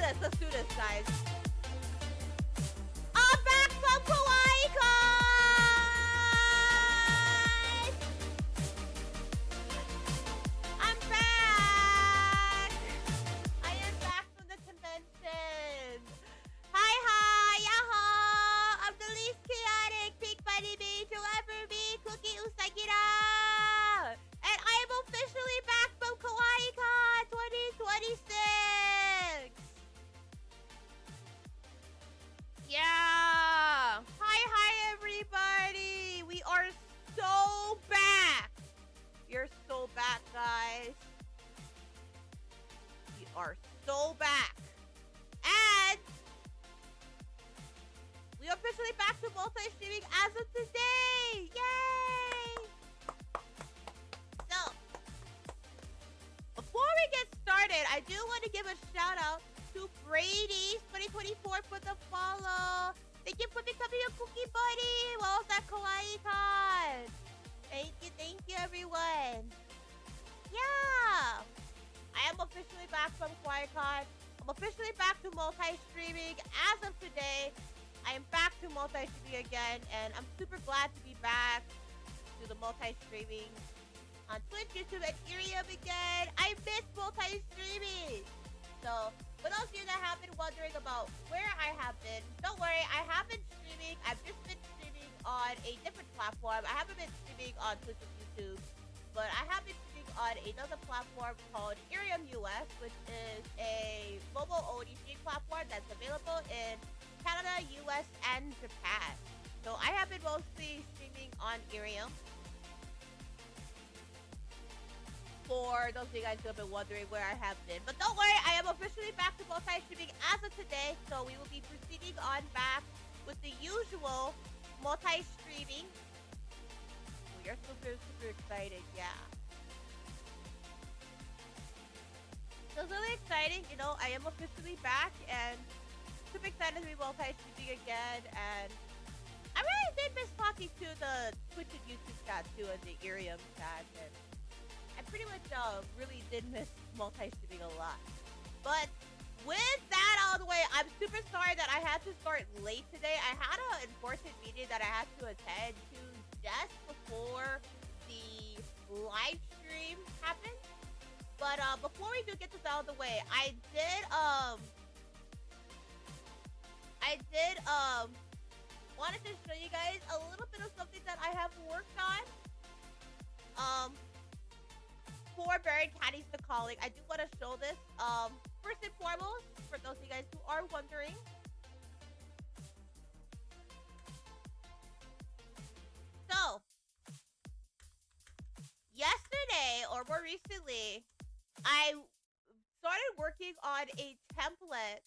this. Let's do this, guys. I'm back from Kawaii Kon! I'm back! I am back from the convention. Hi, yaho! I'm the least chaotic pink bunny bee to ever be, Cooky Usagida! And I am officially back from Kawaii Kon 2026! Yeah! Hi, everybody! We are so back! You're so back, guys. We are so back. And we are officially back to multi-streaming as of today! Yay! So, before we get started, I do want to give a shout out to Brady2024 for the follow. Thank you for becoming a cookie buddy. What was that, Kawaii Kon? Thank you, everyone. Yeah. I am officially back from Kawaii Kon. I'm officially back to multi-streaming as of today. I am back to multi-streaming again, and I'm super glad to be back to the multi-streaming on Twitch, YouTube, and Ethereum again. I miss multi-streaming. So, for those of you that have been wondering about where I have been, don't worry, I have been streaming. I've just been streaming on a different platform. I haven't been streaming on Twitch and YouTube, but I have been streaming on another platform called Ethereum US, which is a mobile ODC platform that's available in Canada, US, and Japan. So I have been mostly streaming on Ethereum. For those of you guys who have been wondering where I have been. But don't worry, I am officially back to multi-streaming as of today. So we will be proceeding on back with the usual multi-streaming. We are super excited, yeah. So it's really exciting, you know, I am officially back and super excited to be multi-streaming again. And I really did miss talking to the Twitch and YouTube chat too, and the Ethereum chat. And I pretty much really did miss multi-streaming a lot. But with that out of the way, I'm super sorry that I had to start late today. I had an important meeting that I had to attend to just before the live stream happened. But before we do get this out of the way, I did wanted to show you guys a little bit of something that I have worked on. For Baron Caddy's The Calling, I do want to show this. First and foremost, for those of you guys who are wondering, so yesterday, or more recently, I started working on a template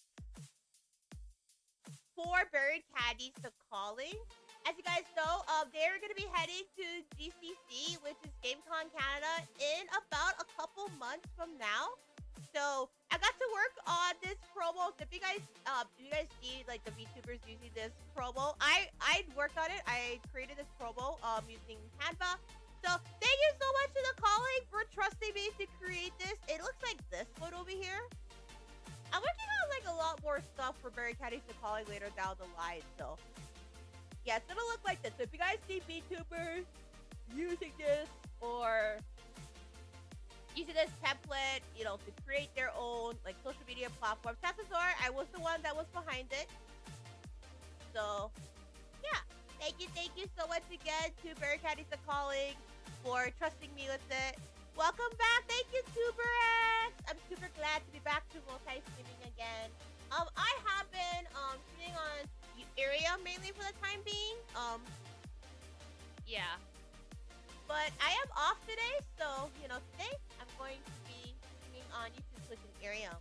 for Baron Caddy's The Calling. As you guys know, they're going to be heading to GCC, which is GameCon Canada, in about a couple months from now. So I got to work on this promo. If you guys see like the VTubers using this promo, I worked on it. I created this promo using Canva. So thank you so much to The Calling for trusting me to create this. It looks like this one over here. I'm working on like a lot more stuff for Baron Caddy's The Calling later down the line. So yeah, it's gonna look like this. So if you guys see VTubers using this or using this template, you know, to create their own like social media platform, chances are I was the one that was behind it. So yeah, thank you so much again to Baron Caddy's The Calling for trusting me with it. Welcome back. Thank you, TuberX. I'm super glad to be back to multi-streaming again. I have been streaming on area mainly for the time being. Yeah. But I am off today, so you know, today I'm going to be streaming on YouTube, Twitch, and Ethereum.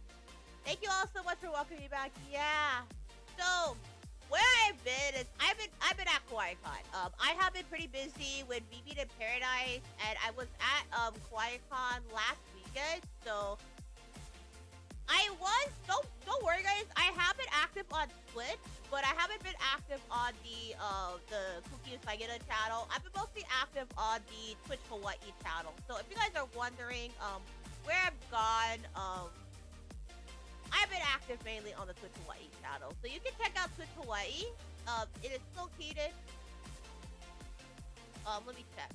Thank you all so much for welcoming me back. Yeah. So where I've been is I've been at Kawaii Kon. I have been pretty busy with Vmeet in Paradise, and I was at Kawaii Kon last weekend. So I was don't worry guys, I have been active on Twitch, but I haven't been active on the Cooky Usagida channel. I've been mostly active on the Twitch Hawaii channel. So if you guys are wondering where I've gone, I've been active mainly on the Twitch Hawaii channel. So you can check out Twitch Hawaii. It is located. Let me check.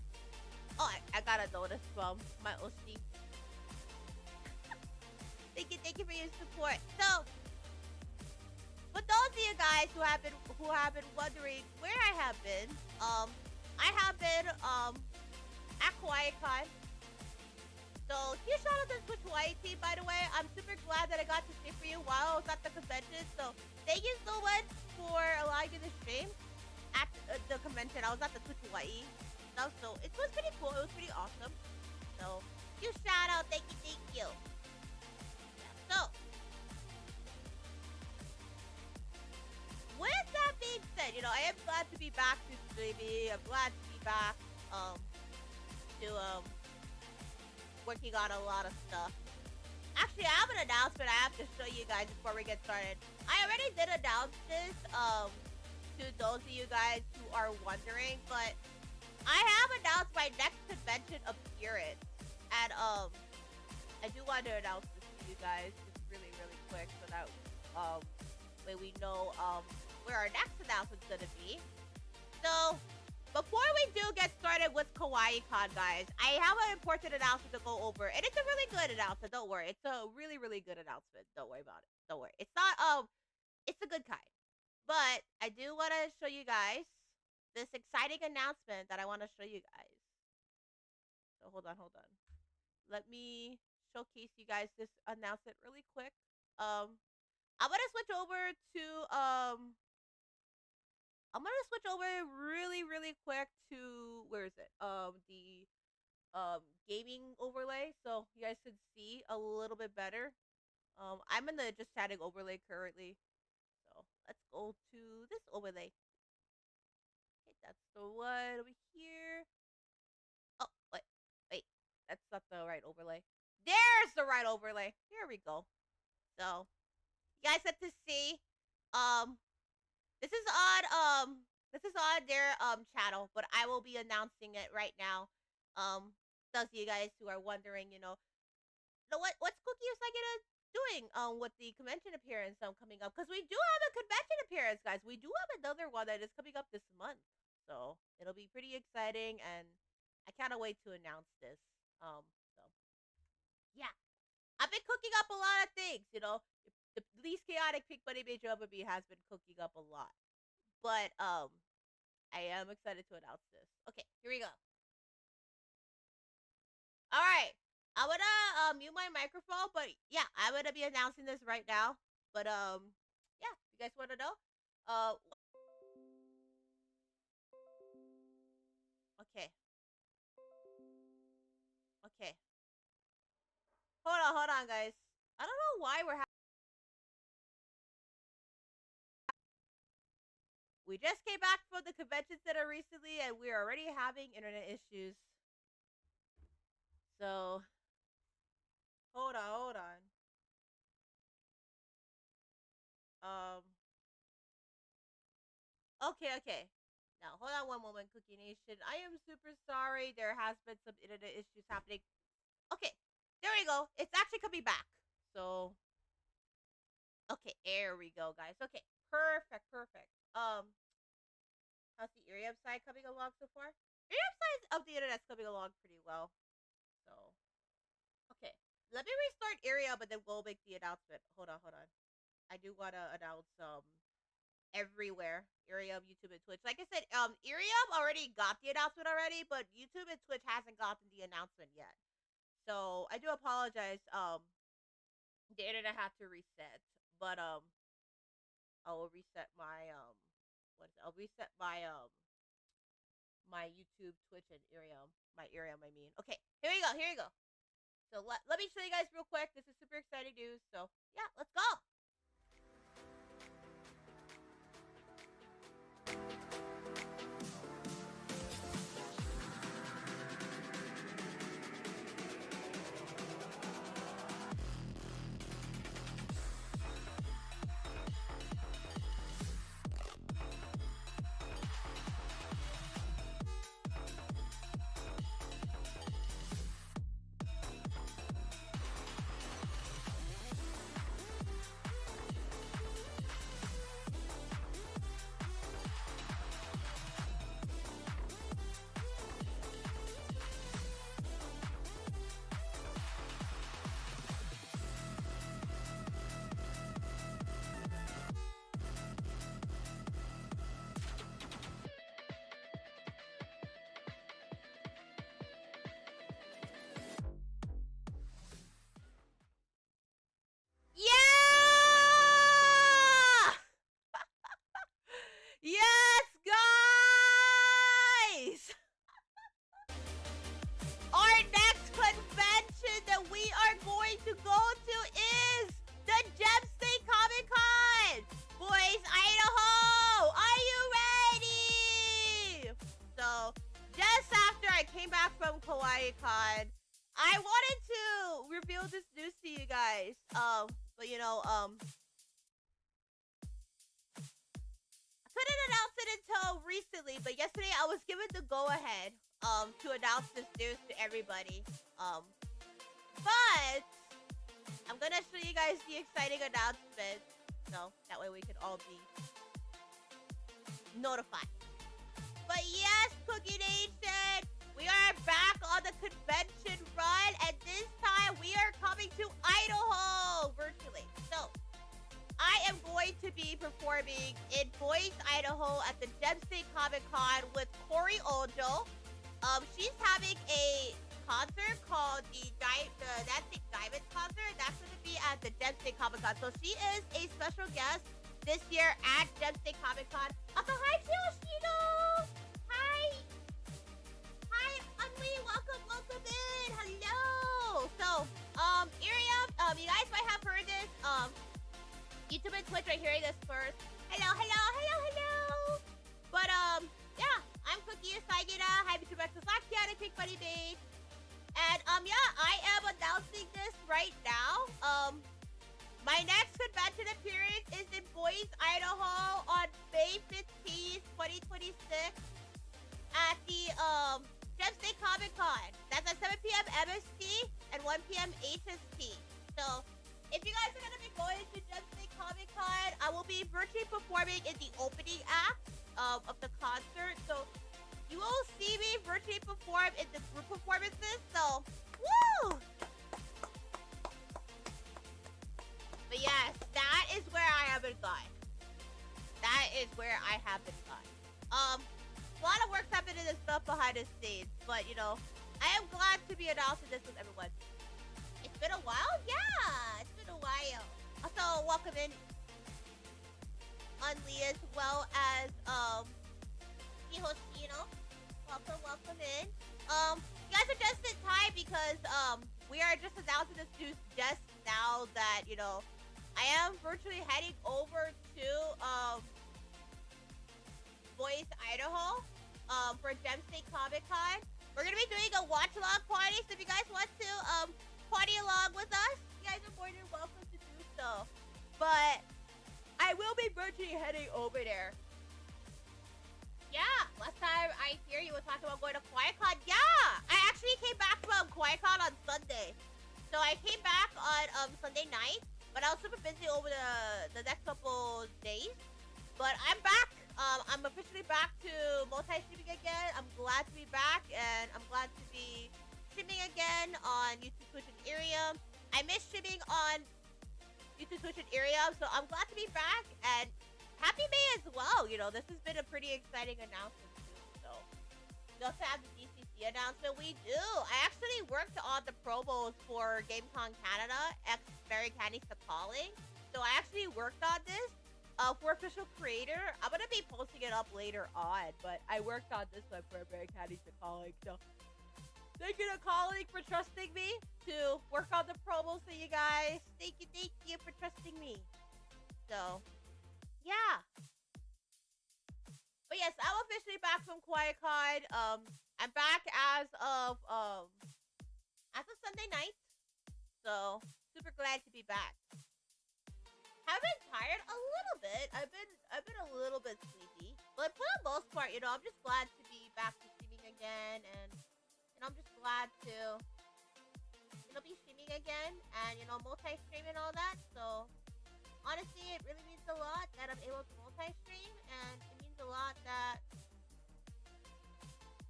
Oh, I got a notice from my Oshi. Thank you for your support. So, for those of you guys who have been wondering where I have been, I have been at Kawaii Kon. So huge shout out to the Twitch Hawaii team, by the way. I'm super glad that I got to stay for you while I was at the convention. So thank you so much for allowing me to stream at the convention. I was at the Twitch Hawaii stuff, so it was pretty cool. It was pretty awesome. So huge shout out, thank you. Yeah, so with that being said, you know, I am glad to be back to streaming. I'm glad to be back to working on a lot of stuff. Actually, I have an announcement I have to show you guys before we get started. I already did announce this to those of you guys who are wondering, but I have announced my next convention appearance. And I do want to announce this to you guys just really quick so that way we know where our next announcement's gonna be. So before we do get started with Kawaii Kon, guys, I have an important announcement to go over, and it's a really good announcement. Don't worry, it's a really good announcement. Don't worry about it. Don't worry. It's not it's a good kind. But I do want to show you guys this exciting announcement that I want to show you guys. So hold on. Let me showcase you guys this announcement really quick. I'm gonna switch over to really quick to, where is it? The gaming overlay, so you guys can see a little bit better. I'm in the just chatting overlay currently, so let's go to this overlay. Okay, that's the one over here. Oh, wait, that's not the right overlay. There's the right overlay. Here we go. So you guys get to see. This is on their channel, but I will be announcing it right now. Those of you guys who are wondering, you know what's Cooky Usagida doing with the convention appearance coming up, because we do have a convention appearance, guys. We do have another one that is coming up this month, so it'll be pretty exciting, and I cannot wait to announce this. So yeah, I've been cooking up a lot of things. You know, the least chaotic Pink Bunny Major of me has been cooking up a lot, but I am excited to announce this. Okay, here we go. All right, I'm gonna mute my microphone, but yeah, I'm gonna be announcing this right now. But yeah, you guys want to know? Okay. Hold on, guys. I don't know why we just came back from the convention center recently, and we're already having internet issues. So hold on. Okay. Now, hold on one moment, Cookie Nation. I am super sorry. There has been some internet issues happening. Okay, there we go. It's actually coming back. So, okay, there we go, guys. Okay, perfect. How's the Irium side coming along so far? Irium side of the internet's coming along pretty well. So, okay. Let me restart Irium, but then we'll make the announcement. Hold on. I do want to announce everywhere. Irium, YouTube, and Twitch. Like I said, Irium already got the announcement already, but YouTube and Twitch hasn't gotten the announcement yet. So I do apologize. The internet had to reset, but I will reset my I'll reset my my YouTube, Twitch, and Irium. My Irium, I mean. Okay, here we go. So let me show you guys real quick. This is super exciting news. So yeah, let's go. I came back from Kawaii Kon, I wanted to reveal this news to you guys. But you know, I couldn't announce it until recently. But yesterday, I was given the go-ahead to announce this news to everybody. But I'm gonna show you guys the exciting announcement, so that way we can all be notified. But yes, Cookie Nation, we are back on the convention run, and this time we are coming to Idaho virtually. So I am going to be performing in Boise, Idaho at the Gem State Comic Con with Corey Ojo. She's having a concert called the Dancing Diamond concert. That's going to be at the Gem State Comic Con. So she is a special guest this year at Gem State Comic Con. Also, hi, Yoshino! Hi! Hi, Unli! Welcome in! Hello! So, Iriam, you guys might have heard this. YouTube and Twitch are hearing this first. Hello! But, yeah, I'm Cooky Usagida. Hi, VTuber Sasaki and Quick Buddy Bait. And, yeah, I am announcing this right now. My next convention appearance is in Boise, Idaho on May 15th, 2026 at the, Gem State Comic Con. That's at 7 p.m. MST and 1 p.m. HST. So, if you guys are going to be going to Gem State Comic Con, I will be virtually performing in the opening act of the concert. So, you will see me virtually perform in the group performances. So, woo! But yes, that is where I have been going. That is where I have been going. A lot of work's happening and stuff behind the scenes, but you know, I am glad to be announcing this with everyone. It's been a while? Yeah, it's been a while. Also, welcome in Unli as well as Hihoshino. Welcome in. You guys are just in time because we are just announcing this news just now that, you know, I am virtually heading over to Boise, Idaho for Gem State Comic Con. We're gonna be doing a watch along party, so if you guys want to party along with us, you guys are more than welcome to do so. But I will be virtually heading over there. Yeah, last time I hear you were talking about going to Kawaii Kon. Yeah, I actually came back from Kawaii Kon on Sunday. So I came back on Sunday night, but I was super busy over the next couple days. But I'm back. I'm officially back to multi-streaming again. I'm glad to be back, and I'm glad to be streaming again on YouTube, Twitch, and Irium. I miss streaming on YouTube, Twitch, and Irium, so I'm glad to be back, and happy May as well. You know, this has been a pretty exciting announcement too. So we also have the DCC announcement. We do. I actually worked on the promos for GameCon Canada X Very Candy Calling. So I actually worked on this for official creator. I'm gonna be posting it up later on, but I worked on this one for Very Candy Calling. So thank you to Calling for trusting me to work on the promos for you guys. Thank you for trusting me. So yeah. But yes, I'm officially back from Kawaii Kon. I'm back as of Sunday night. So super glad to be back. I've been tired a little bit. I've been a little bit sleepy. But for the most part, you know, I'm just glad to be back to streaming again, and I'm just glad to, you know, be streaming again and, you know, multi-stream and all that. So honestly, it really means a lot that I'm able to multi-stream, and it means a lot that,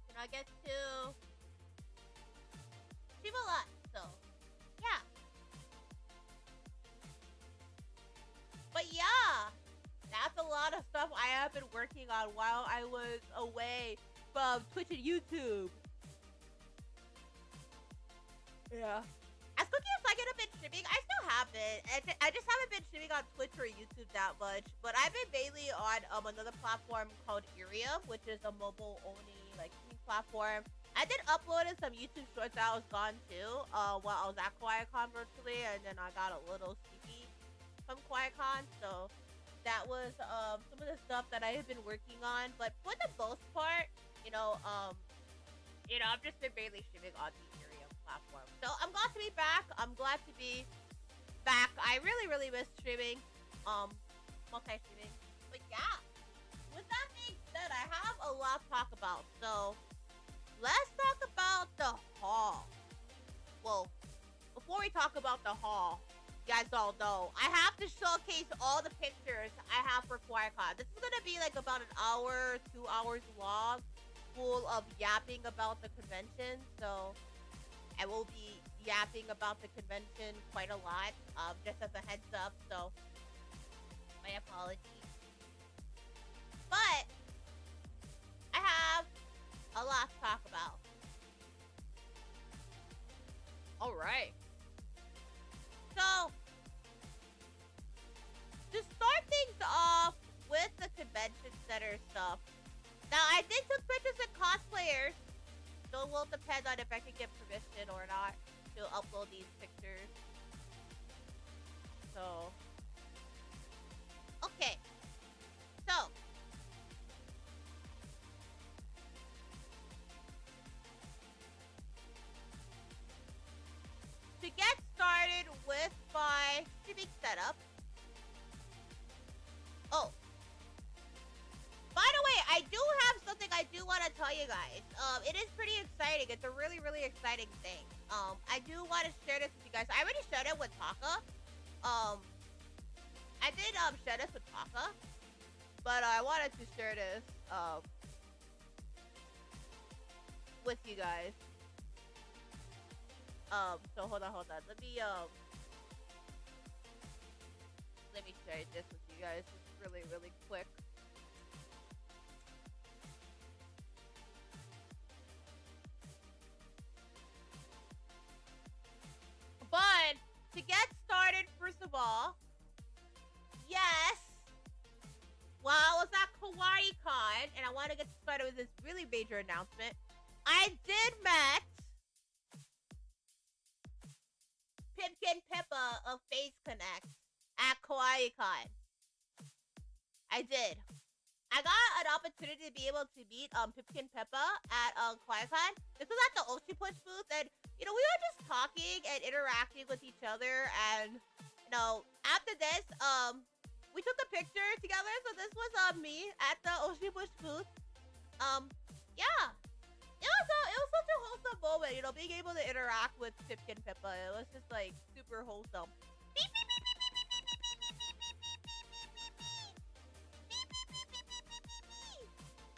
you know, I get to stream a lot. So yeah. But yeah, that's a lot of stuff I have been working on while I was away from Twitch and YouTube. Yeah. As Cooky Usagida have been streaming, I still have been. I just haven't been streaming on Twitch or YouTube that much. But I've been mainly on another platform called Irium, which is a mobile-only like streaming platform. I did upload in some YouTube shorts that I was gone too while I was at Kawaii Kon virtually, and then I got a little sleepy from Kawaii Kon, so that was some of the stuff that I have been working on. But for the most part, you know, I've just been mainly streaming on the Ethereum platform. So I'm glad to be back. I'm glad to be back. I really, really miss streaming, multi-streaming. But yeah, with that being said, I have a lot to talk about. So let's talk about the haul. Well, before we talk about the haul, you guys all know I have to showcase all the pictures I have for Kawaii Kon. This is gonna be like about an hour, 2 hours long, full of yapping about the convention. So I will be yapping about the convention quite a lot, just as a heads up. So my apologies, but I have a lot to talk about. All right. So, to start things off with the convention center stuff, now I did took pictures of cosplayers, so it will depend on if I can get permission or not to upload these pictures. So, okay. So, to get started with my streaming setup. Oh, by the way, I do have something I do want to tell you guys. It is pretty exciting. It's a really, really exciting thing. I do want to share this with you guys. I already shared it with Taka. I did share this with Taka, but I wanted to share this with you guys. So hold on. Let me share this with you guys just really, really quick. But to get started, first of all, yes, while I was at Kawaii Kon, and I want to get started with this really major announcement, I did met Pipkin Pippa of Face Connect at Kawaii Kon. I did. I got an opportunity to be able to meet Pipkin Pippa at Kawaii Kon. This was at the Oshi Push booth, and we were just talking and interacting with each other. And after this, we took a picture together. So this was me at the Oshi Push booth. Yeah. It was such a wholesome moment, being able to interact with Pipkin Pippa. It was just like super wholesome.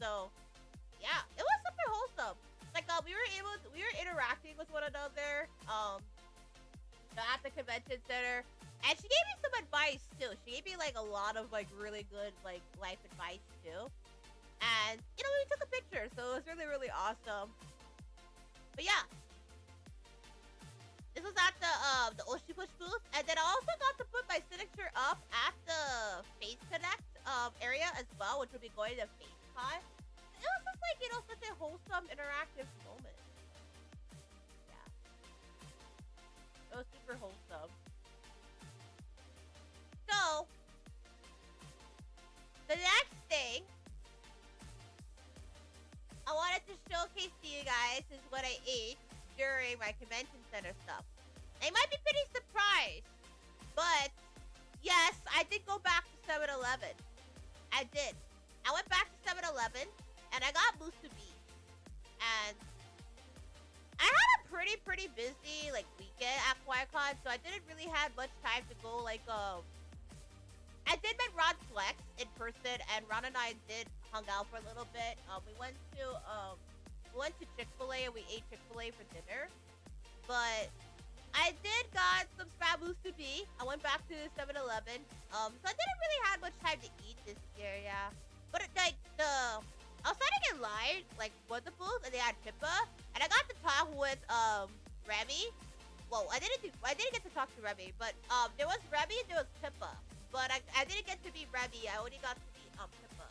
So, yeah, it was super wholesome. Like we were interacting with one another at the convention center, and she gave me some advice too. She gave me like a lot of like really good like life advice too. And, we took a picture, so it was really, really awesome. But yeah. This was at the Oshi Push booth. And then I also got to put my signature up at the Face Connect area as well, which will be going to FaceCon. It was just like, such a wholesome, interactive moment. Yeah. It was super wholesome. So, the next thing I wanted to showcase to you guys is what I ate during my convention center stuff. I might be pretty surprised, but yes, I did go back to 7-Eleven. I did. I went back to 7-Eleven, and I got musubi. And I had a pretty busy like weekend at Kawaii Kon, so I didn't really have much time to go like I did meet Ron Flex in person, and Ron and I did hung out for a little bit. We went to Chick-fil-A and we ate Chick-fil-A for dinner. But I did got some spam musubi. I went back to 7-Eleven. So I didn't really have much time to eat this year, yeah. But I was standing in line, like with the booth, and they had Pippa, and I got to talk with Remy. Well, I didn't get to talk to Remy, but there was Remy and there was Pippa. But I didn't get to meet Remy. I only got to meet Pippa.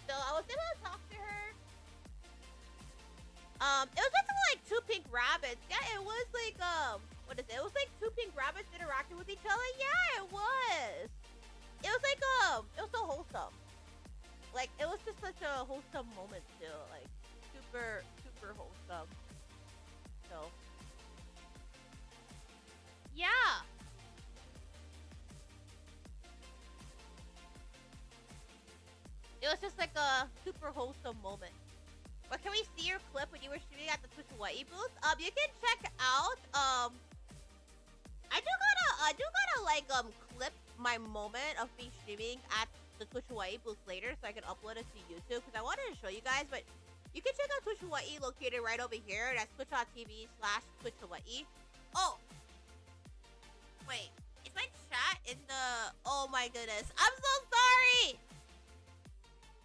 So I was able to talk to her. It was basically like two pink rabbits. Yeah, it was like what is it? It was like two pink rabbits interacting with each other. Yeah, it was. It was like it was so wholesome. Like it was just such a wholesome moment too. Like super It was just like a super wholesome moment. But can we see your clip when you were streaming at the Twitch Hawaii booth? You can check out I do gotta like clip my moment of me streaming at the Twitch Hawaii booth later so I can upload it to YouTube because I wanted to show you guys. But you can check out Twitch Hawaii located right over here. That's twitch.tv/Twitch Hawaii. Oh, wait, is my chat in the? Oh my goodness, I'm so sorry.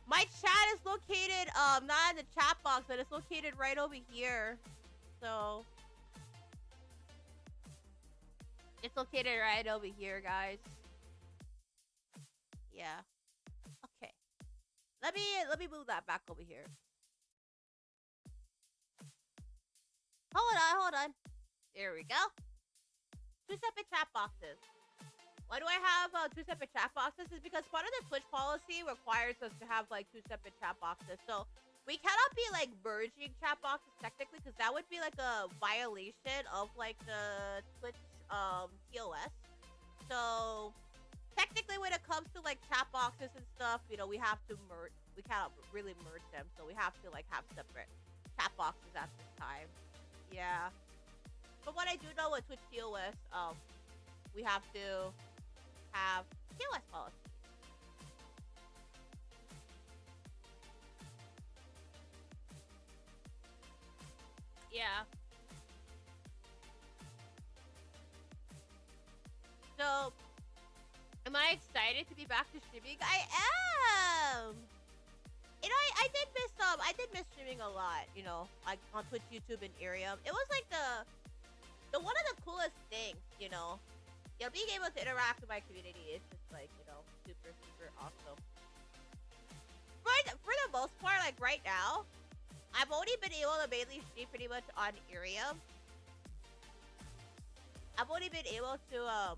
My chat is located not in the chat box, but it's located right over here. So it's located right over here, guys. Yeah. Okay. Let me move that back over here. Hold on. There we go. 2 separate chat boxes. Why do I have 2 separate chat boxes? Is because part of the Twitch policy requires us to have like 2 separate chat boxes. So we cannot be like merging chat boxes technically because that would be like a violation of like the Twitch TOS. So technically when it comes to like chat boxes and stuff, you know, we have to merge. We cannot really merge them. So we have to like have separate chat boxes at this time. Yeah. But what I do know with Twitch TOS, we have to have TOS policy. Yeah. So, am I excited to be back to streaming? I am. You know, I did miss streaming a lot. You know, like on Twitch, YouTube, and Arium. It was like the one of the coolest things. You know, being able to interact with my community is just like, you know, super awesome. For the most part, like right now, I've only been able to mainly stream pretty much on Arium. I've only been able to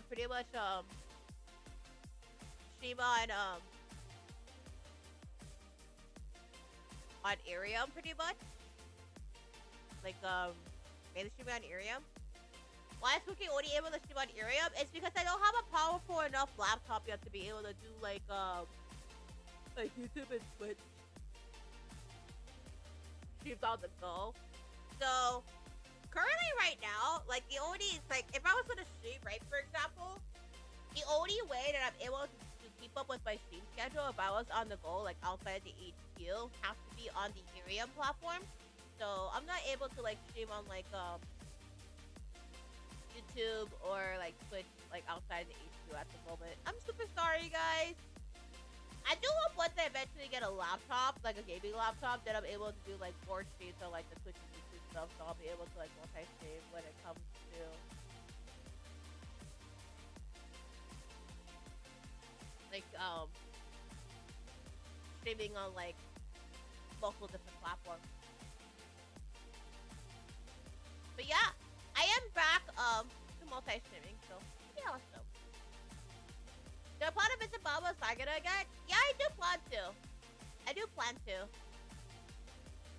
pretty much stream on Arium pretty much. Like mainly streaming on Arium. Why is Cooky only able to stream on Arium? It's because I don't have a powerful enough laptop yet to be able to do like YouTube and Twitch streams on the go. So currently right now, like the only like if I was gonna stream, right, for example, the only way that I'm able to keep up with my stream schedule if I was on the go, like outside the HQ, has to be on the Arium platform. So I'm not able to like stream on like YouTube or like Twitch like outside the HQ at the moment. I'm super sorry, guys. I do hope once I eventually get a laptop, like a gaming laptop, that I'm able to do like more streams on like the Twitch and YouTube stuff, so I'll be able to like multi-stream when it comes to like streaming on like multiple different platforms. But yeah, I am back to multi-streaming, so yeah, what's up? Do I plan to visit Vmeet Usagida again? Yeah, I do plan to.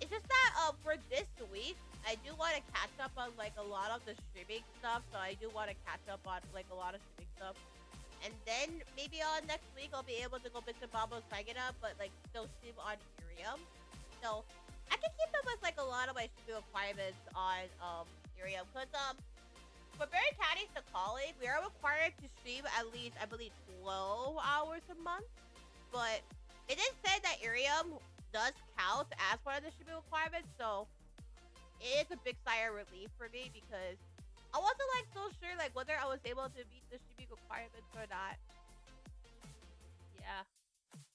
It's just that for this week, I do want to catch up on like a lot of the streaming stuff. So I do want to catch up on like a lot of streaming stuff. And then maybe next week I'll be able to go visit Vmeet Usagida, but like still stream on Arium. So I can keep up with like a lot of my streaming requirements on Arium. Cause for Barry Caddies to Colleague, we are required to stream at least, I believe, 12 hours a month. But it is said that Arium does count as part of the streaming requirements, so it is a big sigh of relief for me because I wasn't like so sure like whether I was able to meet the streaming requirements or not. Yeah.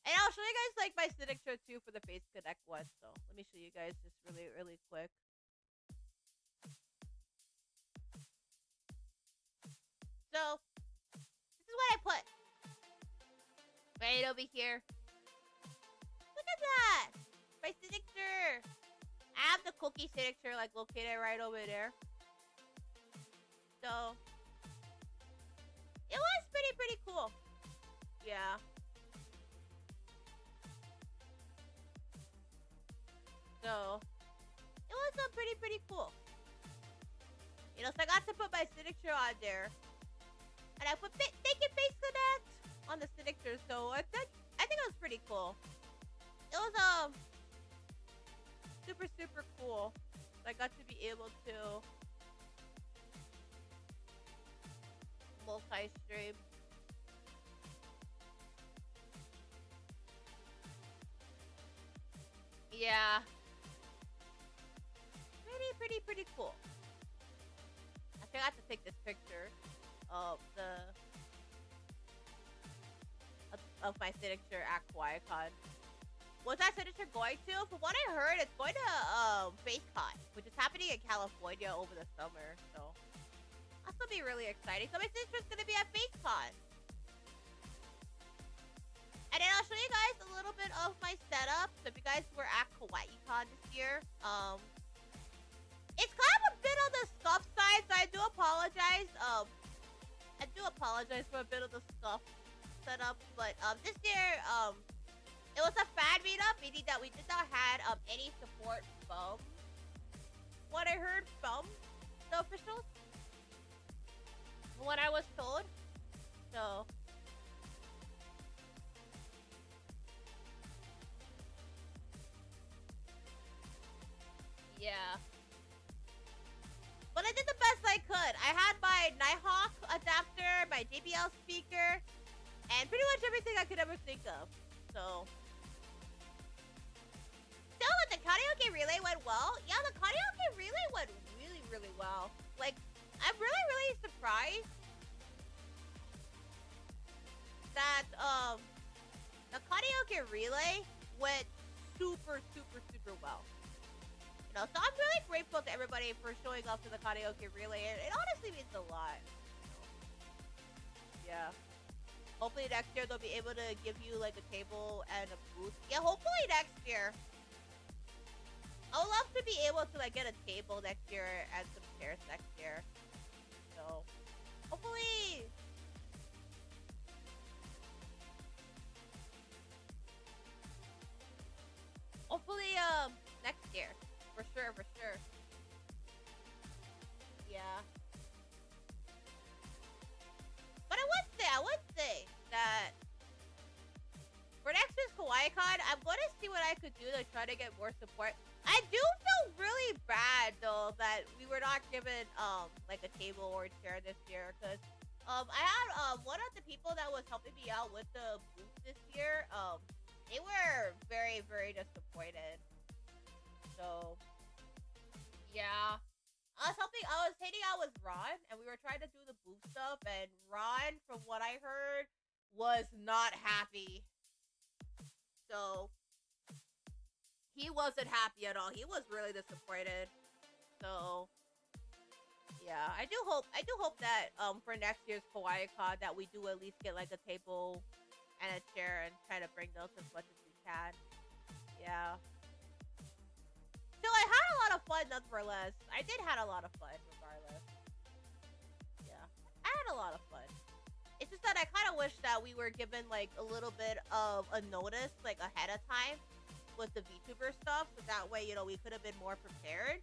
And I'll show you guys like my signature too for the Face Connect one. So let me show you guys just really quick. So, this is what I put. Right over here. Look at that! My signature! I have the Cooky signature, like, located right over there. So, it was pretty cool. Yeah. So, it was pretty cool. You know, so I got to put my signature on there. And I put thank you Face Connect on the signature, so I think it was pretty cool. It was super super cool. I got to be able to multi-stream. Yeah, pretty cool. I forgot to take this picture of my signature at Kawaii Kon. Was that signature going to? From what I heard, it's going to FaceCon, which is happening in California over the summer. So that's gonna be really exciting. So my sister's gonna be at FaceCon. And then I'll show you guys a little bit of my setup. So if you guys were at Kawaii Kon this year, it's kind of a bit on the scuff side, so I do apologize. I do apologize for a bit of the scuff setup, but this year, it was a fan meetup, meaning that we did not have any support from what I heard from the officials, what I was told. So yeah. But I did the best I could. I had my Nighthawk adapter, my JBL speaker, and pretty much everything I could ever think of. So still, the karaoke relay went well. Yeah, the karaoke relay went really well. Like, I'm really surprised that the karaoke relay went super well. You know, so I'm really grateful to everybody for showing up to the karaoke relay. It honestly means a lot. Yeah. Hopefully next year they'll be able to give you like a table and a booth. Yeah, hopefully next year. I would love to be able to like get a table next year and some chairs next year. So hopefully next year. For sure. Yeah. But I would say that for next year's Kawaii Kon, I'm going to see what I could do to try to get more support. I do feel really bad though that we were not given like a table or a chair this year, because I had one of the people that was helping me out with the booth this year, they were very disappointed. So yeah. I was hanging out with Ron, and we were trying to do the booth stuff, and Ron, from what I heard, was not happy. So he wasn't happy at all. He was really disappointed. So yeah, I do hope that for next year's Kawaii Kon that we do at least get like a table and a chair and try to bring those as much as we can. Yeah. So I had a lot of fun nonetheless. I did had a lot of fun regardless. Yeah. I had a lot of fun. It's just that I kind of wish that we were given like a little bit of a notice like ahead of time with the VTuber stuff, so that way, you know, we could have been more prepared.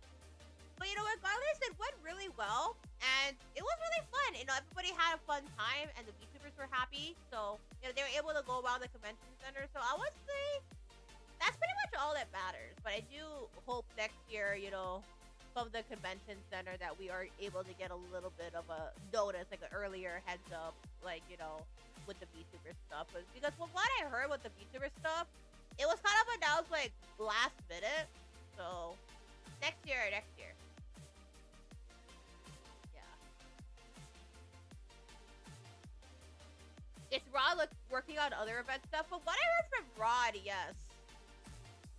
But you know, regardless, it went really well, and it was really fun. You know, everybody had a fun time, and the VTubers were happy. So you know, they were able to go around the convention center. So I would say that's pretty much all that matters. But I do hope next year, you know, from the convention center that we are able to get a little bit of a notice, like an earlier heads up, like, you know, with the VTuber stuff. Because from what I heard with the VTuber stuff, it was kind of announced like last minute. So next year. Yeah. It's Rod working on other event stuff, but what I heard from Rod, yes.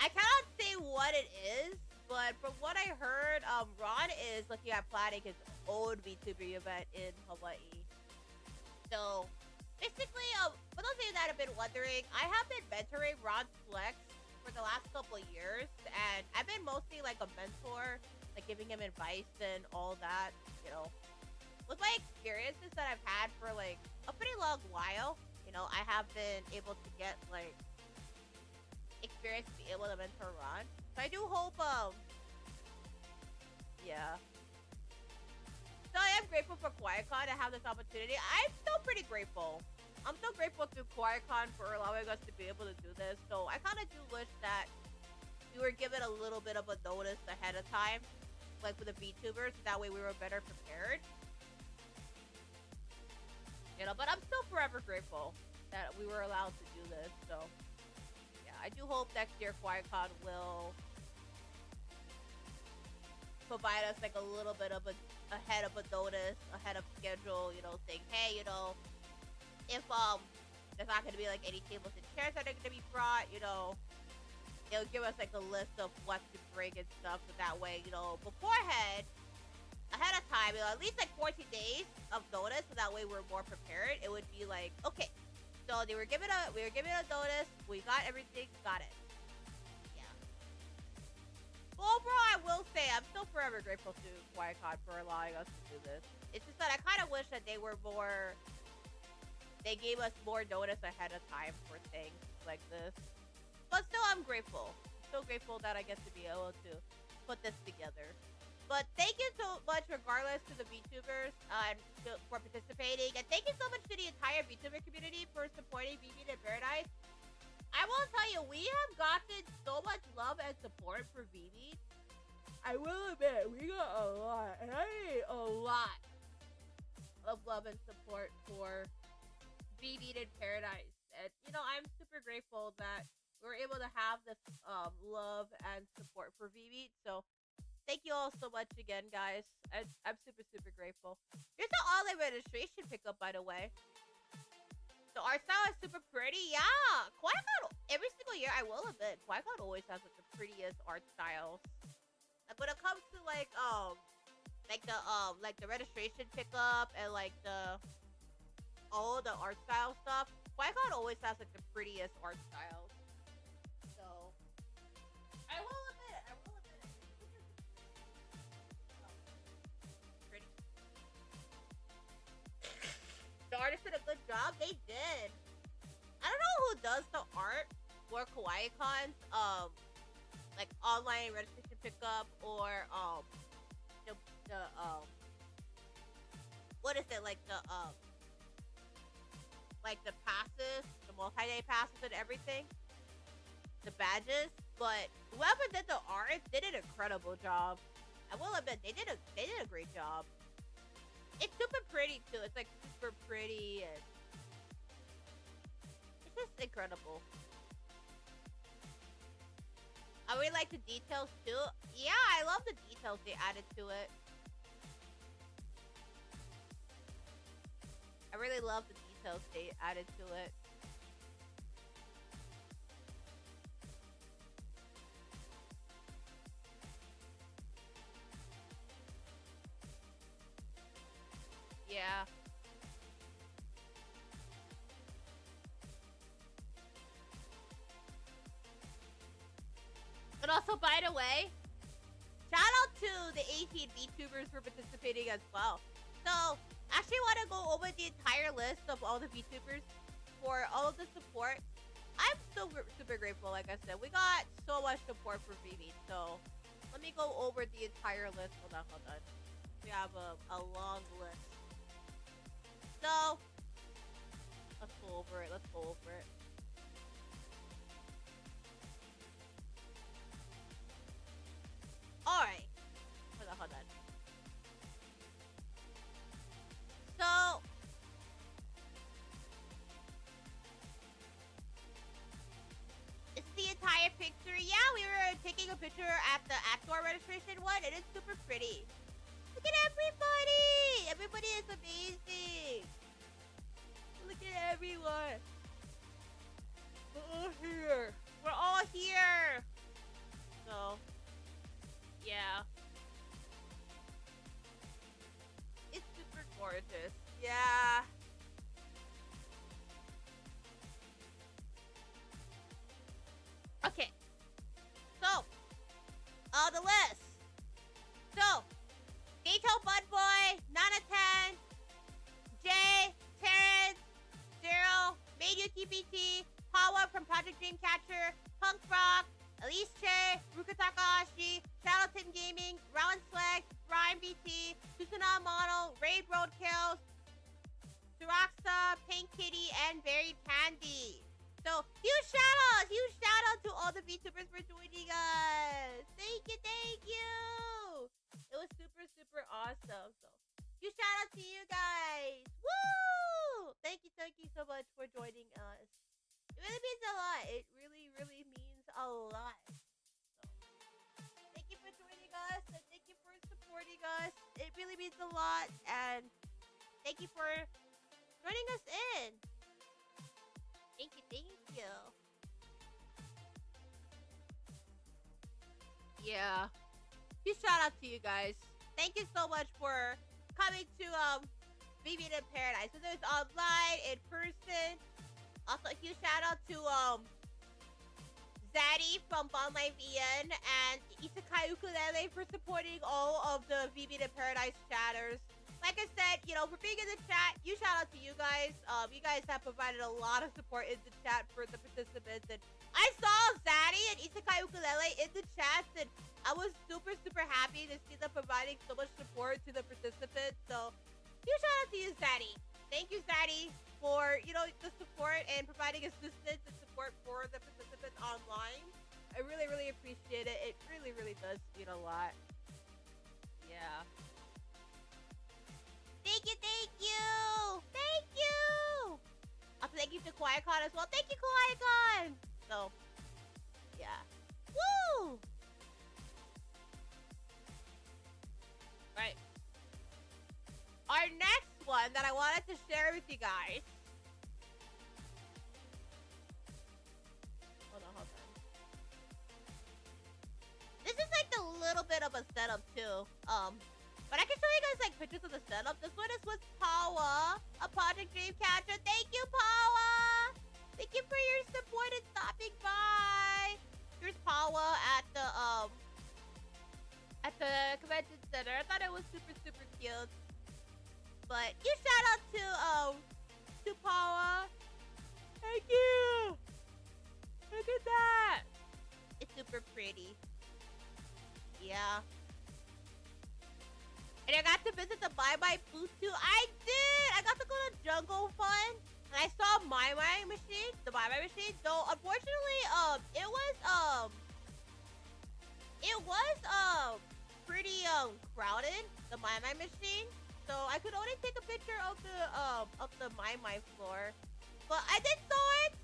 I cannot say what it is, but from what I heard, Ron is looking at planning his own VTuber event in Hawaii. So basically, for those of you that have been wondering, I have been mentoring Ron Flex for the last couple of years, and I've been mostly like a mentor, like giving him advice and all that, you know. With my experiences that I've had for like a pretty long while, you know, I have been able to get like experience to be able to mentor Ron. So I do hope, yeah. So I am grateful for Kawaii Kon to have this opportunity. I'm still pretty grateful. I'm still grateful to Kawaii Kon for allowing us to be able to do this. So I kind of do wish that we were given a little bit of a notice ahead of time, like with the VTubers. That way we were better prepared. You know, but I'm still forever grateful that we were allowed to do this. So yeah, I do hope next year Kawaii Kon will provide us like a little bit of a ahead of a notice, ahead of schedule, you know, saying, hey, you know, if there's not gonna be like any tables and chairs that are gonna be brought, you know, it'll give us like a list of what to bring and stuff, so that way, you know, ahead of time, you know, at least like 14 days of notice, so that way we're more prepared. It would be like, okay, so we were given a notice, we got everything, got it. But overall, I will say I'm still forever grateful to Kawaii Kon for allowing us to do this. It's just that I kind of wish that they gave us more notice ahead of time for things like this. But still, I'm grateful. Still grateful that I get to be able to put this together. But thank you so much, regardless, to the VTubers for participating. And thank you so much to the entire VTuber community for supporting Vmeet in Paradise. I will tell you, we have gotten so much love and support for Vmeet. I will admit, we got a lot, and I mean a lot of love and support for Vmeet in Paradise. And, you know, I'm super grateful that we're able to have this love and support for Vmeet. So, thank you all so much again, guys. I'm super, super grateful. Here's the online registration pickup, by the way. The art style is super pretty. Yeah, Kawaii Kon, every single year, I will admit, Kawaii Kon always has like the prettiest art styles. Like when it comes to like the registration pickup and like all the art style stuff, Kawaii Kon always has like the prettiest art styles. So I will admit it. Pretty. The artist did a good job. They did. I don't know who does the art for Kawaii Kon's like online registration pickup or the what is it, like the passes, the multi-day passes and everything, the badges. But whoever did the art did an incredible job. I will admit they did a great job. It's super pretty too. It's like super pretty and it's just incredible. I really like the details too. Yeah, I love the details they added to it. I really love the details they added to it. Yeah. And also, by the way, shout out to the 18 VTubers for participating as well. So, actually want to go over the entire list of all the VTubers for all of the support. I'm so super grateful. Like I said, we got so much support for Vmeet. So, let me go over the entire list. Hold on. We have a long list. So, let's go over it. Alright. Hold on. So, it's the entire picture. Yeah, we were taking a picture at the Actor registration one, and it's super pretty. Look at everybody! Everybody is amazing! Look at everyone! We're all here! So, yeah. It's super gorgeous. Yeah. Okay. So, the list. So, Detail Bud Boy, Nana 10, Jay, Terrence, Zero, Made You TPT, Hawa from Project Dreamcatcher, Punk Rock, Elise Che, Ruka Takahashi, Shadow Tim Gaming, Rowan Swag, Brian BT, Susuna Mono, Raid Roadkill, Suraxa, Pink Kitty, and Berry Candy. So, huge shout out to all the VTubers for joining us. Thank you. It was super awesome. So, huge shout out to you guys. Woo! Thank you so much for joining us. It really means a lot. It really means a lot. So, thank you for joining us, and thank you for supporting us. It really means a lot, and thank you for joining us in. Thank you. Yeah. Huge shout out to you guys. Thank you so much for coming to Vmeet in Paradise. Whether it's online, in person. Also a huge shout out to Zaddy from Bonlife Ian and Isekai Ukulele for supporting all of the Vmeet in Paradise chatters. Like I said, for being in the chat, huge shout out to you guys. You guys have provided a lot of support in the chat for the participants. And I saw Zaddy and Isekai Ukulele in the chat, and I was super happy to see them providing so much support to the participants. So, huge shout out to you, Zaddy. Thank you, Zaddy, for, the support and providing assistance and support for the participants online. I really appreciate it. It really does mean a lot. Yeah. Thank you. Also, thank you to Kawaii Kon as well. Thank you, Kawaii Kon. So, yeah. Woo! Right. Our next one that I wanted to share with you guys. Hold on. This is like a little bit of a setup too. But I can show you guys like pictures of the setup. This one is with Pawa, a Project Dreamcatcher. Thank you, Pawa. Thank you for your support and stopping by. Here's Pawa at the convention center. I thought it was super cute. But huge shout out to Pawa. Thank you. Look at that. It's super pretty. Yeah. And I got to visit the Bye Bye booth too. I did! I got to go to Jungle Fun. And I saw the Bye Bye machine. Though unfortunately, it was pretty crowded, the Bye Bye machine. So I could only take a picture of the Bye Bye floor. But I did saw it.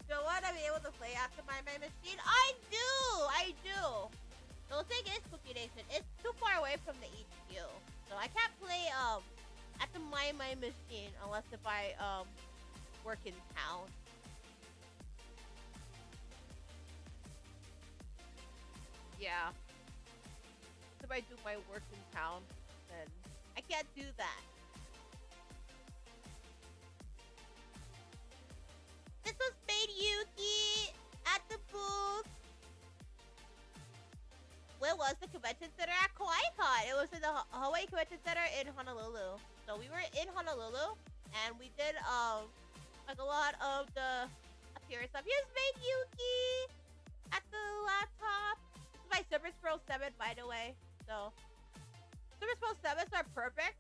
So want to be able to play at the Bye Bye machine? I do. The thing is, Cookie Nation, it's too far away from the HQ. So I can't play at the My machine unless if I work in town. Yeah. If I do my work in town, then I can't do that. This was Fade Yuki at the booth. Where was the convention center at Kawaii Kon? It was in the Hawaii Convention Center in Honolulu. So we were in Honolulu, and we did like a lot of the appearance stuff. Here's Fade Yuki at the laptop. This is my Surface Pro 7, by the way. So Surface Pro 7s are perfect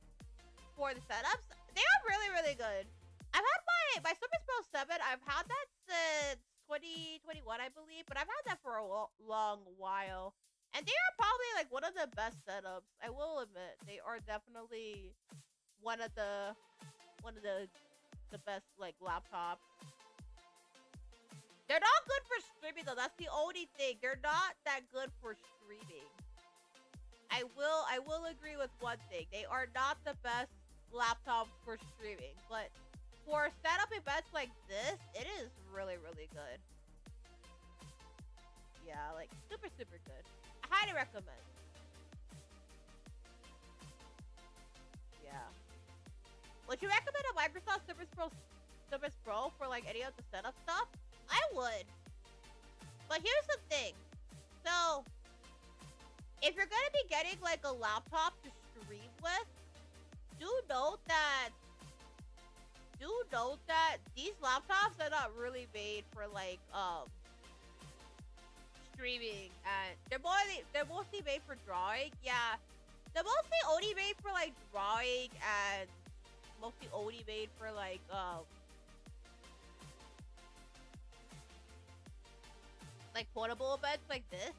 for the setups. They are really good. I've had my Surface Pro 7. I've had that since 2021, I believe, but I've had that for a long while. And they are probably like one of the best setups. I will admit, they are definitely one of the best like laptops. They're not good for streaming though. That's the only thing. They're not that good for streaming. I will agree with one thing. They are not the best laptops for streaming, but for setup events like this, it is really good. Yeah, like super good. I highly recommend. Yeah. Would you recommend a Microsoft Surface Pro for like any of the setup stuff? I would. But here's the thing. So, if you're gonna be getting like a laptop to stream with, do note that these laptops are not really made for like streaming, and they're mostly made for drawing. Yeah, they're mostly only made for like drawing, and mostly only made for like portable events like this.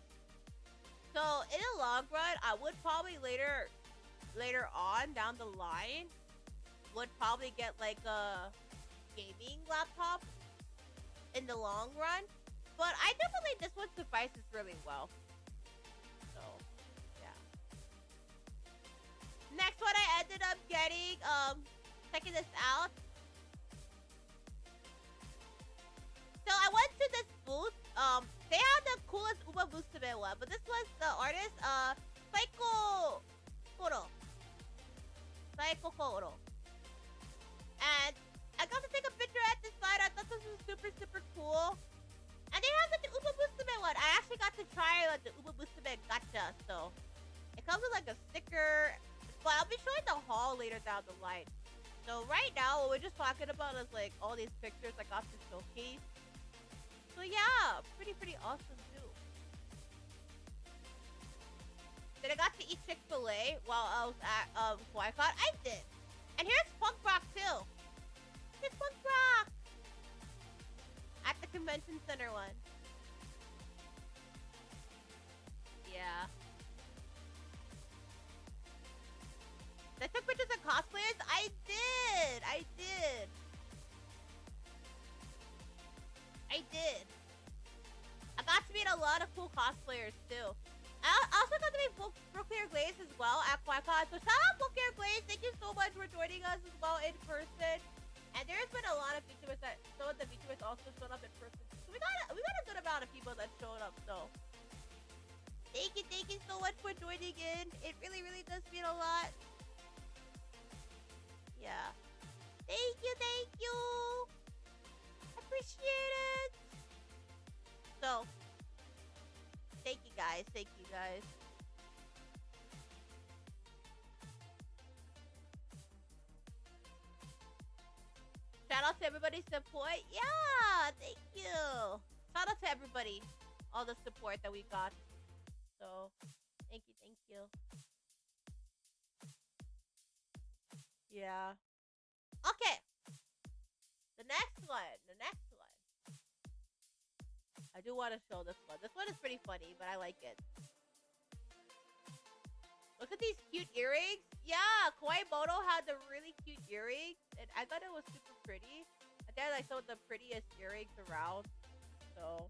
So in the long run, I would probably later on down the line would probably get like a gaming laptop in the long run. But I do believe this one suffices really well. So yeah. Next one I ended up getting, checking this out. So I went to this booth. They had the coolest Uma Musume one, but this was the artist, Koro. Saiko Koro. And I got to take a picture at this side. I thought this was super, super cool. And they have like the Uma Musume one. I actually got to try like the Uma Musume gacha. So it comes with like a sticker. But I'll be showing the haul later down the line. So right now, what we're just talking about is like all these pictures I got to showcase. So yeah, pretty awesome too. Then I got to eat Chick-fil-A while I was at Kawaii Kon. I did. And here's Punk Rock too. Here's Punk Rock at the convention center one. Yeah. I took pictures of cosplayers. I did. I got to meet a lot of cool cosplayers too. I also got to meet Brooklyn Glaze as well at Kawaii Kon. So shout out Brooklyn Glaze. Thank you so much for joining us as well in person. And there's been a lot of VTubers that some of the VTubers also showed up in person. So we got a good amount of people that showed up. So thank you so much for joining in. It really does mean a lot. Yeah. Thank you. Appreciate it. So, thank you guys. Shout out to everybody's support. Yeah, thank you. Shout out to everybody. All the support that we got. So, thank you. Yeah. Okay. The next one. I do want to show this one. This one is pretty funny, but I like it. Look at these cute earrings. Yeah, Kawaii Mono had the really cute earrings, and I thought it was super pretty. I think like some of the prettiest earrings around. So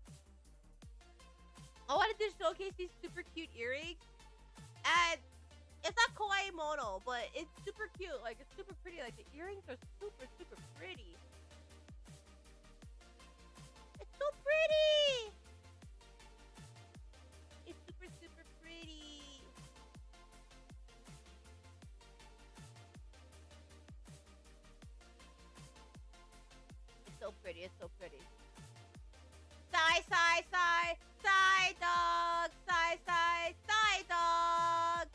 I wanted to showcase these super cute earrings, and it's not Kawaii Mono, but it's super cute. Like, it's super pretty. Like, the earrings are super pretty. It's so pretty! It's super pretty. It's so pretty. Sigh, dog. Sigh, dog.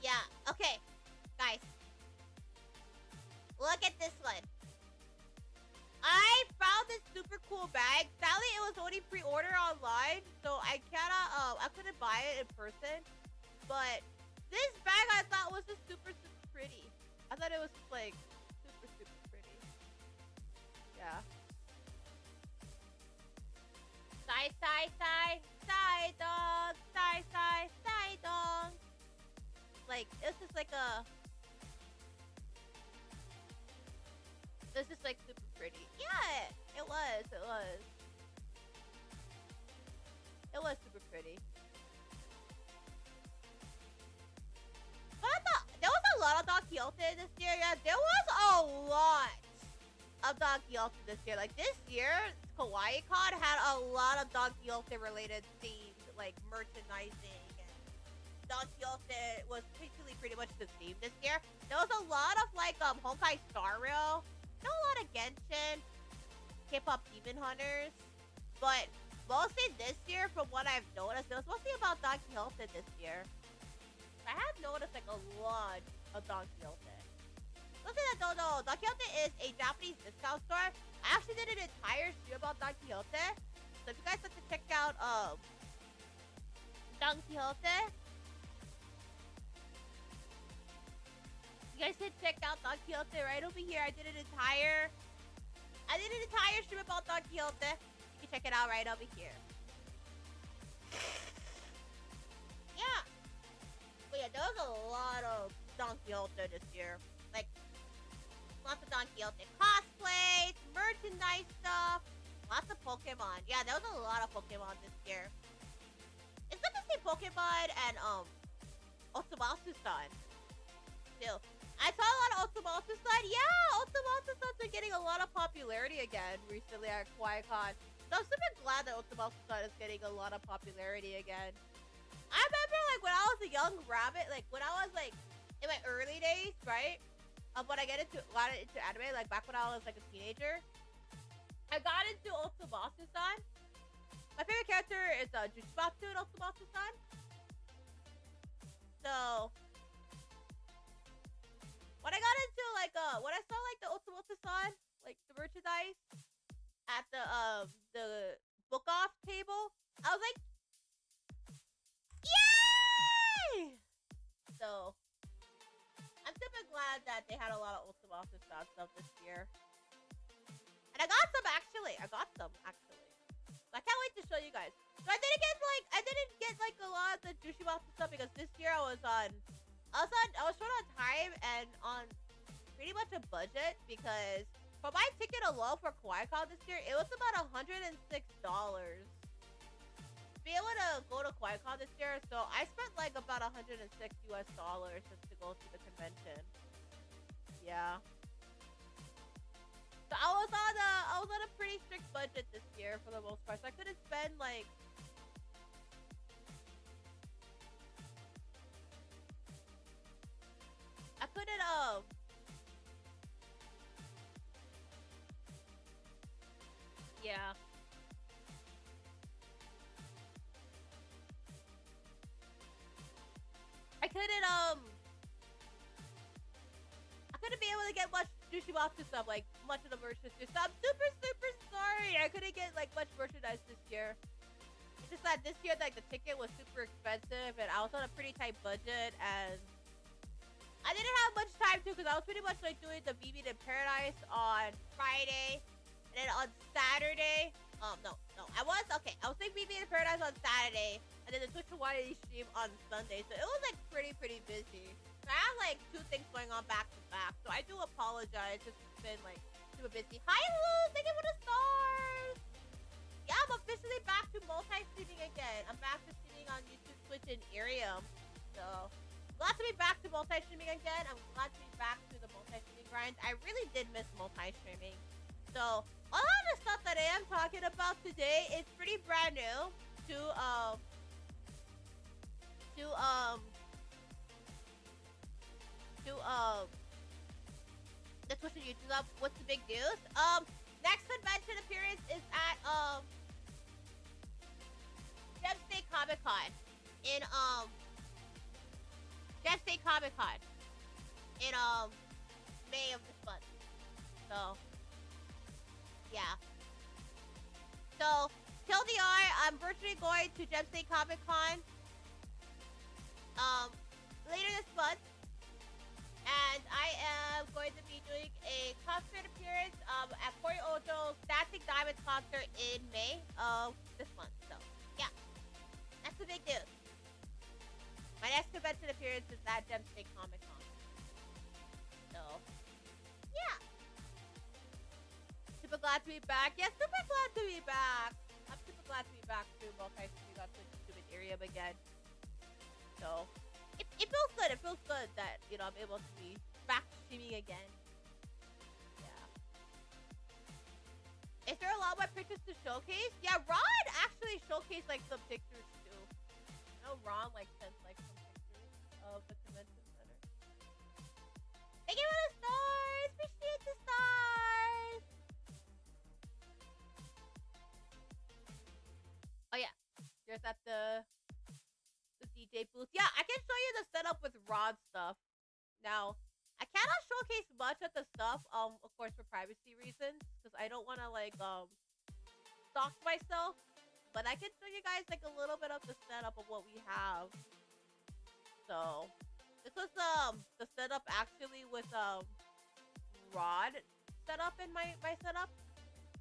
Yeah, okay. Guys. Look at this one. I found this super cool bag. Sadly, it was only pre-order online, so I couldn't buy it in person. But this bag I thought was just super pretty. I thought it was just like super pretty. Yeah. Sigh, dog. Sigh, dog. Like, it's just like it's just like super pretty. Yeah, it was. It was super pretty. But I thought there was a lot of Don Quixote this year. Yeah, there was a lot of Don Quixote this year. Like, this year, Kawaii Kon had a lot of Don Quixote related themes, like merchandising. Don Quixote was basically pretty much the theme this year. There was a lot of like Honkai Star Rail, a lot of Genshin, K-pop Demon Hunters, but mostly this year, from what I've noticed, it was mostly about Don Quixote this year. I have noticed like a lot of Don Quixote. Those that don't know, Don Quixote is a Japanese discount store. I actually did an entire stream about Don Quixote. So if you guys like to check out Don Quixote, you guys should check out Don Quixote right over here. I did an entire stream about Don Quixote. You can check it out right over here. Yeah. But yeah, there was a lot of Don Quixote this year. Like, lots of Don Quixote cosplays, merchandise stuff, lots of Pokemon. Yeah, there was a lot of Pokemon this year. It's good to see Pokemon and Otsumatsu-san too. I saw a lot of Otsumatsu-san. Yeah, Otsumatsu-san's been getting a lot of popularity again recently at Kawaii Kon. So I'm super glad that Otsumatsu-san is getting a lot of popularity again. I remember like when I was a young rabbit, like when I was like in my early days, right? When I got into anime, like back when I was like a teenager, I got into Otsumatsu-san. My favorite character is Jushimatsu in Otsumatsu-san. So when I got into like when I saw like the Otsumatsu-san, like the merchandise at the book off table, I was like, yay! So I'm super glad that they had a lot of Otsumatsu-san stuff this year. And I got some actually. I can't wait to show you guys. So I didn't get like a lot of the Jushimatsu stuff because this year I was short on time and on pretty much a budget because for my ticket alone for Kawaii Kon this year, it was about $106. Be able to go to Kawaii Kon this year, so I spent like about $106 just to go to the convention. Yeah. So I was on a pretty strict budget this year for the most part, so I couldn't spend like yeah. I couldn't be able to get much Jushimatsu stuff, like much of the merchandise. So I'm super sorry I couldn't get like much merchandise this year. It's just that this year like the ticket was super expensive and I was on a pretty tight budget and I didn't have much time to because I was pretty much like doing the Vmeet in Paradise on Friday and then on Saturday. I was doing Vmeet in Paradise on Saturday and then the Twitch Hawaii stream on Sunday. So it was like pretty busy. So I have like two things going on back to back. So I do apologize. It's been like super busy. Hi Lou, thank you for the stars. Yeah, I'm officially back to multi-streaming again. I'm back to streaming on YouTube, Twitch, and Irium. So glad to be back to multi-streaming again. I'm glad to be back to the multi-streaming grind. I really did miss multi-streaming. So a lot of the stuff that I am talking about today is pretty brand new to the Twitch and YouTube up. What's the big news? Next convention appearance is at Gem State Comic Con in May of this month. So yeah. So TLDR, I'm virtually going to Gem State Comic Con later this month. And I am going to be doing a concert appearance at Corey Ojo's Dancing Diamonds concert in May of this month. So, yeah. That's the big news. My next convention appearance is at Gem State Comic Con. So, yeah. Super glad to be back. Yeah, super glad to be back. I'm super glad to be back to multi-streaming on Twitch, YouTube, and Irium again. So, it feels good. It feels good that, you know, I'm able to be back streaming again. Yeah. Is there a lot of my pictures to showcase? Yeah, Ron actually showcased like some pictures too. I know Ron like sent like some pictures of the convention center. Thank you for the stars! Appreciate the stars! Oh yeah. There's at the DJ booth. Yeah, I can show you the setup with Rod stuff. Now, I cannot showcase much of the stuff, of course, for privacy reasons, because I don't want to, like, stalk myself. but I can show you guys like a little bit of the setup of what we have. So this was the setup actually with rod setup in my setup.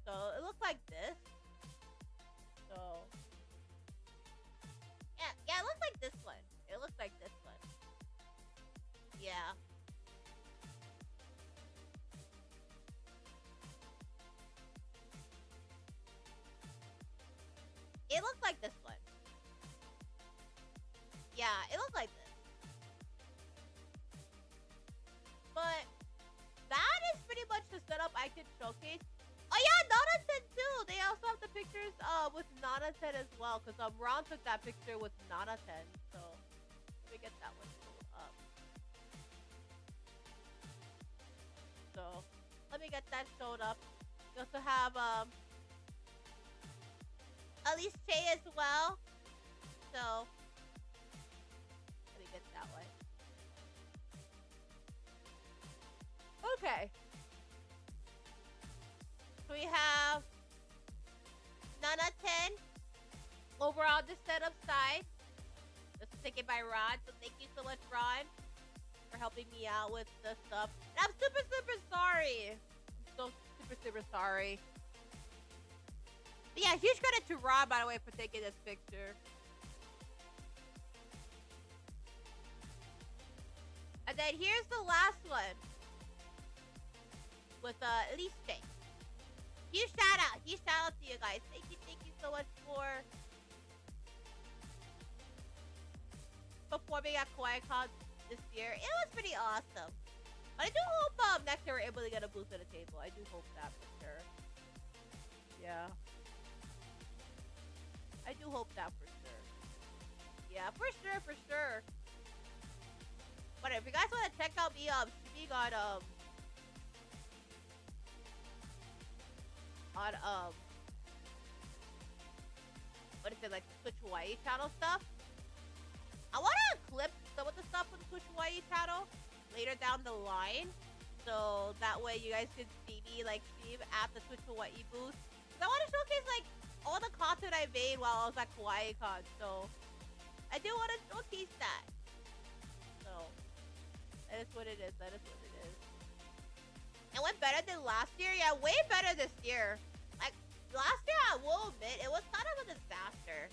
So it looked like this. So yeah, it looked like this one. It looked like this one. Yeah. It looked like this one. Yeah, it looked like this. But that is pretty much the setup I could showcase. Oh yeah, Nana10 too. They also have the pictures with Nana10 as well, because Ron took that picture with Nana10. So let me get that one up. So let me get that showed up. We also have Elise Che as well. So let me get that one. Okay. So we have Nana10 over on the setup side. This is taken by Rod. So thank you so much, Rod, for helping me out with the stuff. And I'm super, super sorry. I'm so super, super sorry. But yeah, huge credit to Rod, by the way, for taking this picture. And then here's the last one with Elise Che. Huge shout out to you guys. Thank you so much for performing at Kawaii Kon this year. It was pretty awesome. But I do hope next year we're able to get a booth at a table. I do hope that for sure. Yeah. I do hope that for sure. Yeah, for sure. But if you guys want to check out me streaming on what is it, like Twitch Hawaii channel stuff, I want to clip some of the stuff from the Twitch Hawaii channel later down the line, so that way you guys can see me like stream at the Twitch Hawaii booth. Cause I want to showcase like all the content I made while I was at Kawaii Kon, so I do want to showcase that. So that is what it is. It went better than last year. Yeah, way better this year. Like last year, I will admit it was kind of a disaster.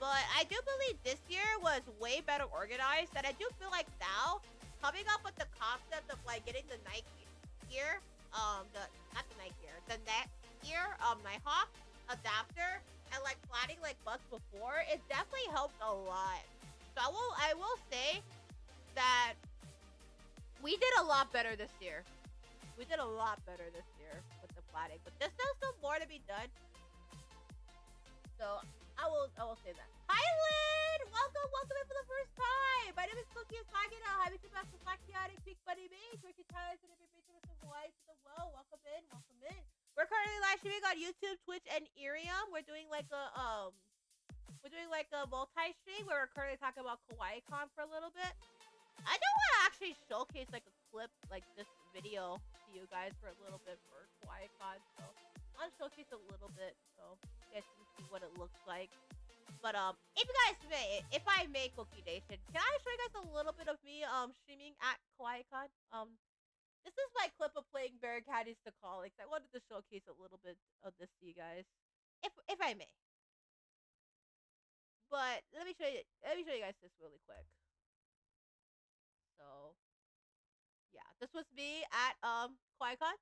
But I do believe this year was way better organized, and I do feel like now coming up with the concept of like getting the night gear, not the night gear, the net gear, Nighthawk adapter, and like planning like months before, it definitely helped a lot. So I will say that we did a lot better this year. We did a lot better this year with the planning, but there's still more to be done. So I will say that. Hi Lynn! Welcome in for the first time! My name is Cooky Usagida. I'm a VTuber for Chaotic Peak Bunny Mage. Working talents and every region of Hawaii to the well. Welcome in. We're currently live streaming on YouTube, Twitch, and Irium. We're doing like a multi-stream where we're currently talking about Kawaii Kon for a little bit. I do want to actually showcase like a clip like this video to you guys for a little bit for Kawaii Kon. So I'll showcase a little bit so you guys can see what it looks like. But if I may, Cookie Nation, can I show you guys a little bit of me streaming at Kawaii Kon? This is my clip of playing Bear Caddies to Colics. I wanted to showcase a little bit of this to you guys, if I may. But let me show you guys this really quick. So yeah, this was me at Kawaii Kon,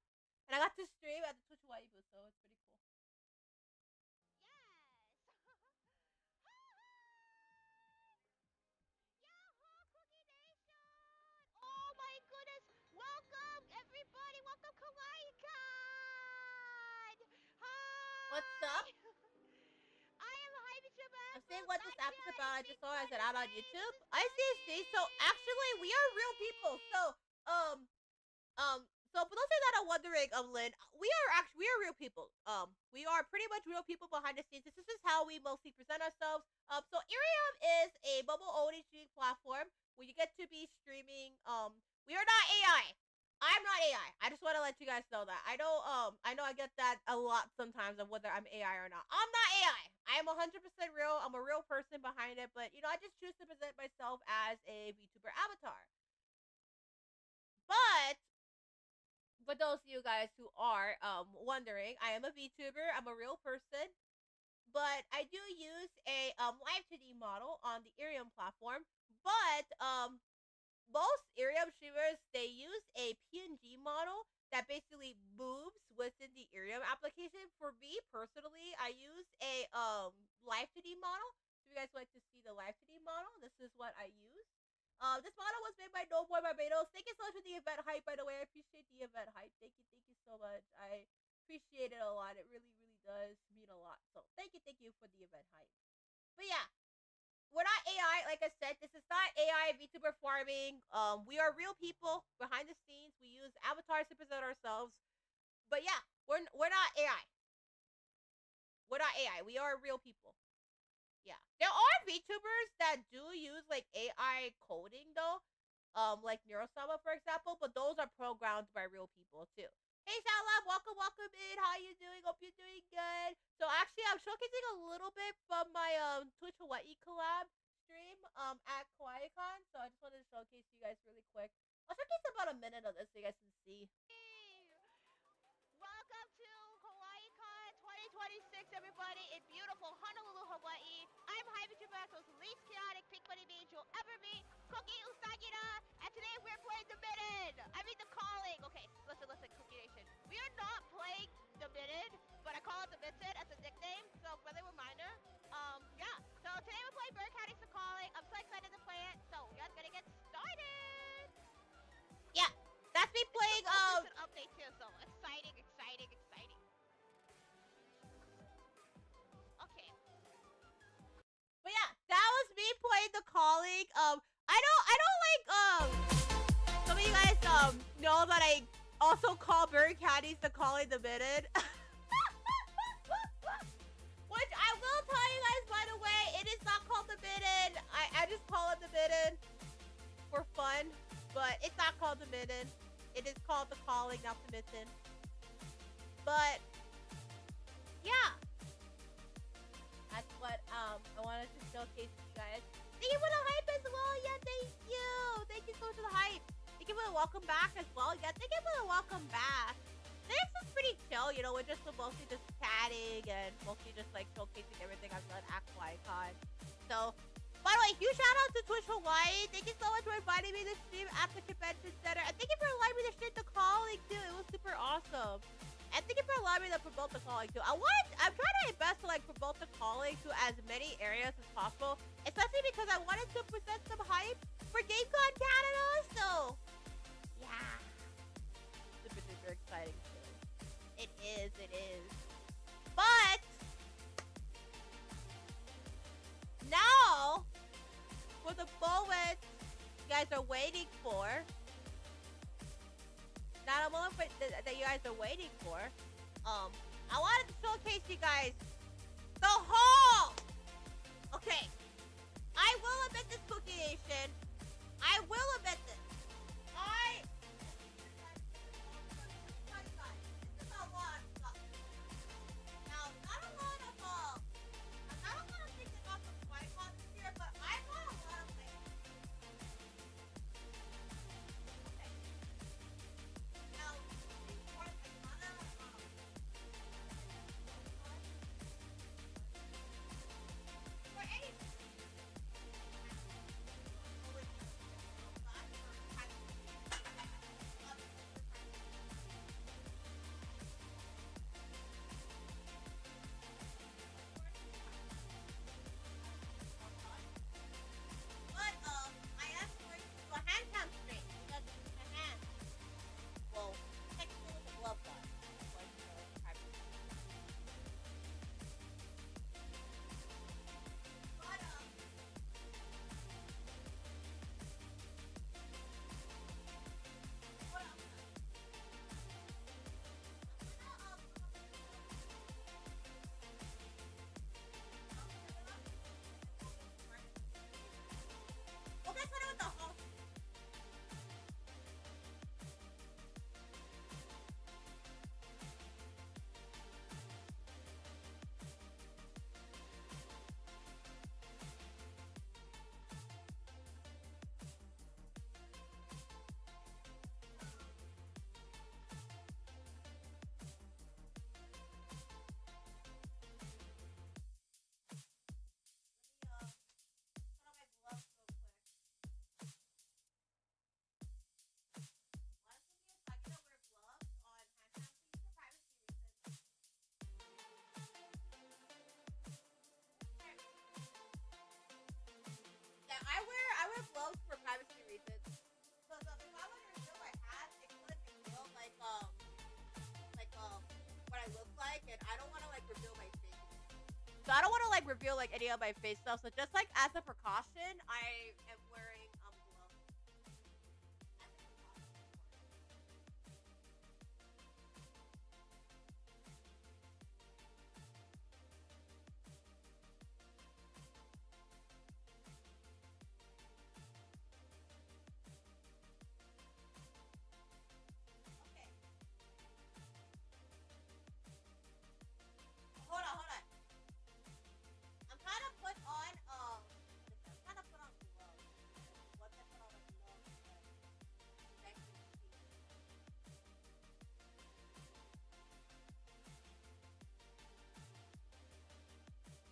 and I got to stream at the Twitch Hawaii booth, so it's pretty cool. Oh my goodness! Welcome everybody! Welcome Kawaii Kon! Hi! What's up? I am I'm saying what this app is about. I just saw it out on YouTube. I see. So actually, we are real people. So for those of you that are wondering, Lynn, we are real people. We are pretty much real people behind the scenes. This is how we mostly present ourselves. So Irium is a mobile-only streaming platform where you get to be streaming. We are not AI. I'm not AI. I just want to let you guys know that. I know I get that a lot sometimes of whether I'm AI or not. I'm not AI. I am 100% real. I'm a real person behind it, but I just choose to present myself as a VTuber avatar. But for those of you guys who are wondering, I am a VTuber. I'm a real person, but I do use a live 2D model on the Irium platform. But most Irium streamers, they use a PNG model that basically moves within the Irium application. For me personally, I use a live 2D model. If you guys like to see the live 2D model, this is what I use. This model was made by No Boy Barbados. Thank you so much for the event hype, by the way. I appreciate the event hype. Thank you so much. I appreciate it a lot. It really, really does mean a lot. So thank you for the event hype. But yeah, we're not AI. Like I said, this is not AI VTuber farming. We are real people behind the scenes. We use avatars to present ourselves. But yeah, we're not AI. We're not AI. We are real people. Yeah, there are VTubers that do use like AI coding though, like Neurosama for example, but those are programmed by real people too. Hey Salab, welcome in. How you doing? Hope you're doing good. So actually, I'm showcasing a little bit from my Twitch Hawaii collab stream at Kawaii Kon. So I just wanted to showcase you guys really quick. I'll showcase about a minute of this so you guys can see. Welcome to Kawaii Kon 2026, everybody, in beautiful Honolulu, Hawaii. I'm Hypertuber's least chaotic pink bunny beans you'll ever meet, Cooky Usagida, and today we're playing the Midden. I mean the calling. Okay, listen, Cookie Nation. We are not playing the Midden, but I call it the Midden as a nickname, so friendly reminder. Yeah. So today we're playing Bird Catty's the Calling. I'm so excited to play it. So we are gonna get started. Yeah, that's me playing. It's an update too, so exciting. Okay. But yeah, that was me playing the calling. I don't like some of you guys know that I also call Bird Catties the calling the Midden. Which I will tell you guys, by the way, it is not called the Midden. I just call it the Midden for fun, but it's not called the Midden. It is called the calling, not the Mitten. But yeah, that's what I wanted to showcase to you guys. Thank you for the hype as well. Yeah, thank you. Thank you so much for the hype. Thank you for the welcome back as well. Yeah, thank you for the welcome back. This is pretty chill, we're just mostly just chatting and mostly just like showcasing everything I've done at Kawaii Kon. So, by the way, huge shout out to Twitch Hawaii. Thank you so much for inviting me to stream at the convention center. And thank you for allowing me to stream the calling too. It was super awesome. And thank you for allowing me to promote the calling too. I'm trying my best to like promote the calling to as many areas as possible, especially because I wanted to present some hype for GameCon Canada. So, yeah, super exciting too. It is. But now, for the moment you guys are waiting for, not a moment that you guys are waiting for, I wanted to showcase you guys the haul. Okay, I will admit this, Cookie Nation. I will admit this. I look like, and I don't want to like reveal my face. So I don't want to like reveal like any of my face stuff. So just like as a precaution, I am wearing gloves. Okay. Hold on, hold on. I'm trying to put on gloves. Once I put on the gloves, then I can see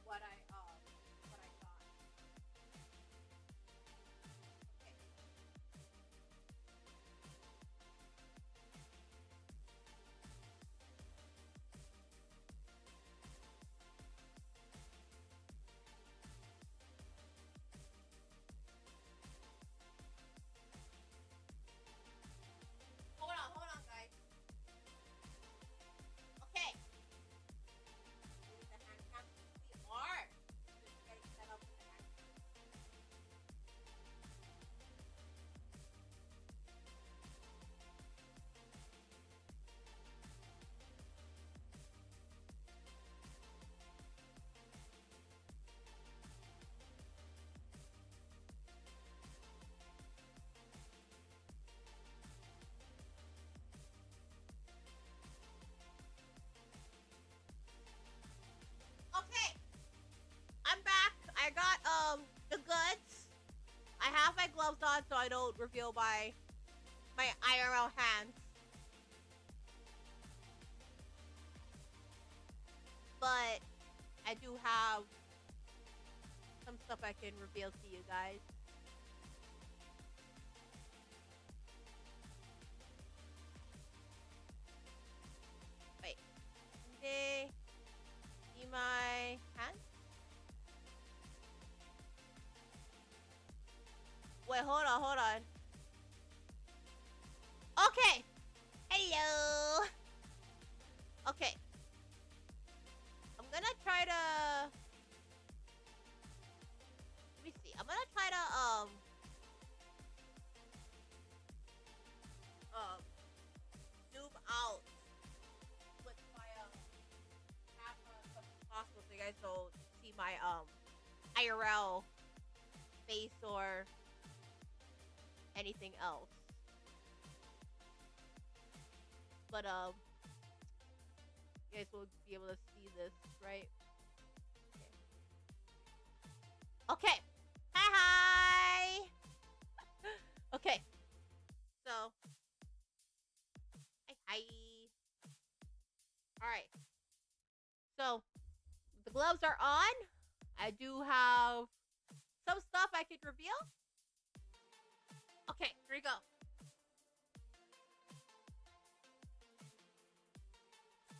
what I got. Okay. Hold on, guys. Okay. The hand cam. We are just getting set up with the hand cam. Okay. I'm back. I got the goods. I have my gloves on so I don't reveal my IRL hands. But I do have some stuff I can reveal to you guys. Wait. Okay. See my hands? Wait, hold on. Okay. Hello. Okay. I'm gonna try to... Let me see. I'm gonna try to, zoom out with my, camera as much as possible so you guys don't see my, IRL face or anything else. But you guys will be able to see this, right? Okay. Hi. Okay. So. Hi. All right. So the gloves are on. I do have some stuff I could reveal. Okay, here we go.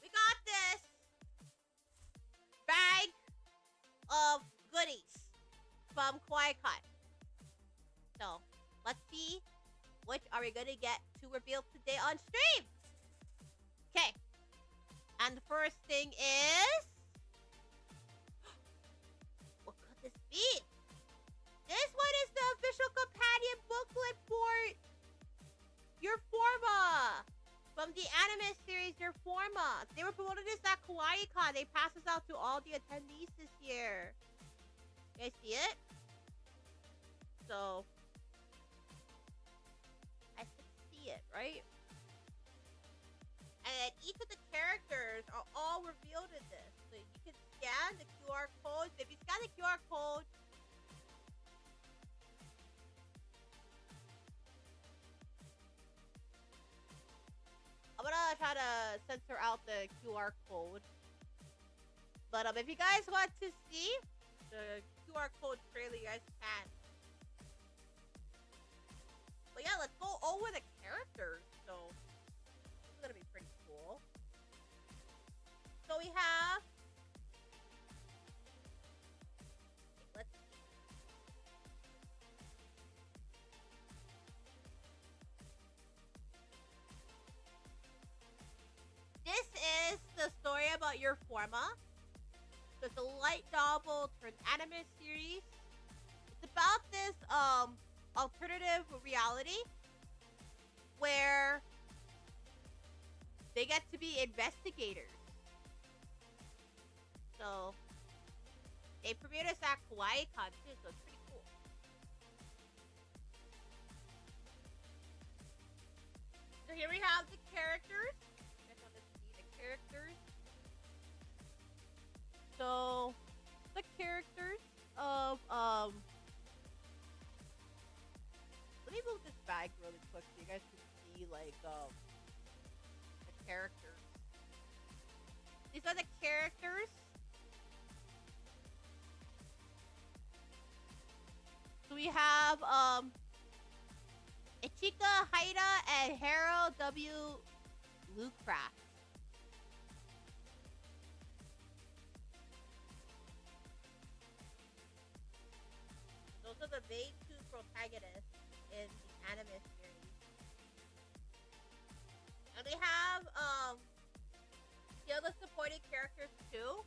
We got this bag of goodies from Kawaii Kon. So, let's see which are we gonna get to reveal today on stream. Okay. And the first thing is... What could this be? This one is the official companion booklet for Your Forma from the anime series Your Forma. They were promoting this at Kawaii Kon. They passed this out to all the attendees this year. You guys see it? So, I can see it, right? And each of the characters are all revealed in this. So you can scan the QR code. If you scan the QR code, I'm gonna try to censor out the QR code. But if you guys want to see the QR code trailer, you guys can. But yeah, let's go over the characters. So this is gonna be pretty cool. So we have... Let's see. This is the story story about your forma. So it's a light novel turned anime series. It's about this alternative reality where they get to be investigators. So they premiered this at Kawaii Kon too, so it's pretty cool. So here we have the characters. You guys want to see the characters? So the characters of let me move this bag really quick so you guys can see like the characters. These are the characters. So we have Ichika Haida and Harold W. Lucraft. Those are the main two protagonists in the anime series. And we have the other supporting characters too.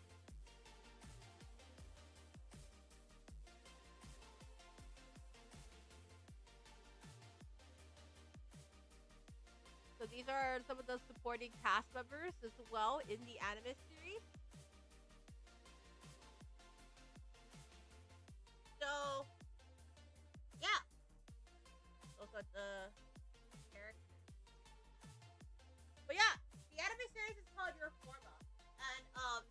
So these are some of the supporting cast members as well in the anime series. So yeah, those are the characters. But yeah, the anime series is called Your Forma, and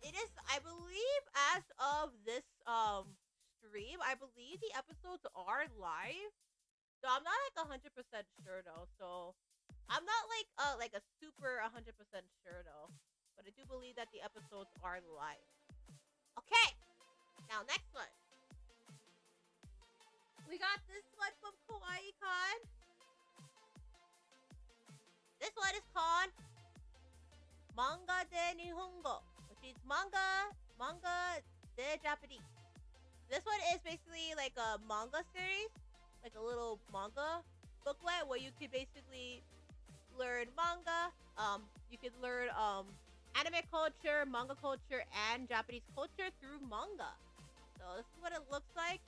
it is, I believe, as of this stream, I believe the episodes are live. So I'm not like 100% sure though. So I'm not like a super 100% sure though, but I do believe that the episodes are live. Okay, now next one. We got this one from Kawaii Kon. This one is called Manga de Nihongo, which is manga de Japanese. This one is basically like a manga series, like a little manga booklet where you can basically learn manga. You can learn anime culture, manga culture, and Japanese culture through manga. So this is what it looks like.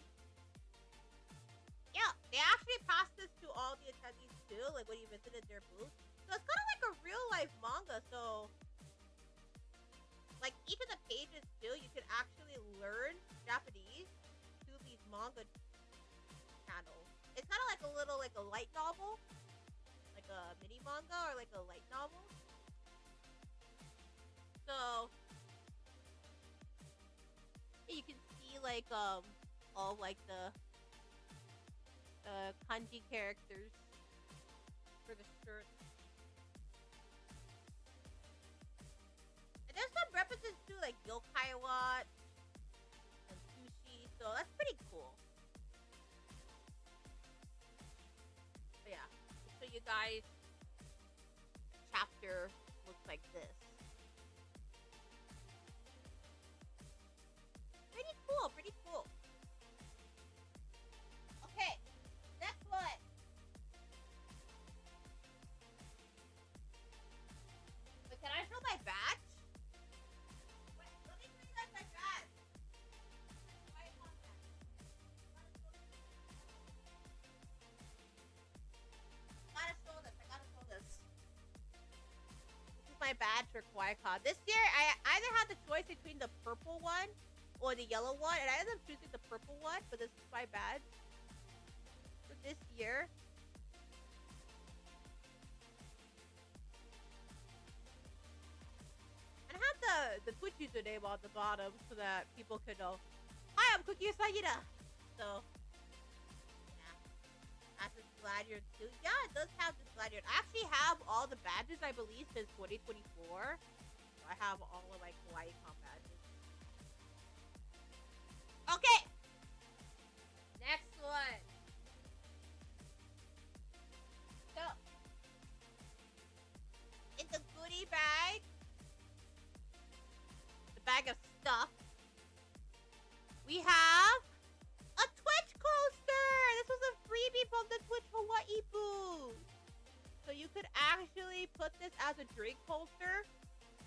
Yeah, they actually passed this to all the attendees too, like when you visited their booth. So it's kind of like a real life manga. So like each of the pages too, you can actually learn Japanese through these manga channels. It's kind of like a little like a light novel, like a mini manga or like a light novel. So you can see like all like the kanji characters for the shirt. And there's some references to like yokai watch and sushi, so that's pretty cool. But yeah, so you guys, chapter looks like this. Pretty cool, pretty cool. Okay, next one. Wait, can I show my badge? Wait, let me show you guys my badge. Why is on that? I gotta show this. This is my badge for Kawaii Kon. This year, I either had the choice between the purple one or the yellow one, and I ended up choosing the purple one, but this is my badge for this year. And I have the Twitch username on the bottom so that people could know. Hi, I'm Cooky Usagida. So, yeah. Has this lanyard too. Yeah, it does have this lanyard. I actually have all the badges, I believe, since 2024. So I have all of my Kawaii Kon badges. Okay. Next one. So, in the goodie bag, the bag of stuff, we have a Twitch coaster. This was a freebie from the Twitch Hawaii booth. So you could actually put this as a drink coaster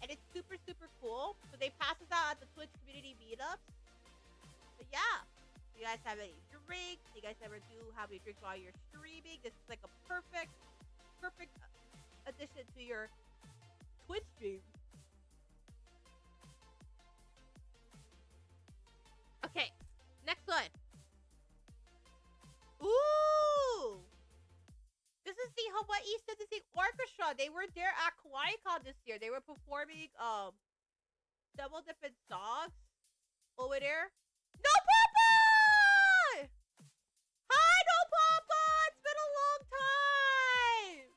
and it's super, super cool. So they pass this out at the Twitch community meetups. But yeah, if you guys have any drinks, you guys ever do have any drinks while you're streaming, this is like a perfect addition to your Twitch stream. Okay, next one. Ooh! This is the Hawaii Synthetic Orchestra. They were there at Kawaii Kon this year. They were performing several different songs over there. No Papa! Hi, No Papa! It's been a long time.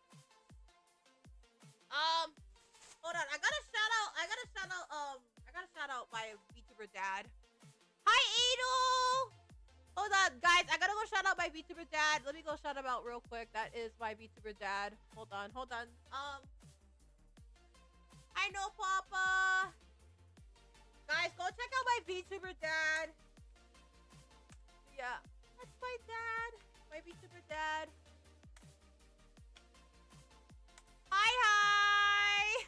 Hold on. I gotta shout out my VTuber dad. Hi, Adel! Hold on, guys. I gotta go shout out my VTuber dad. Let me go shout him out real quick. That is my VTuber dad. Hold on. I know, Papa. Guys, go check out my VTuber dad. Yeah, that's my dad. My VTuber dad. Hi.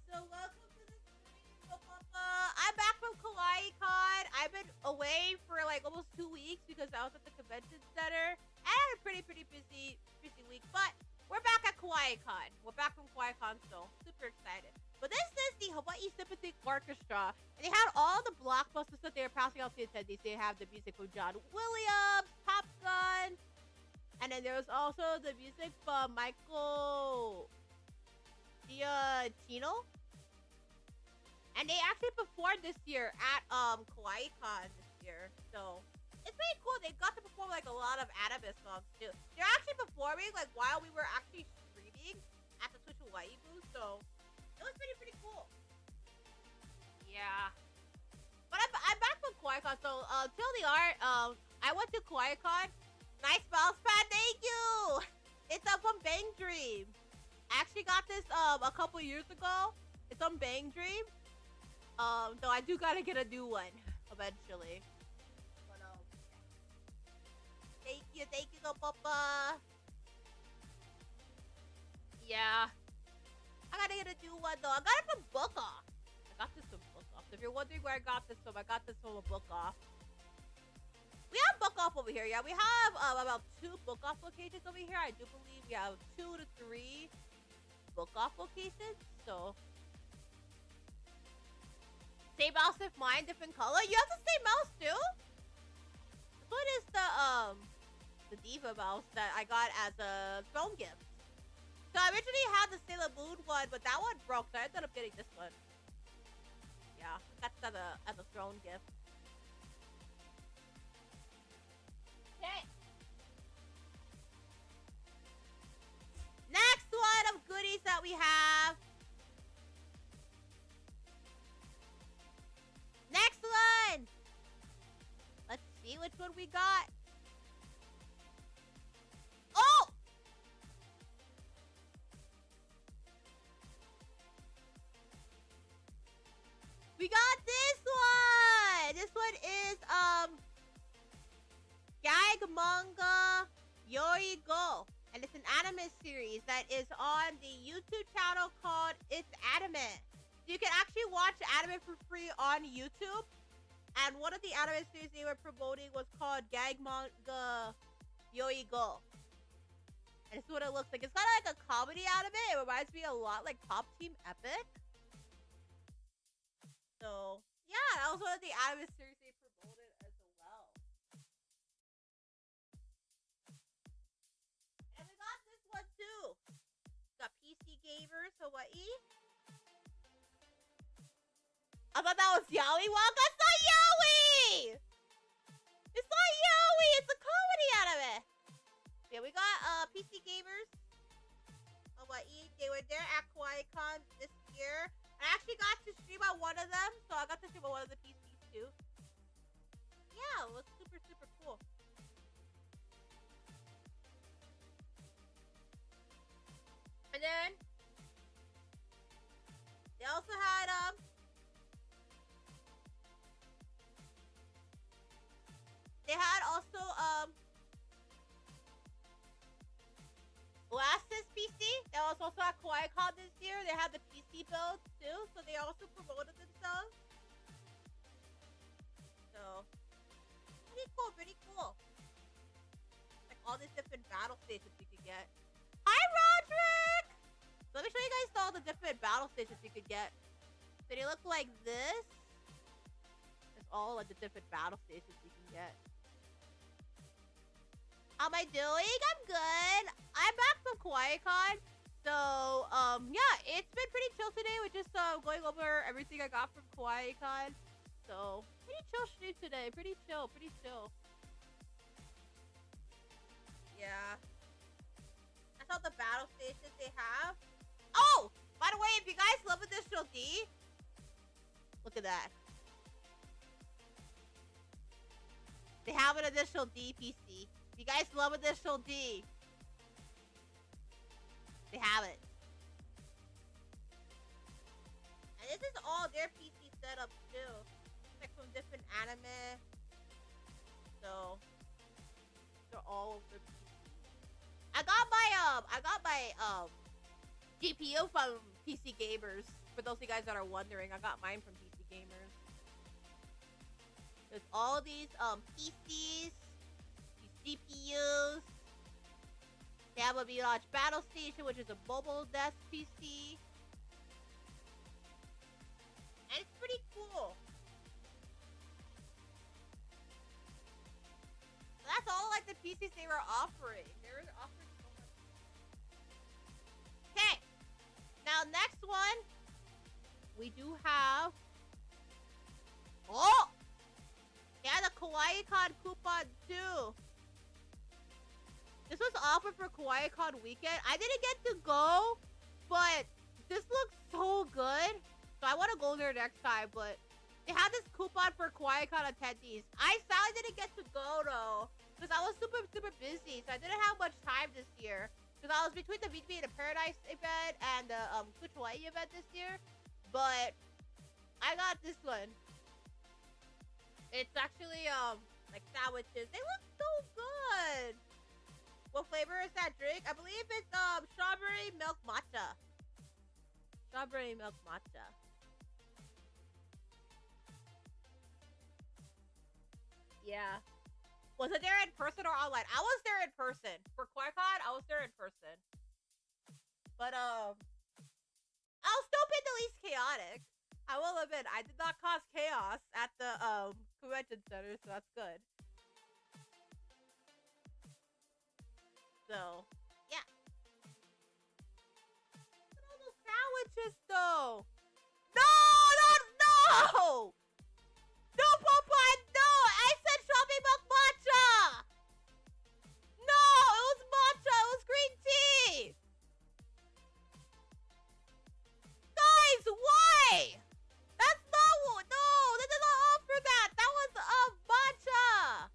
So welcome to the stream, Papa. I'm back from Kawaii Kon. I've been away for like almost 2 weeks because I was at the convention center. I had a pretty busy week, but we're back at Kawaii Kon. We're back from Kawaii Kon, so super excited. But this is the Hawaii Sympathy Orchestra, and they had all the blockbusters that they were passing out to attendees. They have the music from John Williams, Top Gun, and then there was also the music from Michael Giacchino. And they actually performed this year at Kawaii Kon this year, so it's pretty cool. They got to perform like a lot of anime songs too. They're actually performing like while we were actually streaming at the Twitch Hawaii booth, so it was pretty cool. Yeah. But I'm back from Kawaii Kon, so till the art, I went to Kawaii Kon. Nice mouse pad, thank you. It's up from Bang Dream. I actually got this a couple years ago. It's on Bang Dream. Though I do gotta get a new one eventually. But thank you, go Papa. Yeah. I gotta get a new one though. I got it from Book Off. I got this from Book Off. If you're wondering where I got this from, I got this from a Book Off. We have Book Off over here, yeah. We have about 2 Book Off locations over here. I do believe we have 2 to 3 Book Off locations. So same mouse with mine, different color. You have the same mouse too? This one is the Diva mouse that I got as a throne gift. So I originally had the Sailor Moon one, but that one broke, so I ended up getting this one. Yeah, that's as a throne gift. Okay. Next one of goodies that we have. Next one. Let's see which one we got. Oh! We got this one. This one is Gag Manga Yoi Go, and it's an anime series that is on the YouTube channel called It's Anime. You can actually watch anime for free on YouTube, and one of the anime series they were promoting was called Gag Manga Yoi Go. And this is what it looks like. It's kind of like a comedy anime. It reminds me a lot like Top Team Epic. So yeah, that was one of the anime series they promoted as well. And we got this one too. Got PC Gamers Hawaii. I thought that was Yaoi Waka. It's not Yaoi! It's not Yaoi! It's a comedy anime! Yeah, we got PC Gamers Hawaii. They were there at Kawaii Kon this year. I actually got to stream on one of them, so I got to stream on one of the PCs too. Yeah, it was super cool. And then they also had Oasis PC that was also at Kawaii Kon this year. They had the PC PC builds too, so they also promoted themselves. So pretty cool, pretty cool. Like all these different battle stations you could get. Hi, Roderick! So let me show you guys all the different battle stations you could get. So they look like this. It's all like the different battle stations you can get. How am I doing? I'm good. I'm back from Kawaii Kon. So, yeah, it's been pretty chill today. We're just going over everything I got from Kawaii Kon. So, pretty chill stream today. Pretty chill, pretty chill. Yeah. That's all the battle stations they have. Oh! By the way, if you guys love Additional D, look at that. They have an Additional D PC. If you guys love Additional D, they have it. And this is all their PC setup too. Like from different anime. So they're all over PC. I got my GPU from PC Gamers. For those of you guys that are wondering, I got mine from PC Gamers. There's all these PCs, these GPUs. They have a V-Launch Battle Station, which is a mobile desk PC. And it's pretty cool. So that's all like the PCs they were offering. They were offering so much. Okay. Now next one, we do have. Oh! Yeah, the Kawaii Kon coupon too. This was offered for Kawaii Kon weekend. I didn't get to go, but this looks so good. So I want to go there next time, but they had this coupon for Kawaii Kon attendees. I sadly didn't get to go though, because I was super busy, so I didn't have much time this year. Because I was between the Vmeet in Paradise event and the Twitch Hawaii event this year. But I got this one. It's actually like sandwiches. They look so good. What flavor is that drink? I believe it's strawberry milk matcha. Strawberry milk matcha. Yeah. Was it there in person or online? I was there in person. For Kawaii Kon, I was there in person. But I'll still be the least chaotic. I will admit, I did not cause chaos at the convention center, so that's good. So, yeah. Look at all those sandwiches, though. No! No, Popeye, no! I said strawberry milk matcha! No, it was matcha. It was green tea. Guys, why? That's not what. No, they did not offer that. That was matcha.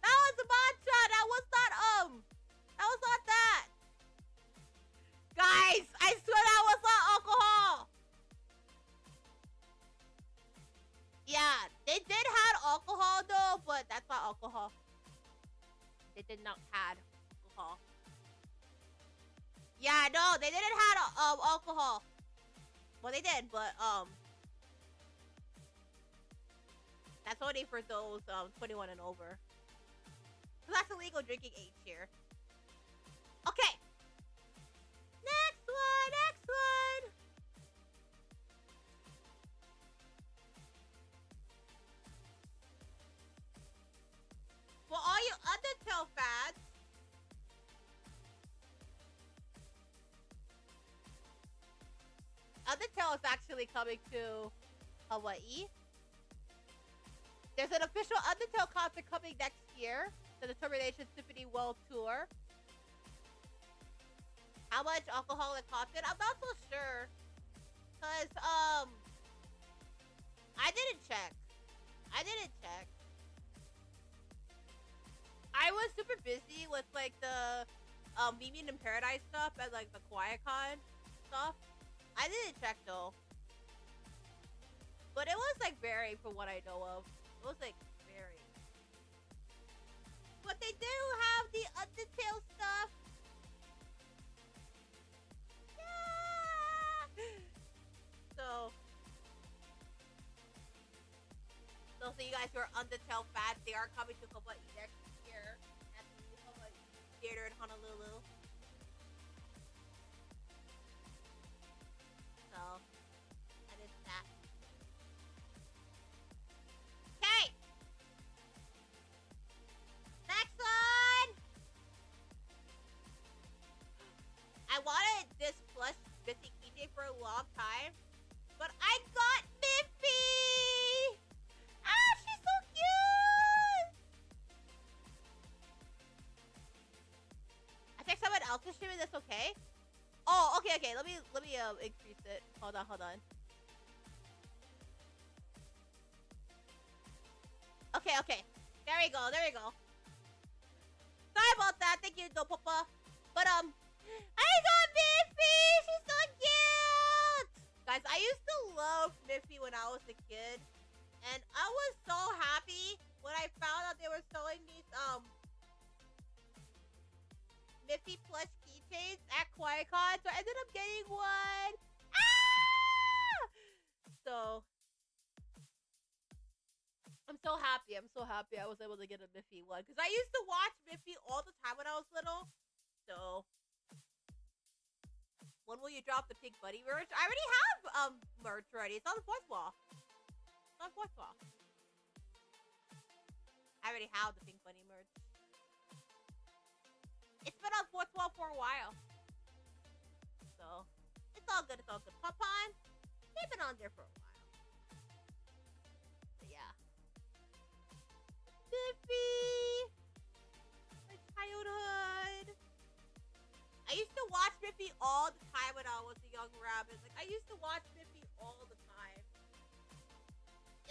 That was matcha. That was not that. Guys, I swear that was not alcohol. Yeah, they did have alcohol though, but that's not alcohol. They did not have alcohol. Yeah, no, they didn't have alcohol. Well, they did, but that's only for those 21 and over. So that's illegal drinking age here. Okay. Next one. For all you Undertale fans, Undertale is actually coming to Hawaii. There's an official Undertale concert coming next year, the Determination Symphony World Tour. How much alcohol it costed? I'm not so sure. Cause I didn't check. I was super busy with like the Vmeet in Paradise stuff and like the Kawaii Kon stuff. I didn't check though. But it was like varied from what I know of. It was like varied. But they do have the Undertale stuff. Yeah! So you guys who are Undertale fans, they are coming to Kawaii next year at the Kawaii Theater in Honolulu. So that is that. Okay. Next one. I wanted this plush Miffy keychain for a long time, but I got Miffy! Ah, she's so cute! I think someone else is streaming this, okay? Oh, okay. Let me increase it. Hold on. Okay. There we go. Sorry about that. Thank you, No Papa. But I got Miffy! She's so cute! Guys, I used to love Miffy when I was a kid. And I was so happy when I found out they were selling these Miffy plush keychains at Kawaii Kon. So I ended up getting one. Ah! So I'm so happy I was able to get a Miffy one. Because I used to watch Miffy all the time when I was little. So when will you drop the Pink Bunny merch? I already have merch already. It's on the fourth wall. I already have the Pink Bunny merch. It's been on fourth wall for a while. So it's all good. Pop-on, they've been on there for a while. But yeah. Miffy! My childhood! I used to watch Miffy all the time when I was a young rabbit. Like, I used to watch Miffy all the time.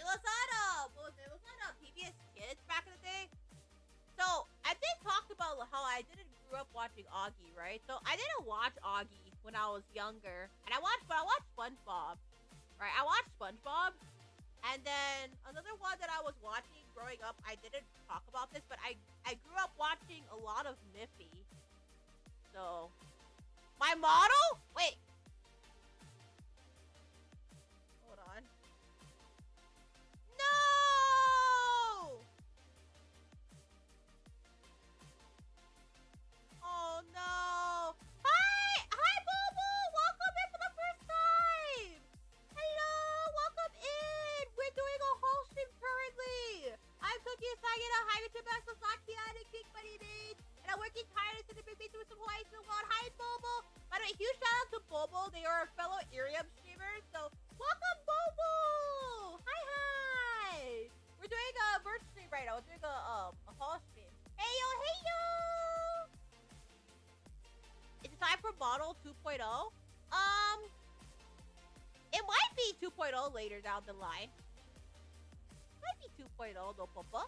It was on, what was it? It was on PBS Kids back in the day. So, I did talk about how I didn't grow up watching Augie, right? So, I didn't watch Augie when I was younger. And I watched SpongeBob, right? I watched SpongeBob. And then another one that I was watching growing up, I didn't talk about this, but I grew up watching a lot of Miffy. So, my model? Wait. Hold on. No! Oh no! Hi, Bobo! Welcome in for the first time! Hello! Welcome in! We're doing a whole stream currently! I'm Cooky Usagida, hi, Richard Best, Saki, and King Buddy Nate, and I'm working tirelessly to bring me through some Hawaii to the world. Hi, Bobo! By the way, huge shout out to Bobo. They are a fellow Irium streamer, so welcome, Bobo! Hi! We're doing a merch stream right now. We're doing a haul stream. Hey yo! Is it time for Model 2.0? It might be 2.0 later down the line. Might be 2.0 though, Papa.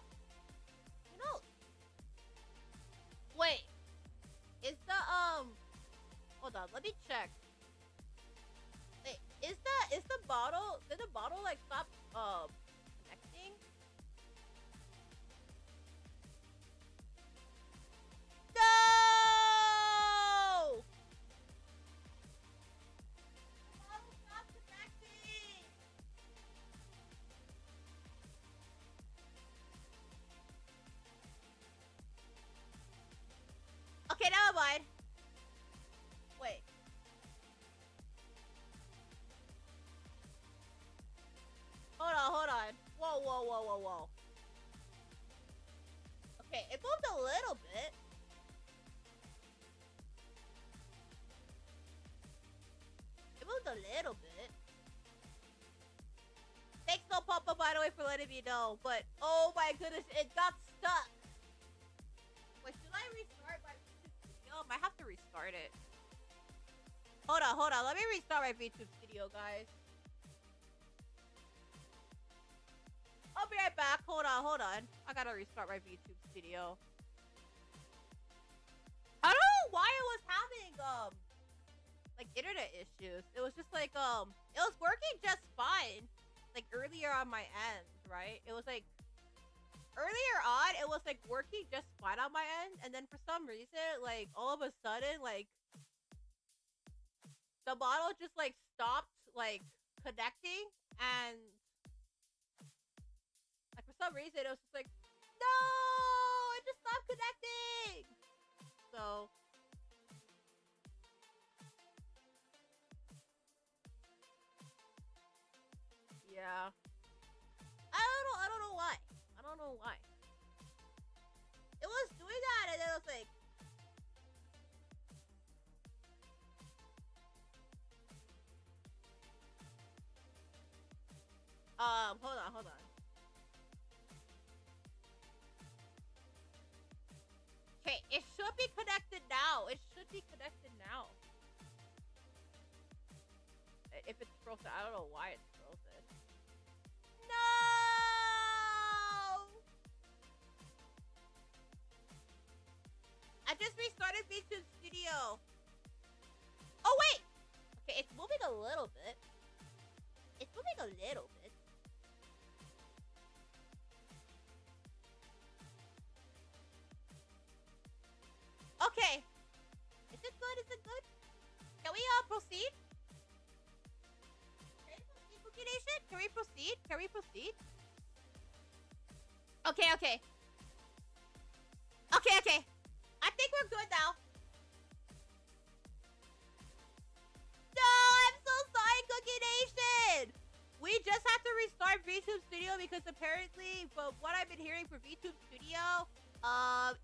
Who knows? Wait. Is the hold on, let me check. Wait, is the bottle, did the bottle like stop connecting? No! The bottle stopped connecting. Okay, never mind. Wait. Hold on. Whoa. Okay, it moved a little bit. Thanks, no Papa, by the way, for letting me know. But, oh my goodness, it got stuck. Wait, should I restart my VTube Studio? I might have to restart it. Hold on. Let me restart my VTube Studio, guys. I'll be right back. Hold on. I gotta restart my VTube Studio. I don't know why it was having, like, internet issues. It was just like, it was working just fine. Like, earlier on my end, right? It was like, earlier on, it was like working just fine on my end. And then for some reason, like, all of a sudden, like, the model just, like, stopped, like, connecting. And, like, some reason, it was just like, no, it just stopped connecting. So, yeah. I don't know why. I don't know why. It was doing that, and then it was like, hold on. Okay, it should be connected now. It should be connected now. If it's frozen, I don't know why it's frozen. No! I just restarted VTuber Studio. Oh, wait! Okay, it's moving a little bit. It's moving a little bit. Okay. Is it good? Is it good? Can we proceed? Can we proceed, Cookie Nation? Can we proceed? Can we proceed? Okay, okay. Okay, okay. I think we're good now. No, I'm so sorry, Cookie Nation. We just have to restart VTuber Studio because apparently, from what I've been hearing for VTuber Studio,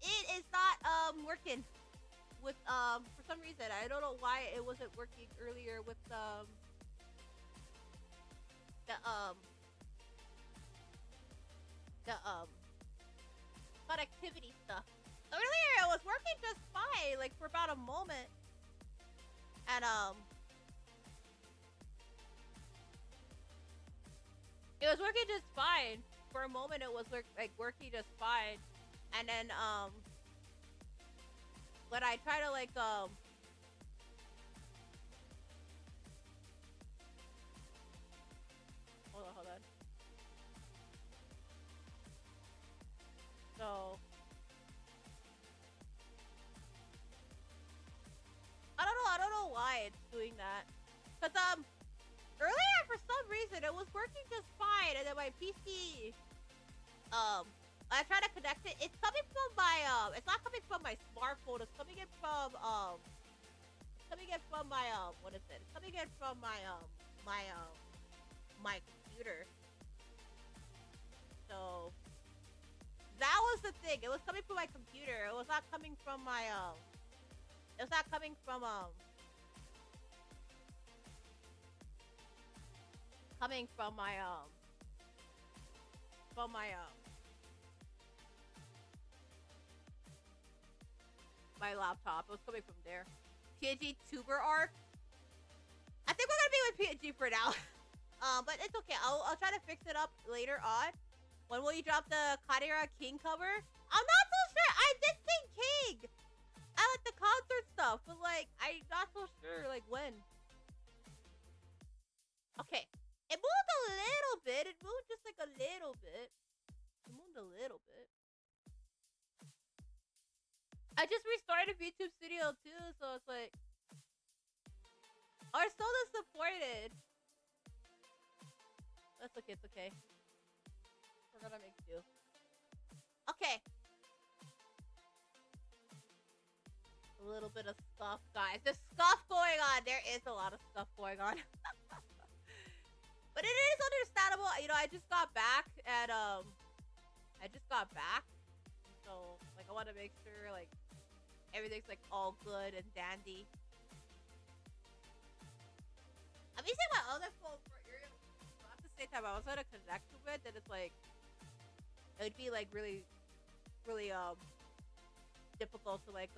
it is not working with for some reason. I don't know why it wasn't working earlier with the connectivity stuff. Earlier it was working just fine, like for about a moment. And it was working just fine. For a moment it was like working just fine. And then when I try to like hold on. So I don't know why it's doing that. Cause earlier for some reason it was working just fine, and then my PC I try to connect it. It's coming from my it's not coming from my smartphone. It's coming in from my what is it? It's coming in from my my computer. So that was the thing. It was coming from my computer. It was not coming from my it was not coming from my laptop. It was coming from there. PNG tuber arc. I think we're gonna be with PNG for now. But it's okay. I'll try to fix it up later on. When will you drop the Kadira King cover? I'm not so sure. I did say King. I like the concert stuff, but like I'm not so sure like when. Okay. It moved a little bit. It moved just like a little bit. It moved a little bit. I just restarted VTuber Studio too, so it's like our still disappointed. That's okay, it's okay. We're gonna make do. Okay. A little bit of stuff, guys. There's stuff going on. There is a lot of stuff going on. But it is understandable. You know, I just got back and so like I want to make sure like everything's like all good and dandy. I'm using my other phone for earrings. So at the same time, I was gonna connect to it, and it's like it would be like really difficult to like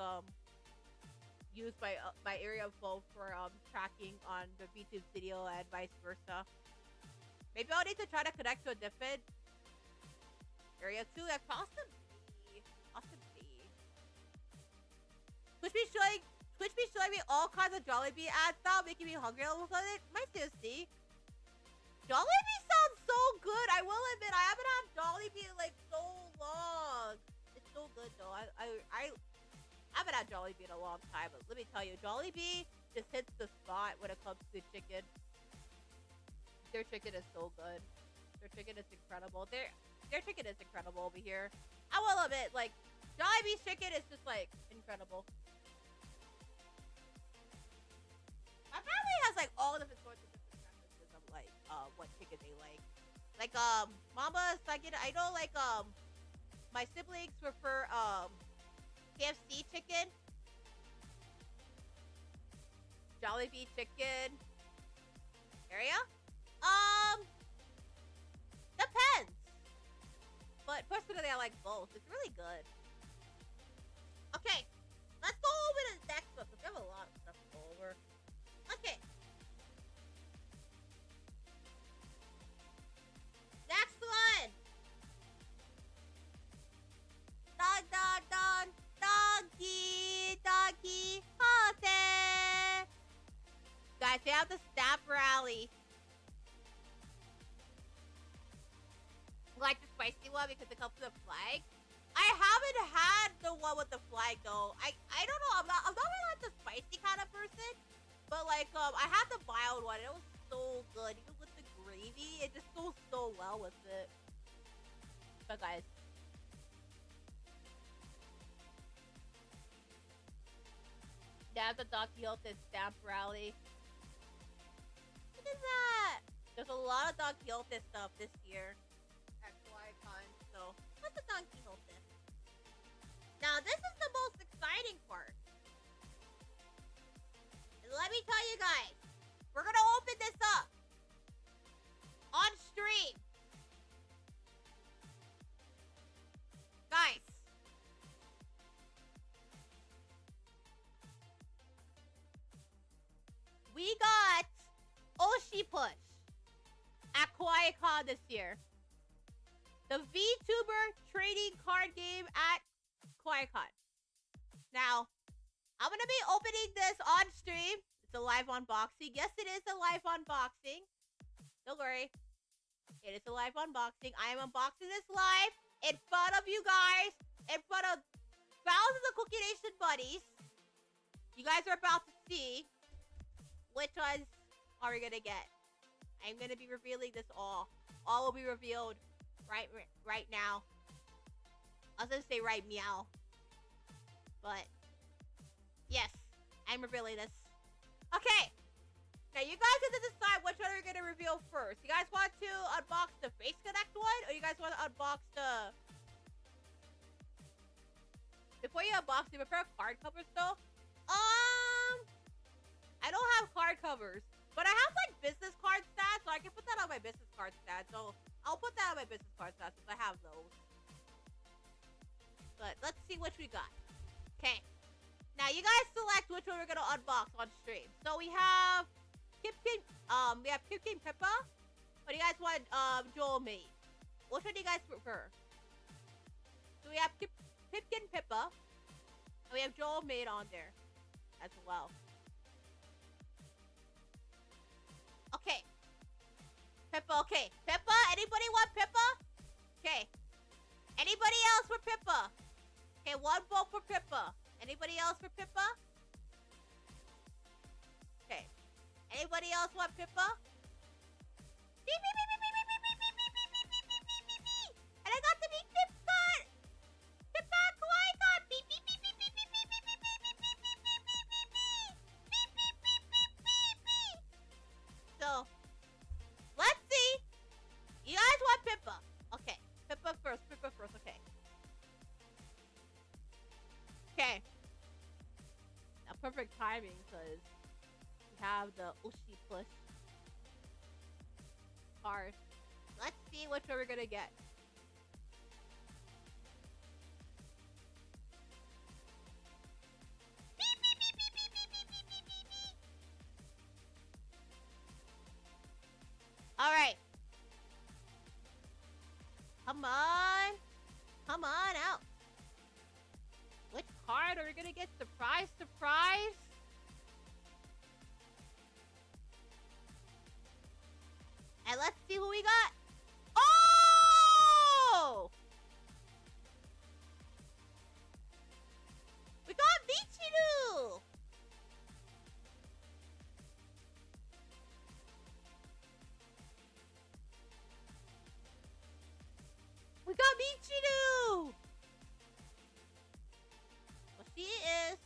use my area phone for tracking on the VTuber Studio and vice versa. Maybe I'll need to try to connect to a different area too. Like possibly. Twitch be showing me all kinds of Jollibee ads now, making me hungry all of a sudden. My seriously. Jollibee sounds so good. I will admit, I haven't had Jollibee in like so long. It's so good though. I haven't had Jollibee in a long time, but let me tell you, Jollibee just hits the spot when it comes to chicken. Their chicken is so good. Their chicken is incredible. Their chicken is incredible over here. I will admit, like, Jollibee's chicken is just, like, incredible. My family has, like, all different sorts of different preferences of, like, what chicken they like. Like, Mama Sagida, I know, like, my siblings prefer, KFC chicken. Jollibee chicken. Area? Depends. But personally, I like both. It's really good. Okay, let's go over to the next one because we have a lot of stuff to go over. Okay. Next one. Doggy, Hase. Guys, we have the staff rally. Like the spicy one because it comes with a flag. I haven't had the one with the flag though. I don't know. I'm not really like the spicy kind of person. But like I had the mild one. It was so good. Even with the gravy, it just goes so well with it. But guys. That's the Don Quixote stamp rally. Look at that! There's a lot of Don Quixote stuff this year at Kawaii Kon, so what's the Don Quixote? Now this is the most exciting part. And let me tell you guys, we're gonna open this up on stream. Guys. We got Oshi Push at Kawaii Kon this year. The VTuber trading card game at Kawaii Kon. Now, I'm going to be opening this on stream. It's a live unboxing. Yes, it is a live unboxing. Don't worry. It is a live unboxing. I am unboxing this live in front of you guys. In front of thousands of Cookie Nation buddies. You guys are about to see which ones are we gonna get. I'm gonna be revealing this all. All will be revealed right now. I was gonna say right meow. But yes, I'm revealing this. Okay. Now you guys have to decide which one we're gonna reveal first. You guys want to unbox the Face Connect one, or you guys want to unbox the... Before you unbox, do you prefer card covers though? I don't have card covers, but I have like business card stats, so I can put that on my business card stats. So I'll put that on my business card stats since I have those. But let's see which we got. Okay. Now you guys select which one we're gonna unbox on stream. So we have Pipkin Pippa. Or do you guys want Joel Mate? Which one do you guys prefer? So we have Pipkin Pippa. And we have Joel Mate on there as well. Okay. Pippa, okay. Pippa, anybody want Pippa? Okay. Anybody else for Pippa? Okay, one vote for Pippa. Anybody else for Pippa? Okay. Anybody else want Pippa? Beep, beep, beep, beep, beep, beep, beep, beep, beep, beep, beep, beep, beep, beep, beep, beep. And I got to meet Pippa! Pippa, Kawaii Kon! Beep, beep, beep, beep, beep, beep, beep, beep, beep, beep, beep, beep, beep, beep, beep, beep, beep. Beep, beep, beep, beep, beep, beep. So, let's see. You guys want Pippa? Okay. Pippa first, okay. Okay. Now, perfect timing, because we have the Oshi Push card. Let's see which one we're gonna get. Beep, beep, beep, beep, beep, beep, beep, beep, beep, beep. All right. Come on. Come on out. Which card are we gonna get? Surprise, surprise. And let's see who we got. Oh! We got Michiru! Michiru! Well, she is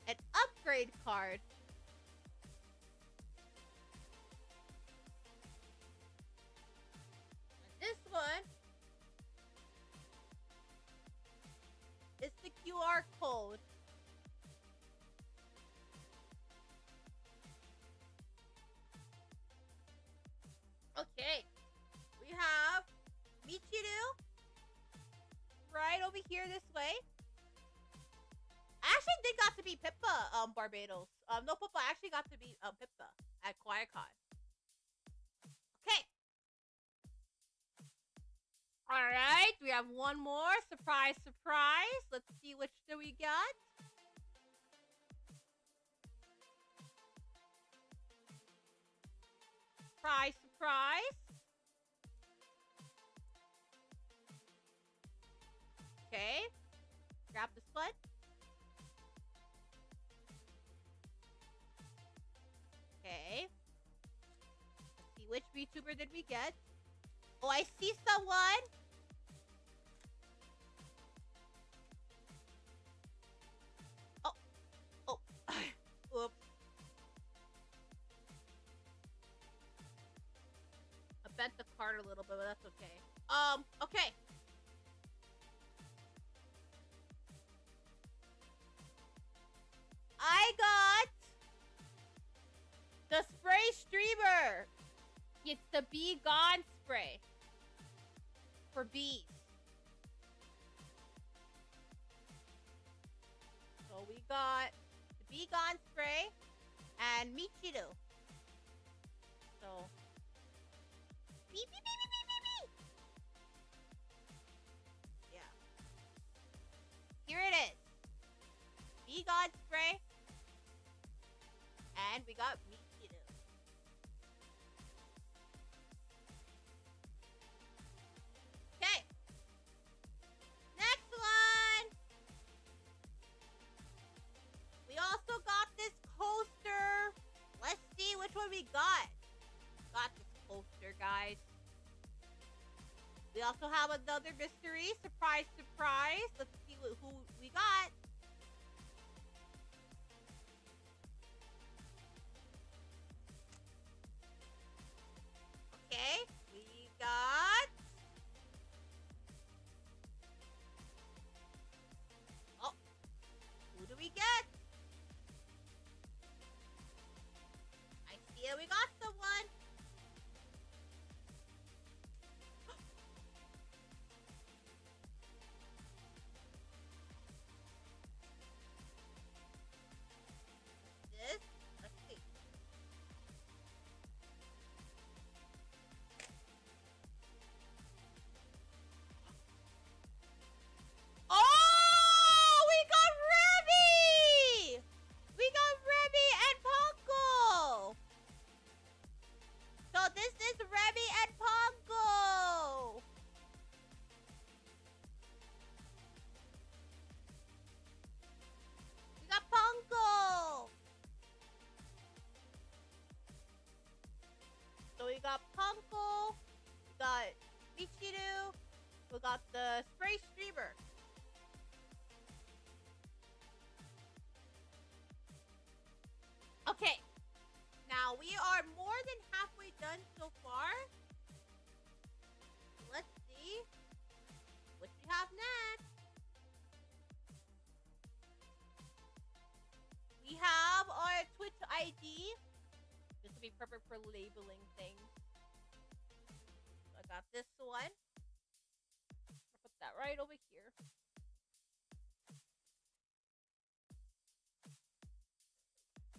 an upgrade card. And this one is the QR code. Okay, we have Michiru right over here this way. I actually did got to be Pippa, Barbados. No, Pippa, I actually got to be Pippa at Kawaii Kon. Okay. All right, we have one more. Surprise, surprise. Let's see which do we got. Surprise, surprise. Okay. Grab this one. Okay. Let's see, which VTuber did we get? Oh, I see someone. Oh. Oh. Oops. I bent the card a little bit, but that's okay. Okay. I got the spray streamer. It's the Be Gone spray for bees. So we got the Be Gone spray and Michiru. So beep, beep, beep, beep, beep, beep, beep. Yeah. Here it is. Be Gone spray. And we got Michiru. Okay. Next one. We also got this coaster. Let's see which one we got. Got this coaster, guys. We also have another mystery. Surprise, surprise. Let's see who we got. Okay, we got... Oh, who do we get? I see it, we got someone. This, let's see. Oh, we got Remy! We got Remy and Pongo! So this is Remy and Pongo! We got Pongo! So we got Pongo, we got Michiru, we got the spray streamer. Okay, now we are more than halfway done so far. Let's see what we have next. We have our Twitch ID. This will be perfect for labeling things. So I got this one. I'll put that right over here.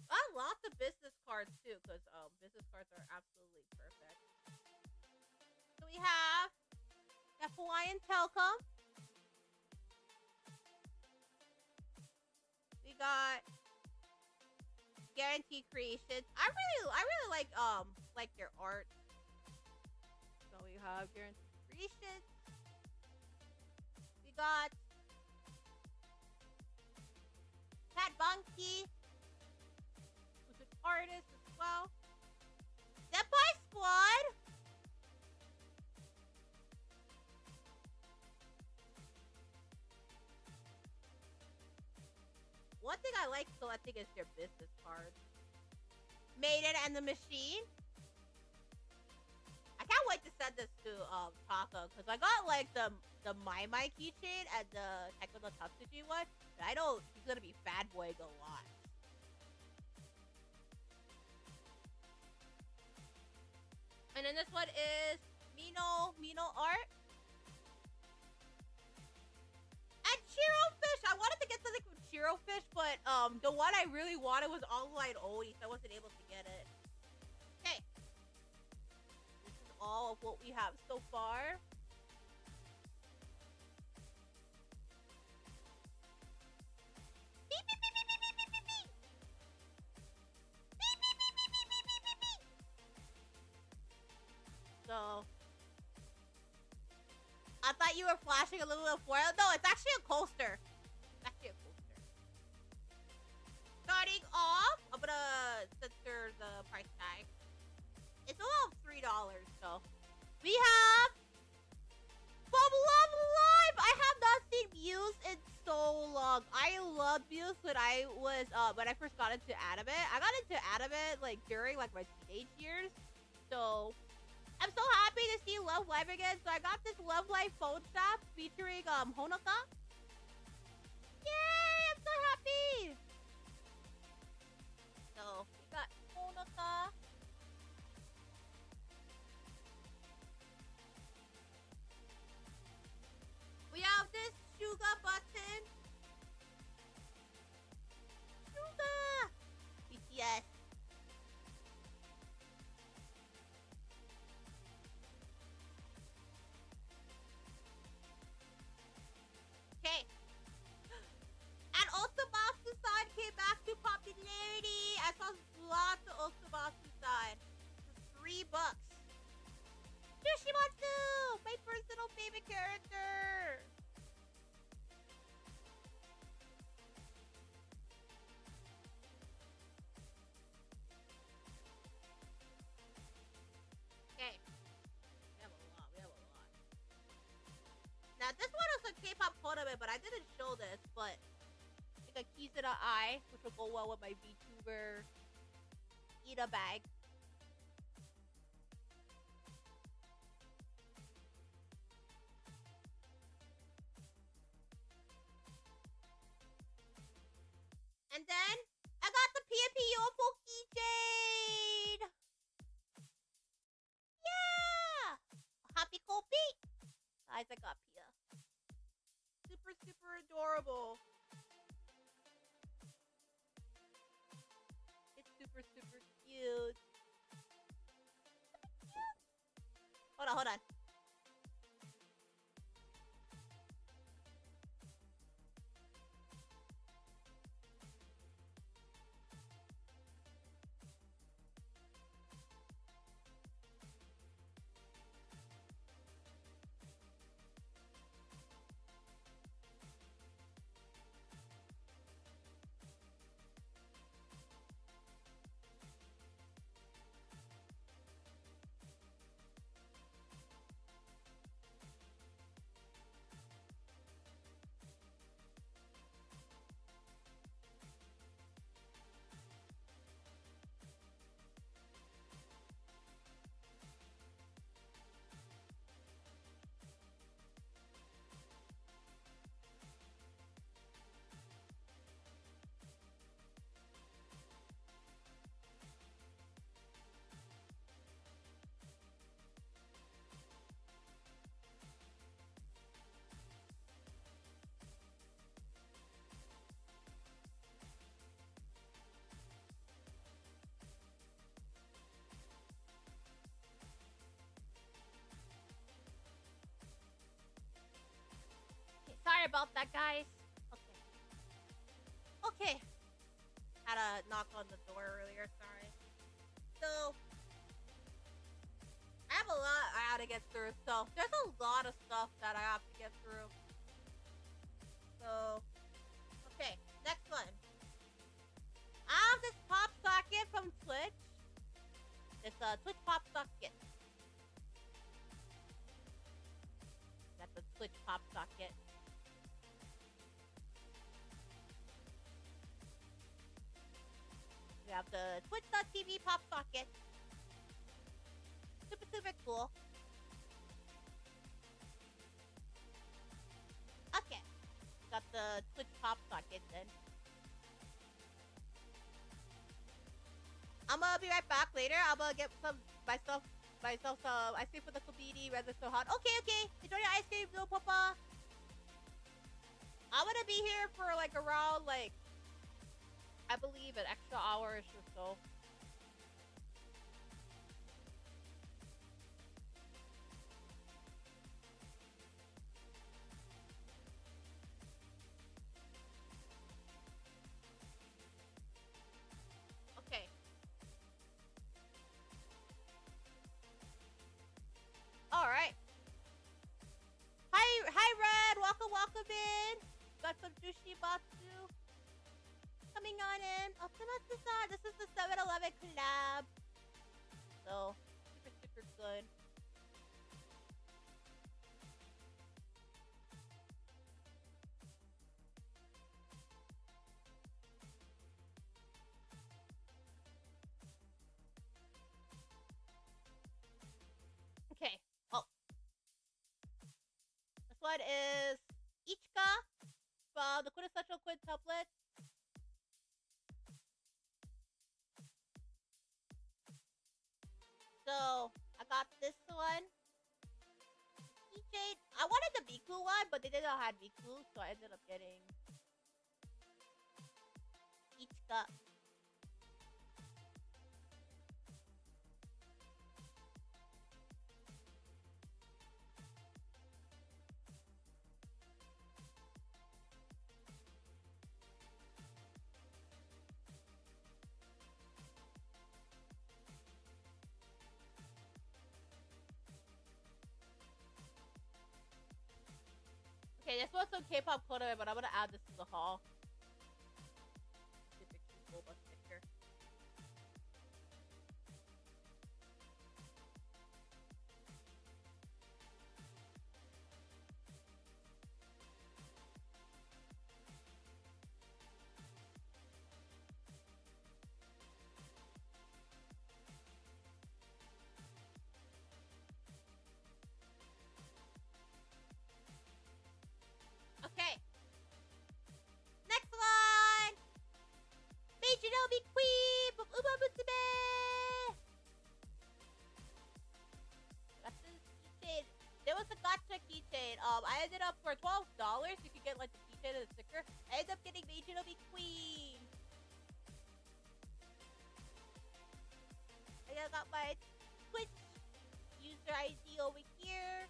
Got lots of business cards too, because business cards are absolutely perfect. So we have the Hawaiian Telcom. We got Guaranteed Creations. I really like their art. So we have Guaranteed Creations. We got Cat Bunky, who's an artist as well. Senpai Squad. thing I like collecting is their business cards. Maiden and the Machine. I can't wait to send this to Taka, because I got like the My keychain and the Tekno Tatsuji one, but I know he's gonna be fanboying a lot. And then this one is Mino art. And Chiro Fish! I wanted to get something from Chiro Fish, but the one I really wanted was online only, so I wasn't able to get it. Okay. This is all of what we have so far. Beep, beep, beep, beep, beep, beep, beep, beep, beep. Beep, beep, beep, beep, beep, beep, beep, beep, beep. So, I thought you were flashing a little foil. No, it's actually a coaster. It's actually a coaster. Starting off, I'm gonna censor the price tag. It's about $3, so. We have from Love Live! I have not seen Muse in so long. I loved Muse when I was, when I first got into anime. I got into anime, like, during, like, my teenage years. So, I'm so happy to see Love Live again. So I got this Love Live phone shop featuring Honoka. Yay! I'm so happy. So we got Honoka. We have this Suga button. Suga. BTS. Okay. And Otsubatsu-san came back to popularity. I saw lots of Otsubatsu-san for $3. Yoshimatsu! My personal favorite character! Okay. We have a lot. Now, this one is a K-pop tournament, but I didn't show this, but like a Kizuna Eye, which will go well with my VTuber Ida bag. And then, I got the PMP UFO keychain! Yeah! Happy Kopi! Guys, I got Pia. Super, super adorable. It's super, super cute. Hold on. Sorry about that, guys. Okay. Had a knock on the door earlier, sorry. So, I have a lot I gotta get through, so there's a lot of stuff that I have to get through. So, okay, next one. I have this pop socket from Twitch. This Twitch pop socket. Got the Twitch pop socket. We have the Twitch.tv pop socket. Super, super cool. Okay. Got the Twitch pop socket then. I'm gonna be right back later. I'm gonna get myself some ice cream for the community. Rather so hot. Okay. Enjoy your ice cream, little papa. I'm gonna be here for like around like I believe an extra hour-ish or so. Okay. All right. Hi, Red. Welcome in. Got some sushi batsu coming on in. This is the 7-Eleven collab. So super good. Okay. Oh. This one is Ichika from the Quintessential Quintuplet. So, I got this one. Keychain. I wanted the Miku one, but they did not have Miku, so I ended up getting Ichika. Okay, this one's some K-pop clothing, but I'm gonna add this to the haul. Super cute boba sticker. Okay. Next one! Meijinobi Queen from Uma Musume! Got this keychain. There was a gacha keychain. I ended up for $12. You could get like the keychain and the sticker. I ended up getting Meijinobi Queen. I got my Twitch user ID over here.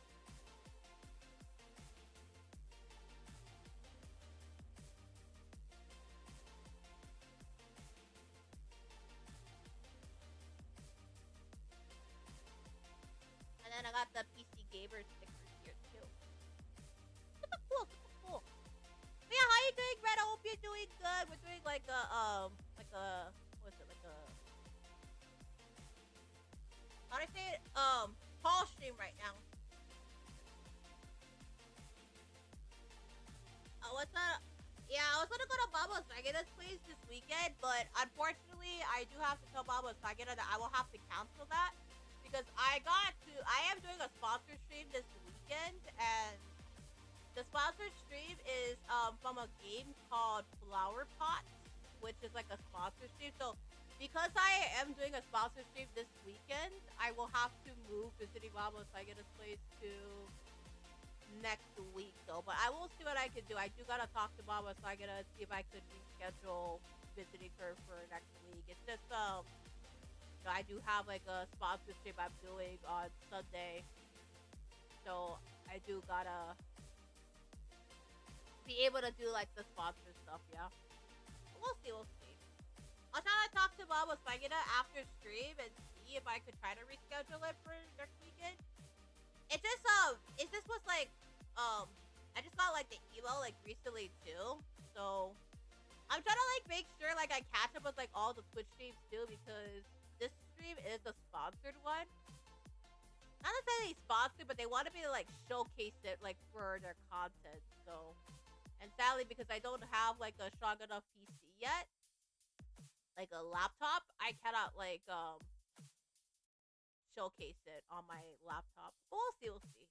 And then I got the PC Gamer sticker here too. Super cool. But yeah, how you doing, Red? I hope you're doing good. We're doing like a what's it, like a how do I say it? Call stream right now. What's that? Yeah, I was gonna go to Mama Sagina's place this weekend, but unfortunately, I do have to tell Mama Sagina that I will have to cancel that because I am doing a sponsor stream this weekend, and the sponsor stream is from a game called Flower Pot, which is like a sponsor stream. So because I am doing a sponsor stream this weekend, I will have to move visiting Mama Sagina's place to next week though, but I will see what I can do. I do gotta talk to Mama Sagina and see if I could reschedule visiting her for next week. It's just I do have like a sponsorship I'm doing on Sunday, so I do gotta be able to do like the sponsor stuff. Yeah, we'll see. I'll try to talk to Mama Sagina after stream and see if I could try to reschedule it for next weekend. It just was like, I just got like the email like recently too, so I'm trying to like make sure like I catch up with like all the Twitch streams too, because this stream is a sponsored one. Not necessarily sponsored, but they wanted me to like showcase it like for their content. So, and sadly because I don't have like a strong enough PC yet, like a laptop, I cannot like showcase it on my laptop. But we'll see, we'll see.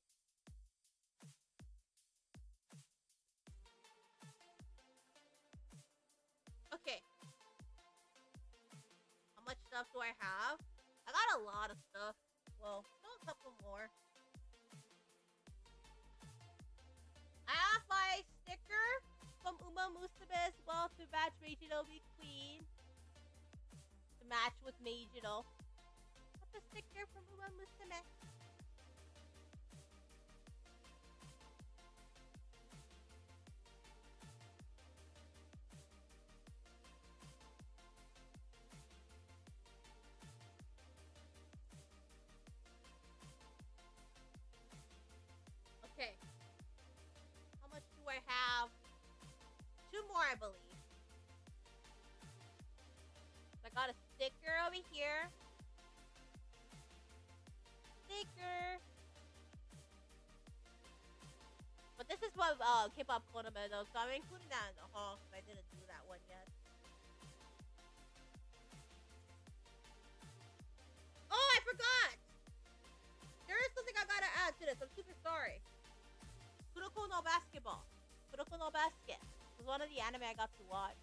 Okay. How much stuff do I have? I got a lot of stuff. Well, still a couple more. I have my sticker from Uma Musume as well to match Meijiro be Queen. To match with Meijiro. That's a sticker from Uma Musume. Okay. How much do I have? 2 more, I believe. I got a sticker over here. Sticker. But this is what K-pop Koname though, so I'm including that in the haul because I didn't do that one yet. Oh, I forgot! There is something I gotta add to this. I'm super sorry. Kuroko no Basketball. Kuroko no Basket. It was one of the anime I got to watch.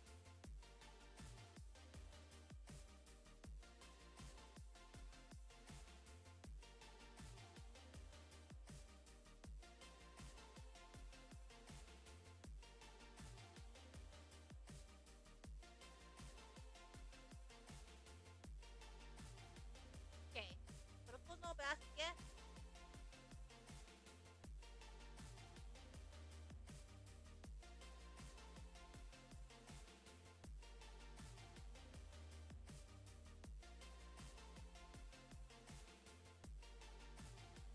Okay. Kuroko no Basket.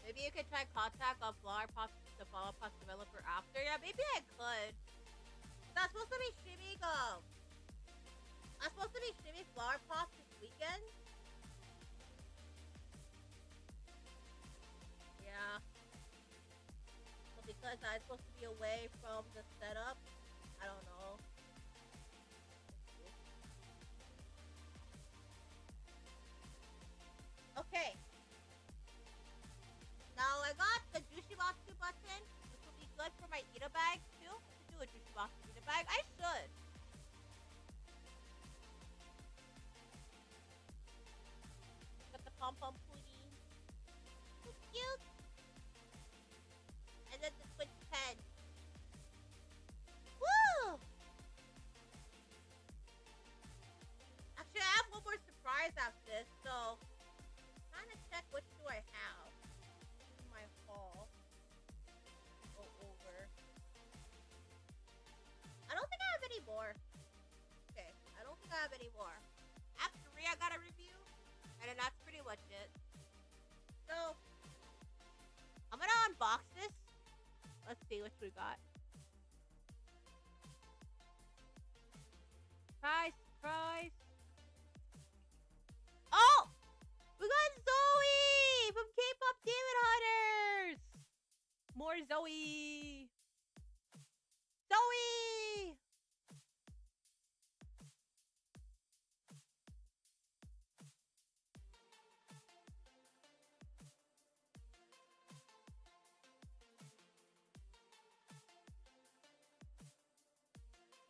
Maybe you could try contact on Flower Pop, the Flower Pop developer after. Yeah, maybe I could. I'm supposed to be streaming, I'm supposed to be streaming Flower Pop this weekend. Yeah. But because I'm supposed to be away from the setup, I don't know. Okay. Now I got the Jushibatsu button, which will be good for my Ita bag too. I should do a Jushibatsu Ita bag. I should. Got the pom pom pudding. So cute. And then the Switch pen. Woo! Actually, I have one more surprise after this, so trying to check which do I have in my haul. Go over. I don't think I have any more. Okay, I don't think I have any more. App 3 I got a review, and then that's pretty much it. So, I'm gonna unbox this. Let's see what we got. Surprise, surprise. Oh! We got Zoe from K-pop Demon Hunters! More Zoe! Zoe!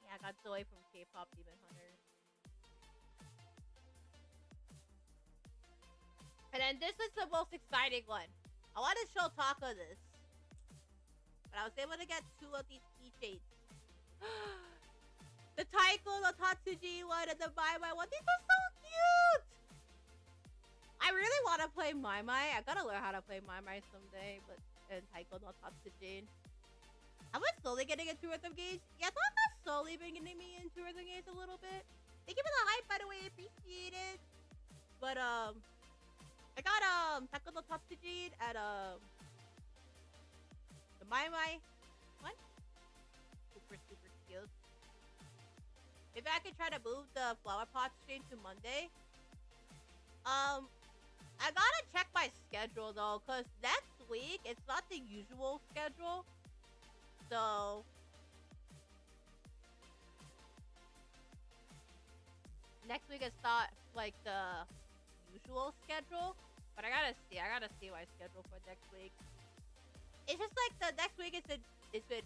Yeah, I got Zoe from K-pop Demon Hunters. And then this is the most exciting one. I want to show Taco this. But I was able to get 2 of these keychains. The Taiko no Tatsuji one and the Mai Mai one. These are so cute! I really want to play Mai Mai. I gotta learn how to play Mai Mai someday. But and Taiko no Tatsujin. Am I slowly getting into rhythm games? Yeah, Taco's slowly been getting me into rhythm games a little bit. Thank you for the hype, by the way. I appreciate it. But, I got, Taco no Tatsujin at, the Mai Mai one. Super, super cute. Maybe I could try to move the flower pot stream to Monday. I gotta check my schedule, though, because next week, it's not the usual schedule. So, Next week is not like the usual schedule, but I gotta see my schedule for next week. It's just like the next week it's been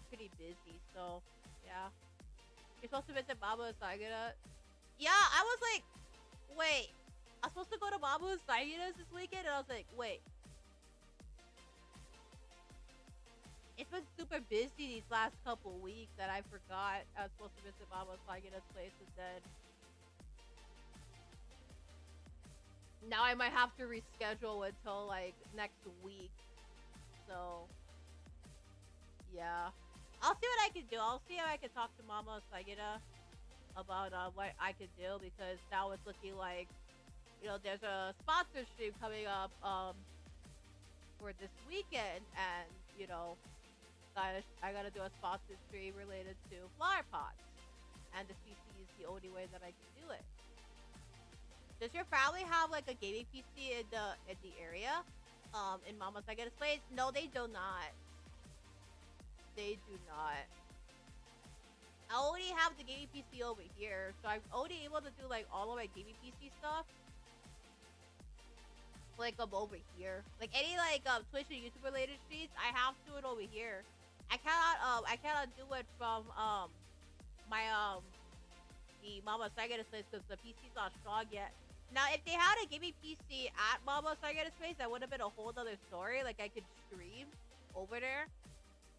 pretty busy, so yeah. You're supposed to visit Mama Usagida. Yeah, I was like, wait, I'm supposed to go to Mama Usagida's this weekend, and I was like, wait. It's been super busy these last couple weeks that I forgot I was supposed to visit Mama Usagida's place, and then now I might have to reschedule until like next week. So yeah, I'll see what I can do. I'll see if I can talk to Mama Usagida about what I could do, because now it's looking like, you know, there's a sponsor stream coming up for this weekend, and you know, I gotta do a sponsor stream related to flower pots, and the PC is the only way that I can do it. Does your family have like a gaming PC in the area? In Mama Usagida place? No, they do not. They do not. I only have the gaming PC over here, so I'm only able to do like all of my gaming PC stuff. Like over here, like any like Twitch and YouTube related streams, I have to do it over here. I cannot do it from my the Mama Usagida place because the PC's not strong yet. Now, if they had a gaming PC at Mama Usagida space, that would have been a whole other story. Like I could stream over there.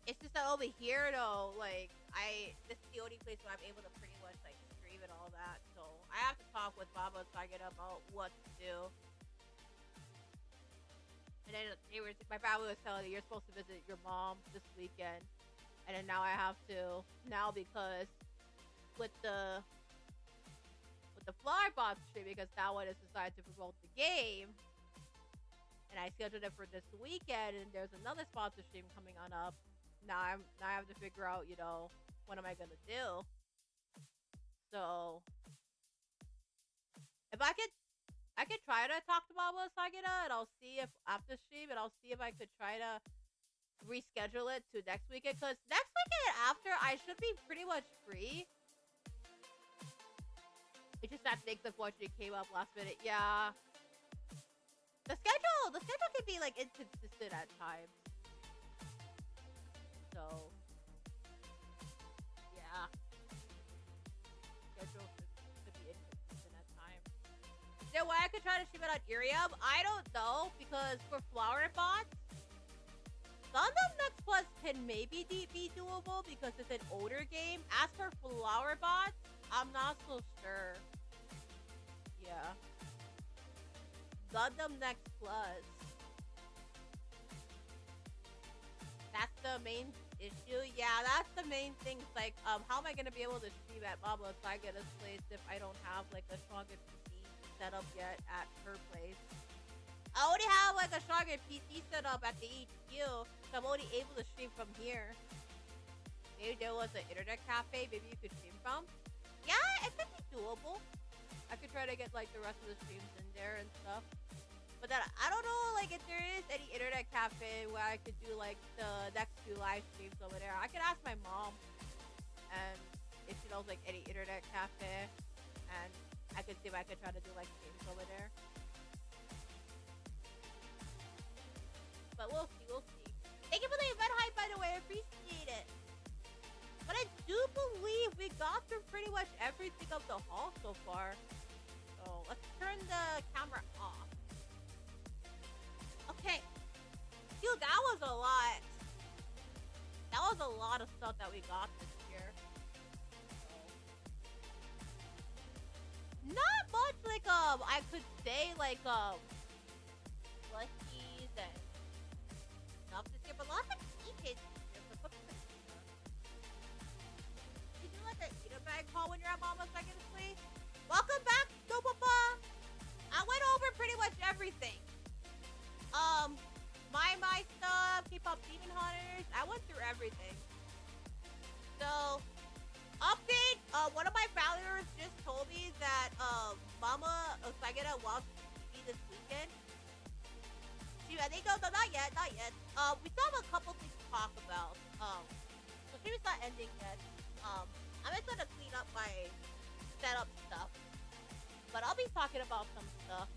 It's just that over here though, like this is the only place where I'm able to pretty much like stream and all that. So I have to talk with Mama Usagida about what to do. And then my family was telling me, you're supposed to visit your mom this weekend. And then now I have to, because with the flower bot stream, because that one is decided to promote the game. And I scheduled it for this weekend, and there's another sponsor stream coming on up. Now I have to figure out, you know, what am I gonna do? So if I could try to talk to Mama Usagida, and I'll see if after stream, and I'll see if I could try to reschedule it to next weekend. Because next weekend after, I should be pretty much free. It's just that things unfortunately came up last minute. Yeah, the schedule can be like inconsistent at times. So yeah, schedule could be inconsistent at times. Is there a way I could try to stream it on Irium? I don't know, because for flower bots, Gundam Next Plus can maybe be doable because it's an older game. As for flower bots, I'm not so sure. Yeah. Gundam Next Plus. That's the main issue. Yeah, that's the main thing. It's like, how am I gonna be able to stream at Mama Usagida's place if I don't have like a stronger PC set up yet at her place? I already have like a stronger PC set up at the HQ, so I'm only able to stream from here. Maybe there was an internet cafe maybe you could stream from. Yeah, it could be doable. I could try to get like the rest of the streams in there and stuff. But then I don't know like if there is any internet cafe where I could do like the next few live streams over there. I could ask my mom, and if she knows like any internet cafe, and I could see if I could try to do like streams over there. But we'll see, we'll see. Thank you for the event hype, by the way. I appreciate it. But I do believe we got through pretty much everything of the hall so far. So let's turn the camera off. Okay. Dude, that was a lot. That was a lot of stuff that we got this year. So. Not much like I could say like plushies and stuff this year, but lots of keychains this year. So you do like an eater bag haul when you're at Mama Usagida place? Welcome back, Papa. I went over pretty much everything. My stuff, K-pop Demon Hunters. I went through everything. So, update. One of my followers just told me that Mama Usagida wants to see this weekend. I think no, not yet, not yet. We still have a couple things to talk about. So stream's not ending yet. I'm just gonna clean up my setup stuff. But I'll be talking about some stuff.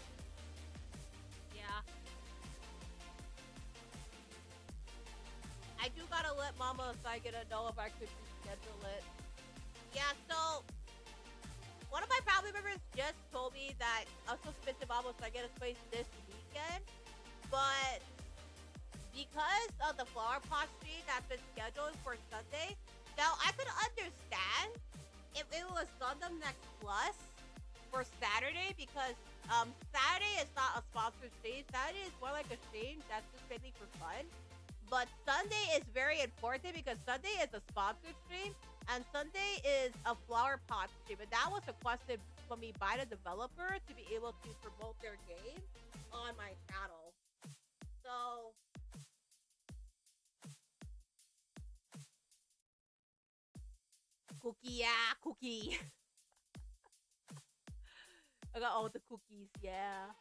Yeah. I do gotta let Mama Usagida know if I could reschedule it. Yeah, so one of my family members just told me that I'm supposed to visit Mama Usagida's place this weekend, but because of the flower pot stream that's been scheduled for Sunday, now I could understand if it was Gundam Next Plus for Saturday, because Saturday is not a sponsored stream. Saturday is more like a stream that's just mainly for fun. But Sunday is very important because Sunday is a sponsored stream and Sunday is a flower pot stream. And that was requested from me by the developer to be able to promote their game on my channel. So Cookie, yeah, Cookie. I got all the cookies, yeah.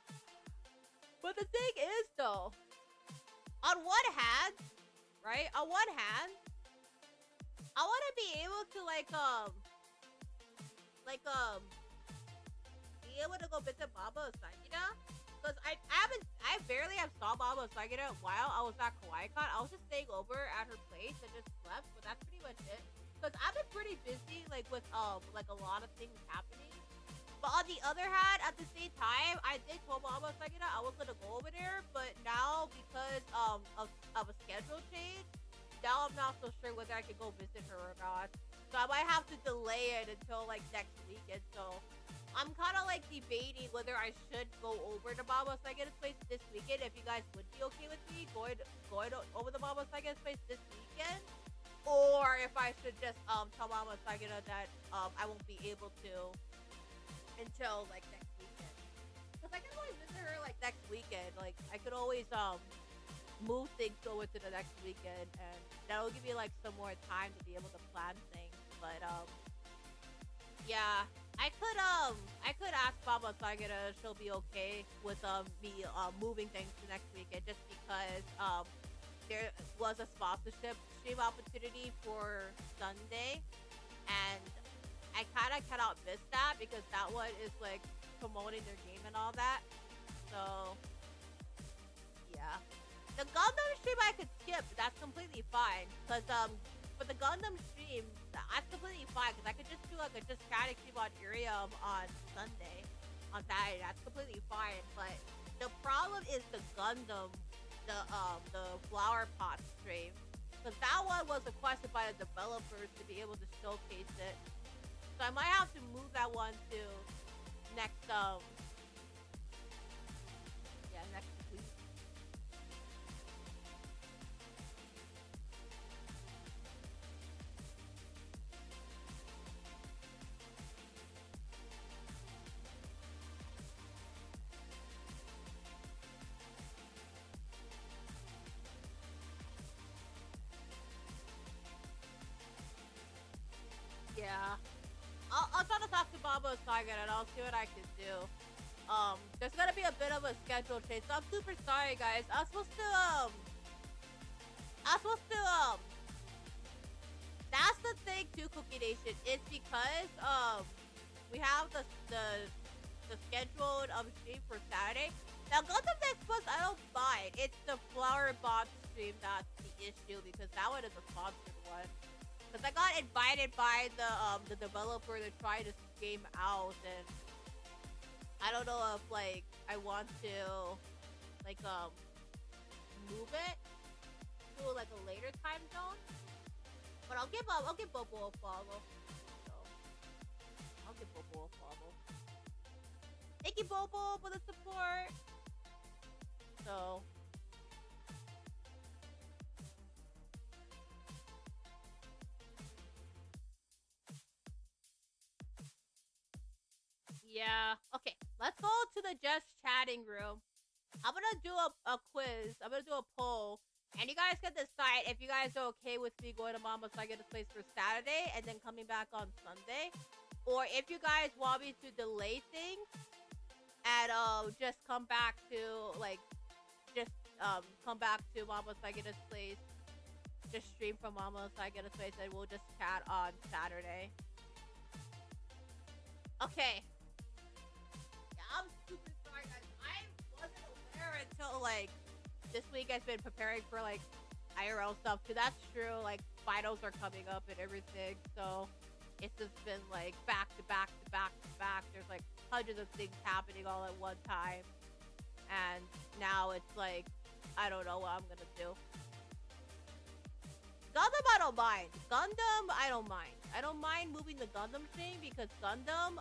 But the thing is, though, on one hand, right? On one hand, I want to be able to be able to go visit Mama Usagida, because I barely have saw Mama Usagida in a while. I was at Kawaii Kon. I was just staying over at her place and just slept, but that's pretty much it. Because I've been pretty busy, like with like a lot of things happening. But on the other hand, at the same time, I did tell Mama Usagida I was gonna go over there, but now because of a schedule change, now I'm not so sure whether I can go visit her or not. So I might have to delay it until like next weekend. So I'm kind of like debating whether I should go over to Mama Usagida's place this weekend. If you guys would be okay with me going over to Mama Usagida's place this weekend, or if I should just tell Mama Usagida that I won't be able to until like next weekend. Cause I can always visit her like next weekend. Like I could always move things over to the next weekend, and that'll give me like some more time to be able to plan things. But yeah, I could ask Mama Usagida if she'll be okay with me moving things to next weekend, just because there was a sponsorship stream opportunity for Sunday, and I kind of cannot miss that because that one is like promoting their game and all that. So yeah, the Gundam stream I could skip. That's completely fine. Cause for the Gundam stream, that's completely fine. Cause I could just do like a just static stream on Urium on Sunday, on Saturday. That's completely fine. But the problem is the Gundam, the flower pot stream. Cause that one was requested by the developers to be able to showcase it. So I might have to move that one to next next week. Yeah. I'll try to talk to Mama Usagida and I'll see what I can do. There's gonna be a bit of a schedule change, so I'm super sorry, guys. I was supposed to that's the thing too, Cookie Nation. It's because we have the scheduled stream for Saturday. Now Gundam Next Plus I don't mind. It's the Flower Bot stream that's the issue, because that one is a sponsored one. Because I got invited by the developer to try this game out, and I don't know if like I want to like move it to like a later time zone. But I'll give Bobo a follow. So I'll give Bobo a follow. Thank you, Bobo, for the support. So yeah. Okay, let's go to the just chatting room. I'm gonna do a quiz. I'm gonna do a poll. And you guys can decide if you guys are okay with me going to Mama Usagida's place for Saturday and then coming back on Sunday. Or if you guys want me to delay things and just come back to like come back to Mama Usagida's place. Just stream from Mama Usagida's place and we'll just chat on Saturday. Okay. until like this week I've been preparing for like IRL stuff too. That's true. Like finals are coming up and everything, so it's just been like back to back to back to back. There's like hundreds of things happening all at one time, and now it's like I don't know what I'm gonna do. Gundam, I don't mind. Gundam, I don't mind. I don't mind moving the Gundam stream because Gundam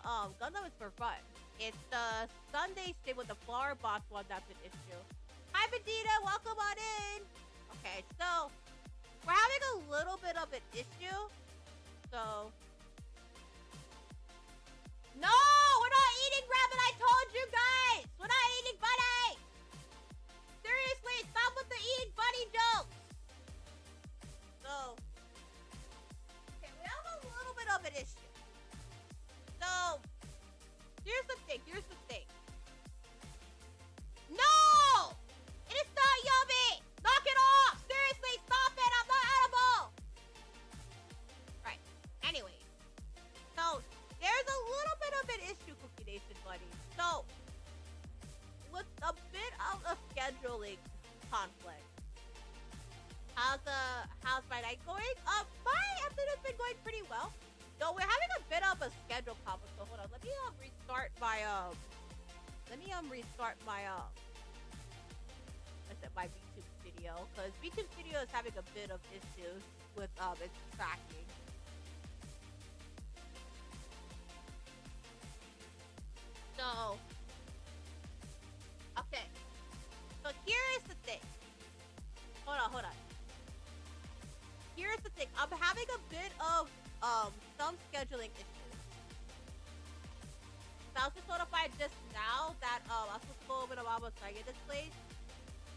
is for fun. It's the Sunday stream with the flower box one that's an issue. Hi, Vegeta, welcome on in. Okay, so we're having a little bit of an issue. So, no, we're not eating rabbit. I told you guys, we're not eating bunny. Seriously, stop with the eating bunny jokes. So, okay, we have a little bit of an issue. So, here's the thing. No! It is not yummy! Knock it off! Seriously, stop it! I'm not edible! Right. Anyway. So, there's a little bit of an issue, Cookie Nation buddy. So, with a bit of a scheduling conflict. How's my night going? My afternoon's been going pretty well. So we're having a bit of a schedule conflict. So hold on, let me restart my my VTube Studio, because VTube Studio is having a bit of issues with its tracking. So okay. So here is the thing. Hold on. Here's the thing. I'm having a bit of some scheduling issues. So I was just notified just now that I was supposed to go over to Mama's Usagida place.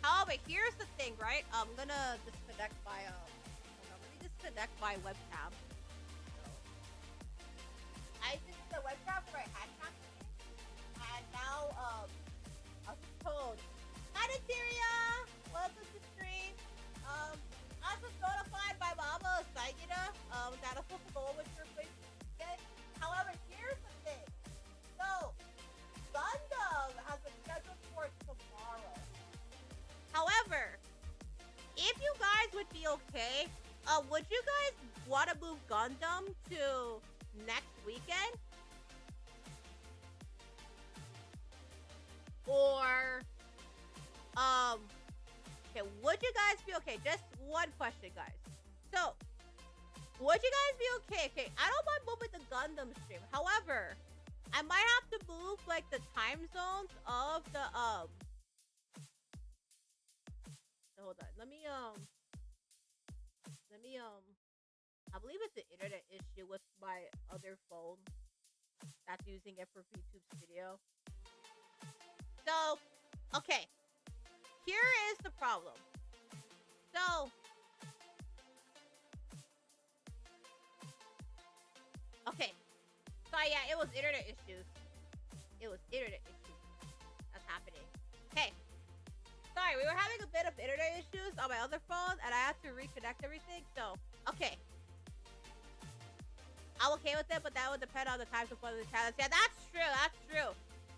However, here's the thing, right? I'm gonna disconnect my let me disconnect my webcam. So, I did the webcam for my hand tracking, and now I was just told, hi Nataria! Welcome to stream. I was notified by Mama Usagida that I'm supposed to go over to her place today. However, here's the thing. So, Gundam has been scheduled for tomorrow. However, if you guys would be okay, would you guys want to move Gundam to next weekend? Or, okay, would you guys be okay? Just one question, guys. So, would you guys be okay? Okay, I don't mind moving the Gundam stream. However, I might have to move like the time zones of the hold on. Let me I believe it's an internet issue with my other phone that's using it for VTube Studio. So, okay. Here is the problem. So, okay. So yeah, it was internet issues. That's happening. Okay. Sorry, we were having a bit of internet issues on my other phone, and I had to reconnect everything. So, okay. I'm okay with it, but that would depend on the times of the challenge. Yeah, that's true.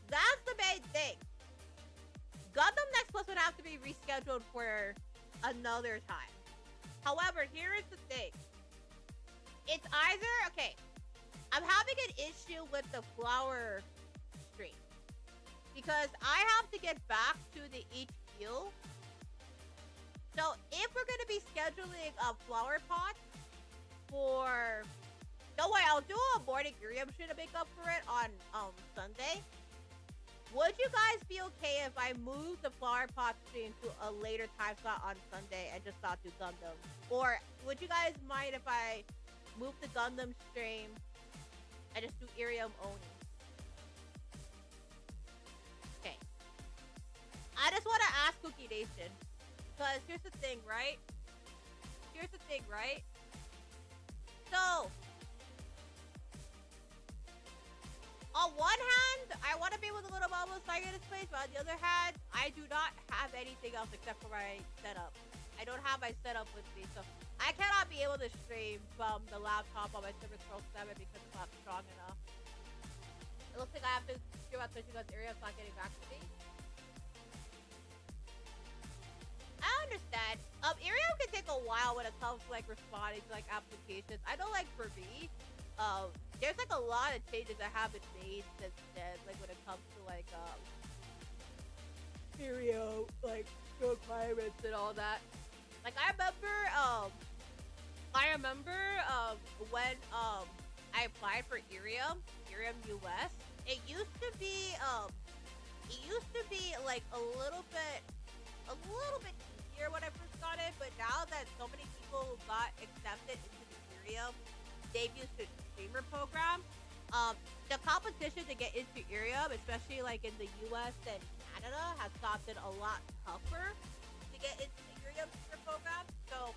That's the main thing. Gundam Next Plus would have to be rescheduled for another time. However, here is the thing. It's either, okay, I'm having an issue with the flower stream because I have to get back to the HQ. So if we're going to be scheduling a flower pot for, don't worry, I'll do a morning Urium shoot to make up for it on Sunday. Would you guys be okay if I moved the flower pot stream to a later time slot on Sunday and just not do Gundam? Or would you guys mind if I move the Gundam stream and just do Irium only? Okay. I just want to ask Cookie Nation, because here's the thing, right? So, on one hand, I want to be with a little Mama Usagida in this place, but on the other hand, I do not have anything else except for my setup. I don't have my setup with me, so I cannot be able to stream from the laptop on my Surface Pro 7 because it's not strong enough. It looks like I have to stream on Twitch because Ariel's not getting back to me. Irium can take a while when it comes to like responding to like applications. I know like for me, there's like a lot of changes that have been made since then, like when it comes to like Irium, like requirements and all that. Like when I applied for Irium US. It used to be like a little bit easier when I first got it, but now that so many people got accepted into the Irium debut streamer program, the competition to get into Irium, especially like in the US and Canada, has gotten a lot tougher to get into the Irium streamer program. So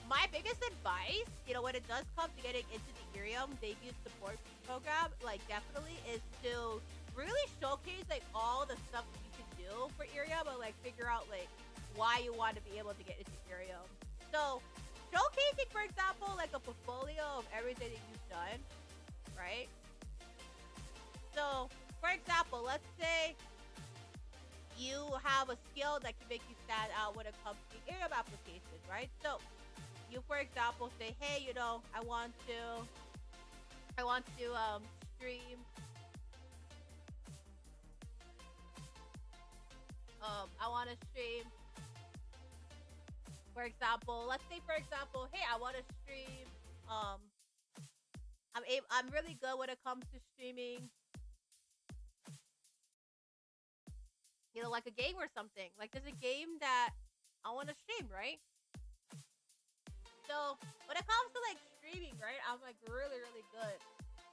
my biggest advice, when it does come to getting into the Irium debut support program, like definitely is to really showcase like all the stuff that you can do for Irium and like figure out like why you want to be able to get into Irium. So showcasing, for example, like a portfolio of everything that you've done, right? So for example, let's say you have a skill that can make you stand out when it comes to the Irium application, right? So you, for example, say, hey, I want to stream. I want to stream. For example, let's say, hey, I want to stream. I'm really good when it comes to streaming. Like a game or something. Like there's a game that I want to stream, right? So when it comes to like streaming, right, I'm like really, really good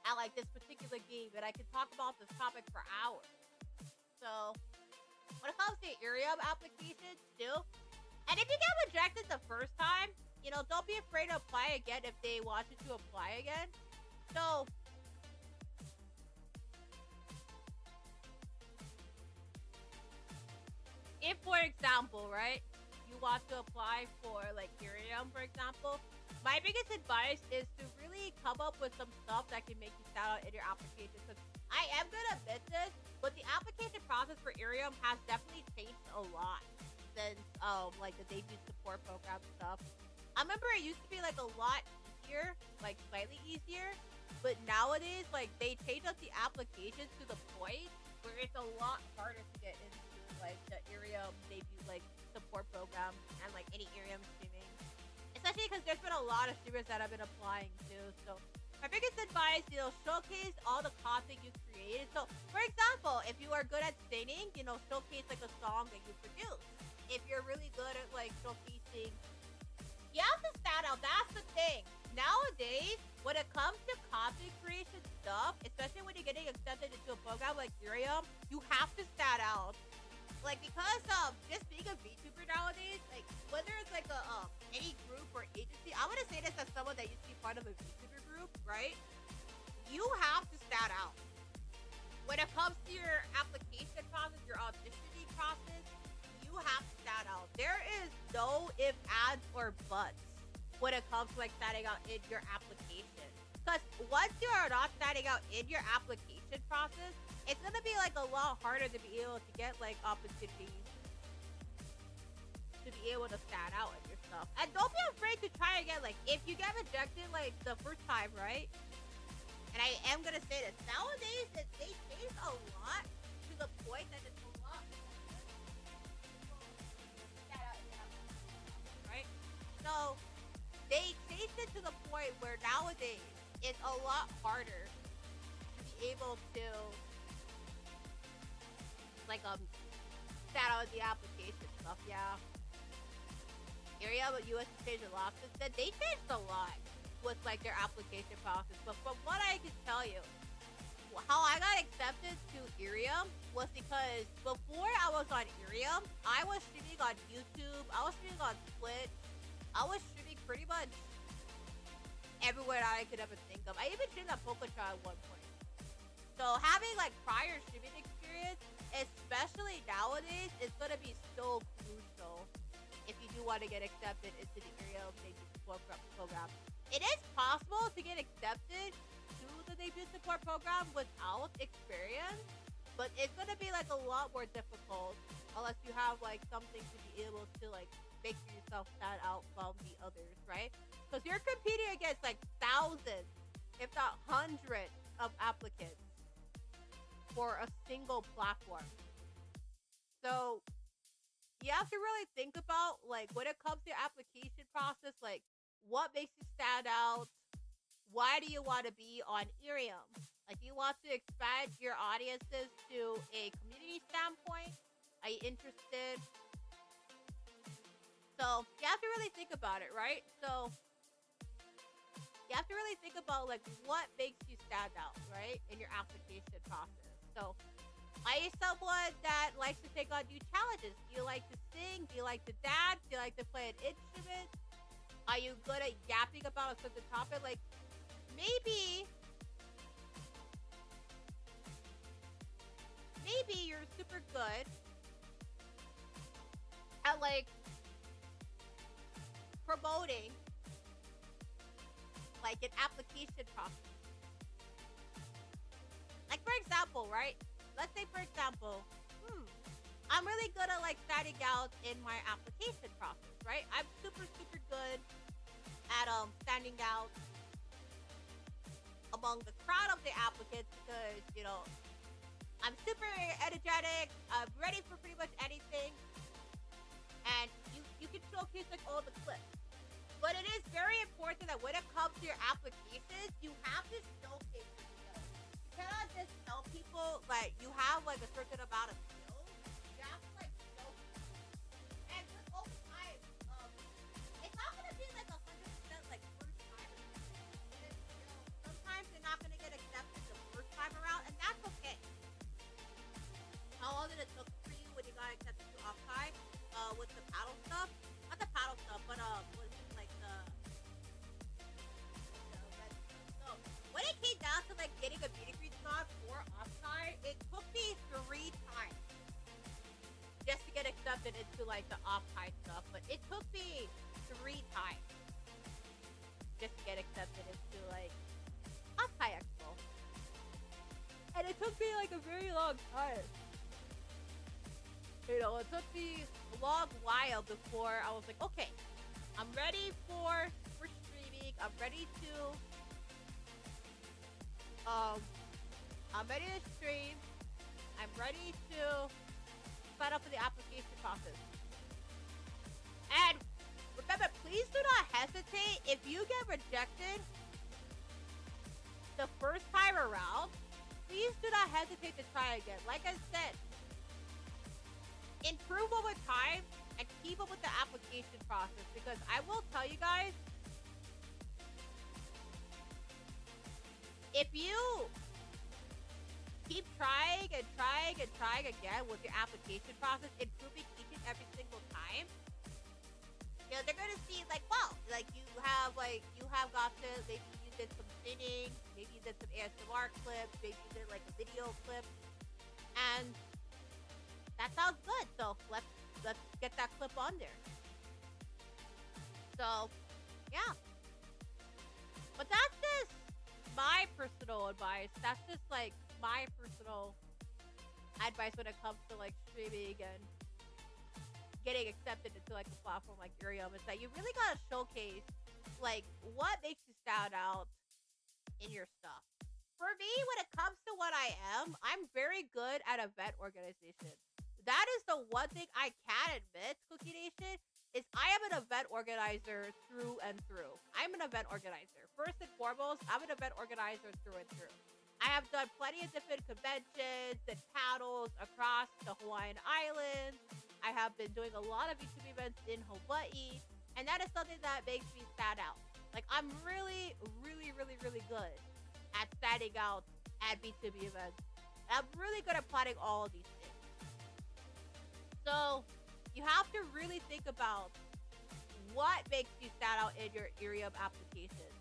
at like this particular game, and I can talk about this topic for hours. So when it comes to Irium applications too, and if you get rejected the first time, don't be afraid to apply again if they want you to apply again. So if, for example, right, you want to apply for like Irium, for example, my biggest advice is to really come up with some stuff that can make you stand out in your application. Because I am gonna admit this, but the application process for Irium has definitely changed a lot since like the debut support program stuff. I remember it used to be like a lot easier, like slightly easier, but nowadays like they changed up the application to the point where it's a lot harder to get into like the Irium debut like support program and like any Irium streaming, especially because there's been a lot of streamers that have been applying too. So my biggest advice, showcase all the content you created. So for example, if you are good at singing, showcase like a song that you produce. If you're really good at like showcasing, you have to stand out. That's the thing. Nowadays, when it comes to content creation stuff, especially when you're getting accepted into a program like Irium, you have to stand out. Like, because just being a VTuber nowadays, like whether it's like a any group or agency, I'm gonna say this as someone that used to be part of a VTuber group, right? You have to stand out. When it comes to your application process, your auditioning process, you have to stand out. There is no if, ands, or buts when it comes to like standing out in your application. Because once you are not standing out in your application process, it's gonna be like a lot harder to be able to get like opportunities to be able to stand out in your stuff. And don't be afraid to try again. Like if you get rejected like the first time, right? And I am gonna say this, nowadays they change a lot to the point that it's a lot harder to stand out in your application, right? So they changed it to the point where nowadays it's a lot harder to be able to like stand out in the application stuff. Yeah, Irium US changed a lot since then. They changed a lot with like their application process. But from what I can tell you, how I got accepted to Irium was because before I was on Irium, I was streaming on YouTube, I was streaming on Twitch, I was streaming pretty much everywhere that I could ever think of. I even streamed on Pokemon at one point. So having like prior streaming experience, especially nowadays, is gonna be so crucial if you do want to get accepted into the Irium debut support program. It is possible to get accepted to the debut support program without experience, but it's gonna be like a lot more difficult unless you have like something to be able to like make for yourself stand out from the others, right? Because you're competing against like thousands, if not hundreds, of applicants for a single platform. So you have to really think about, like, when it comes to your application process, like, what makes you stand out? Why do you want to be on Irium? Like, you want to expand your audiences to a community standpoint? Are you interested? So you have to really think about it, right? So you have to really think about, like, what makes you stand out, right, in your application process. So are you someone that likes to take on new challenges? Do you like to sing? Do you like to dance? Do you like to play an instrument? Are you good at yapping about a certain topic? Like, maybe you're super good at, like, promoting, like, an application process. Like, for example, right? Let's say, for example, I'm really good at, like, standing out in my application process, right? I'm super, super good at standing out among the crowd of the applicants because, you know, I'm super energetic. I'm ready for pretty much anything. And you can showcase, like, all the clips. But it is very important that when it comes to your applications, you have to showcase your skills. You cannot just tell people, like, you have, like, a certain amount of skills. You have to, like, showcase. And just over time, it's not going to be, like, 100%, like, first time. You know, sometimes you're not going to get accepted the first time around, and that's okay. How long did it took for you when you got accepted to Off-High with the paddle stuff? Not the paddle stuff, but was it like the red stuff? So when it came down to, like, getting a meet and greet spot for Off-High, it took me 3 times just to get accepted into, like, the Off-High stuff. But it took me 3 times just to get accepted into, like, Off-High Expo. And it took me, like, a very long time. You know, it took me a long while before I was like, okay, I'm ready for streaming. I'm ready to stream. I'm ready to sign up for the application process. And remember, please do not hesitate if you get rejected the first time around. Please do not hesitate to try again. Like I said, improve over time and keep up with the application process, because I will tell you guys, if you keep trying and trying and trying again with your application process, improving each and every single time, you know, they're gonna see, like, wow, like, you have got to, maybe you did some singing, maybe you did some ASMR clips, maybe you did, like, a video clip, and that sounds good. So let's get that clip on there. So yeah, but that's just my personal advice. That's just, like, my personal advice when it comes to, like, streaming and getting accepted into, like, a platform like Irium, is that you really gotta showcase, like, what makes you stand out in your stuff. For me, when it comes to what I am, I'm very good at event organization. That is the one thing I can admit, Cookie Nation, is I am an event organizer through and through. I'm an event organizer. First and foremost, I'm an event organizer through and through. I have done plenty of different conventions and paddles across the Hawaiian Islands. I have been doing a lot of VTuber events in Hawaii, and that is something that makes me stand out. Like, I'm really, really, really, really good at standing out at VTuber events. And I'm really good at plotting all of these things. So you have to really think about what makes you stand out in your Irium application.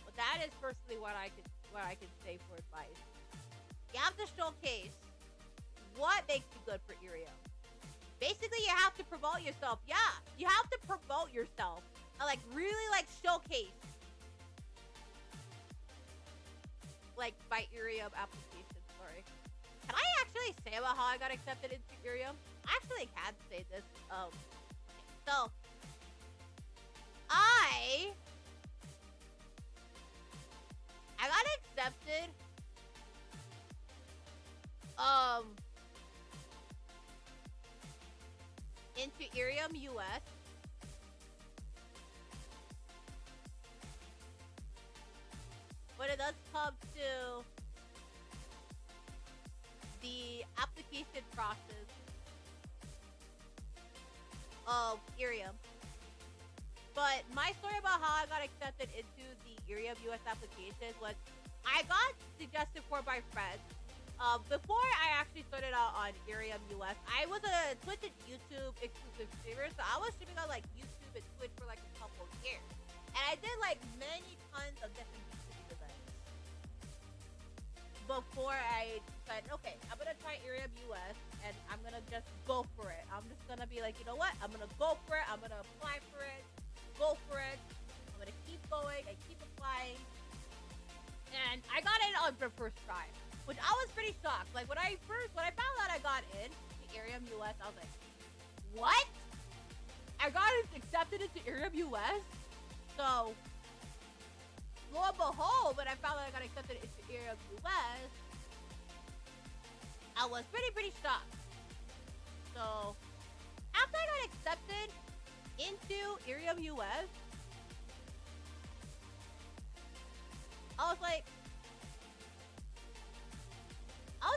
But that is personally what I can say for advice. You have to showcase what makes you good for Irium. Basically, you have to promote yourself. Yeah, you have to promote yourself and, like, really, like, showcase, like, my Irium application. Sorry. Can I actually say about how I got accepted into Irium? I actually can say this. So into Irium US. When it does come to the application process of Irium. But my story about how I got accepted into the Irium US application was I got suggested for my friends. Before I actually started out on Irium US, I was a Twitch and YouTube exclusive streamer, so I was streaming on like YouTube and Twitch for like a couple of years. And I did like many tons of different YouTube events before I decided, okay, I'm gonna try Irium US and I'm gonna just go for it. I'm just gonna be like, you know what? I'm gonna go for it. I'm gonna apply for it. Go for it. I'm gonna keep going. I keep applying. And I got in on the first try, which I was pretty shocked. Like when I found out I got in to Irium US, I was like, what? I got accepted into Irium US? So, lo and behold, when I found out I got accepted into Irium US, I was pretty shocked. So, after I got accepted into Irium US, I was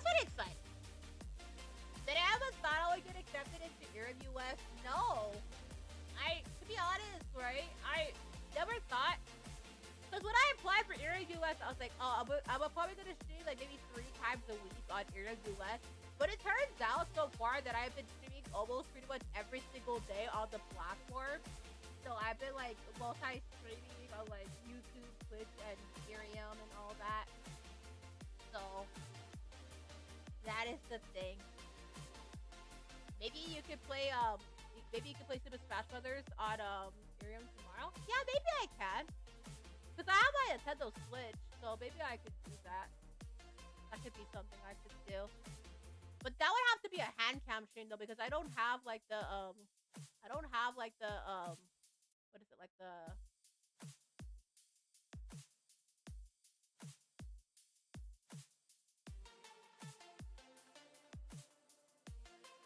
pretty excited. Did I ever thought I would get accepted into Irium US? No. To be honest, right? I never thought. Because when I applied for Irium US, I was like, oh, I'm probably going to stream like maybe 3 times a week on Irium US. But it turns out so far that I've been streaming almost pretty much every single day on the platform. So I've been like multi-streaming on like YouTube, Twitch, and Irium and all that. So that is the thing. Maybe you could play Super Smash Brothers on Irium tomorrow. Yeah, maybe I can. Cause I have my Nintendo Switch, so maybe I could do that. That could be something I could do. But that would have to be a hand cam stream though, because I don't have like the what is it, like the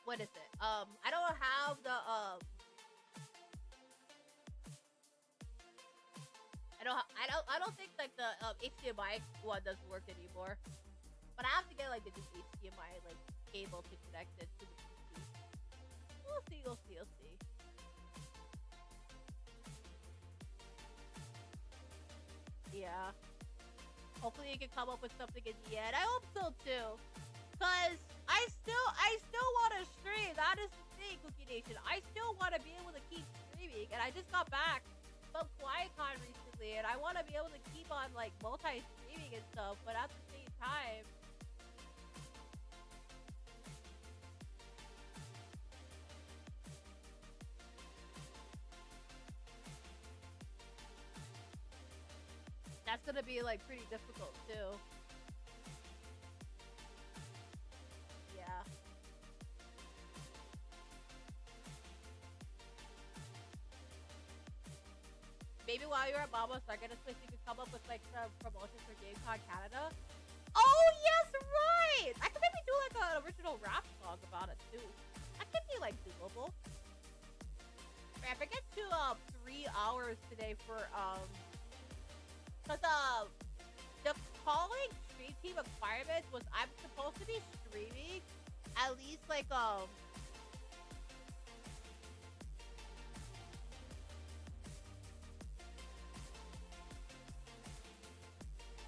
what is it? I don't have the I don't think like the HDMI one doesn't work anymore. But I have to get like the new HDMI like cable to connect it to the PC. We'll see. Yeah. Hopefully you can come up with something in the end. I hope so too. Cause I still want to stream. That is the thing, Cookie Nation. I still want to be able to keep streaming, and I just got back from Kawaii Kon recently, and I want to be able to keep on like multi-streaming and stuff. But at the same time, that's gonna be like pretty difficult too. Yeah. Maybe while you're at Mama's Second Switch, you could come up with like some promotions for GameCon Canada. Oh yes, right! I could maybe do like an original rap song about it too. That could be like doable. If I get to 3 hours today for cause the calling stream team requirements was I'm supposed to be streaming at least like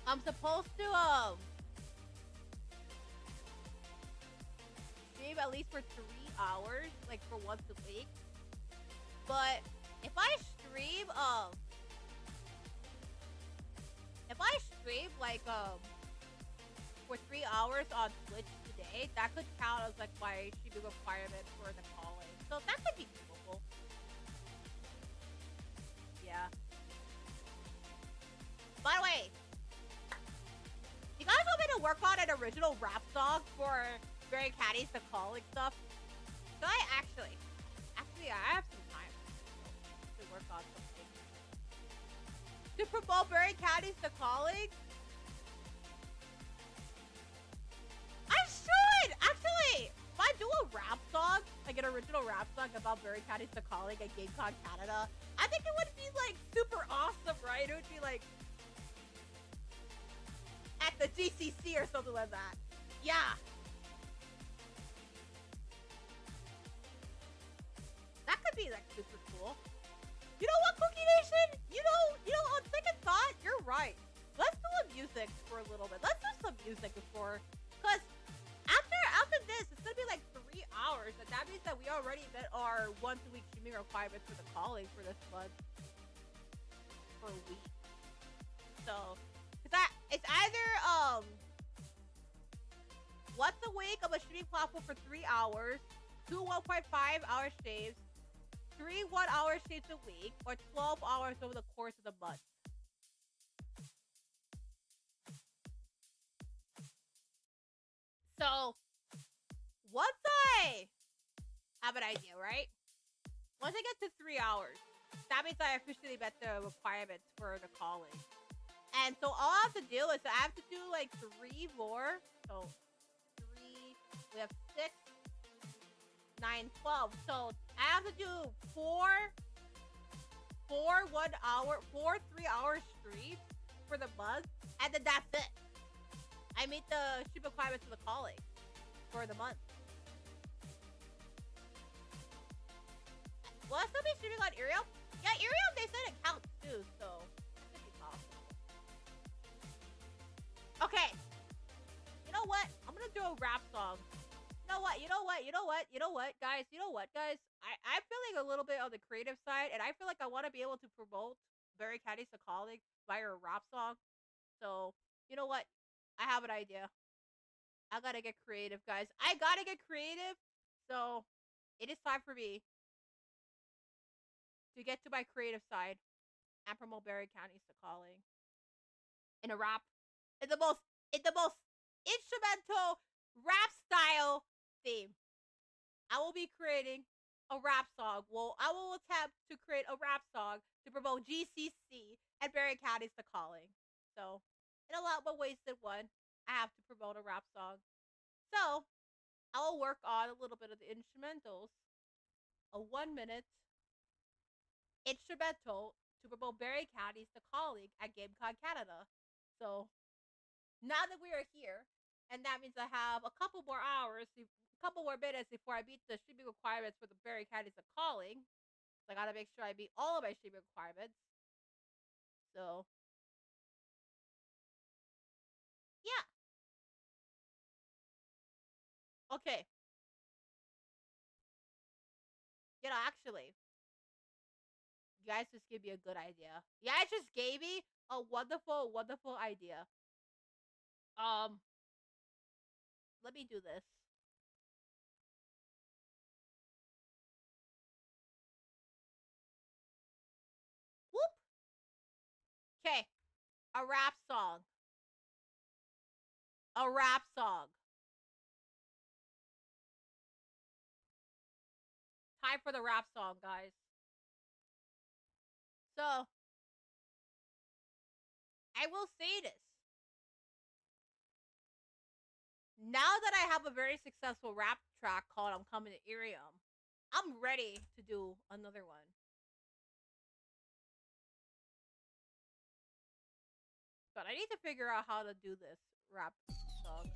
I'm supposed to stream at least for 3 hours, like for once a week. But if I stream like for 3 hours on Twitch today, that could count as like my streaming requirement for the calling. So that could be doable. Yeah. By the way, you guys want me to work on an original rap song for Very Caddies the Calling stuff? So I actually I have some time to work on something. To promote Very Caddies the Calling? I should! Actually, if I do a rap song, like an original rap song about Barry County's The Calling at GameCon Canada, I think it would be like super awesome, right? It would be like at the GCC or something like that. Yeah. That could be like super cool. You know what, Cookie Nation? You know, on second thought, you're right. Let's do the music for a little bit. Let's do some music before, because after this, it's gonna be like 3 hours, and that means that we already met our once-a-week streaming requirements for the calling for this month for a week. So, it's either once a week of a streaming platform for 3 hours, 2 1.5-hour shaves, 3 1-hour shaves a week, or 12 hours over the course of the month. So, once I have an idea, right? Once I get to 3 hours, that means I officially met the requirements for the calling. And so all I have to do is I have to do like 3 more. So 3, we have 6, 9, 12. So I have to do 4 3-hour streams for the month, and then that's it. I meet the stream requirements for the calling for the month. Will I still be streaming on Irium? Yeah, Irium, they said it counts too, so it could be possible. Okay. You know what? I'm gonna do a rap song. You know what, guys? I'm feeling a little bit on the creative side, and I feel like I want to be able to promote Barry County's The Calling via a rap song. So, you know what? I have an idea. I gotta get creative, guys. I gotta get creative. So, it is time for me to get to my creative side and promote Barry County's The Calling in a rap, in the most instrumental rap style theme. I will be creating a rap song. Well, I will attempt to create a rap song to promote GCC and Barry County's The Calling. So, in a lot more ways than one, I have to promote a rap song. So, I will work on a little bit of the instrumentals. A 1-minute instrumental to promote Barry County's The Calling at GameCon Canada. So, now that we are here, and that means I have a couple more hours, a couple more minutes before I meet the streaming requirements for the Barry County's The Calling. So I gotta make sure I meet all of my streaming requirements. So, yeah. Okay. You know, actually, you guys just gave me a good idea. You guys just gave me a wonderful, wonderful idea. Let me do this. Whoop. Okay. A rap song. A rap song. Time for the rap song, guys. So, I will say this. Now that I have a very successful rap track called I'm Coming to Irium, I'm ready to do another one. But I need to figure out how to do this rap song.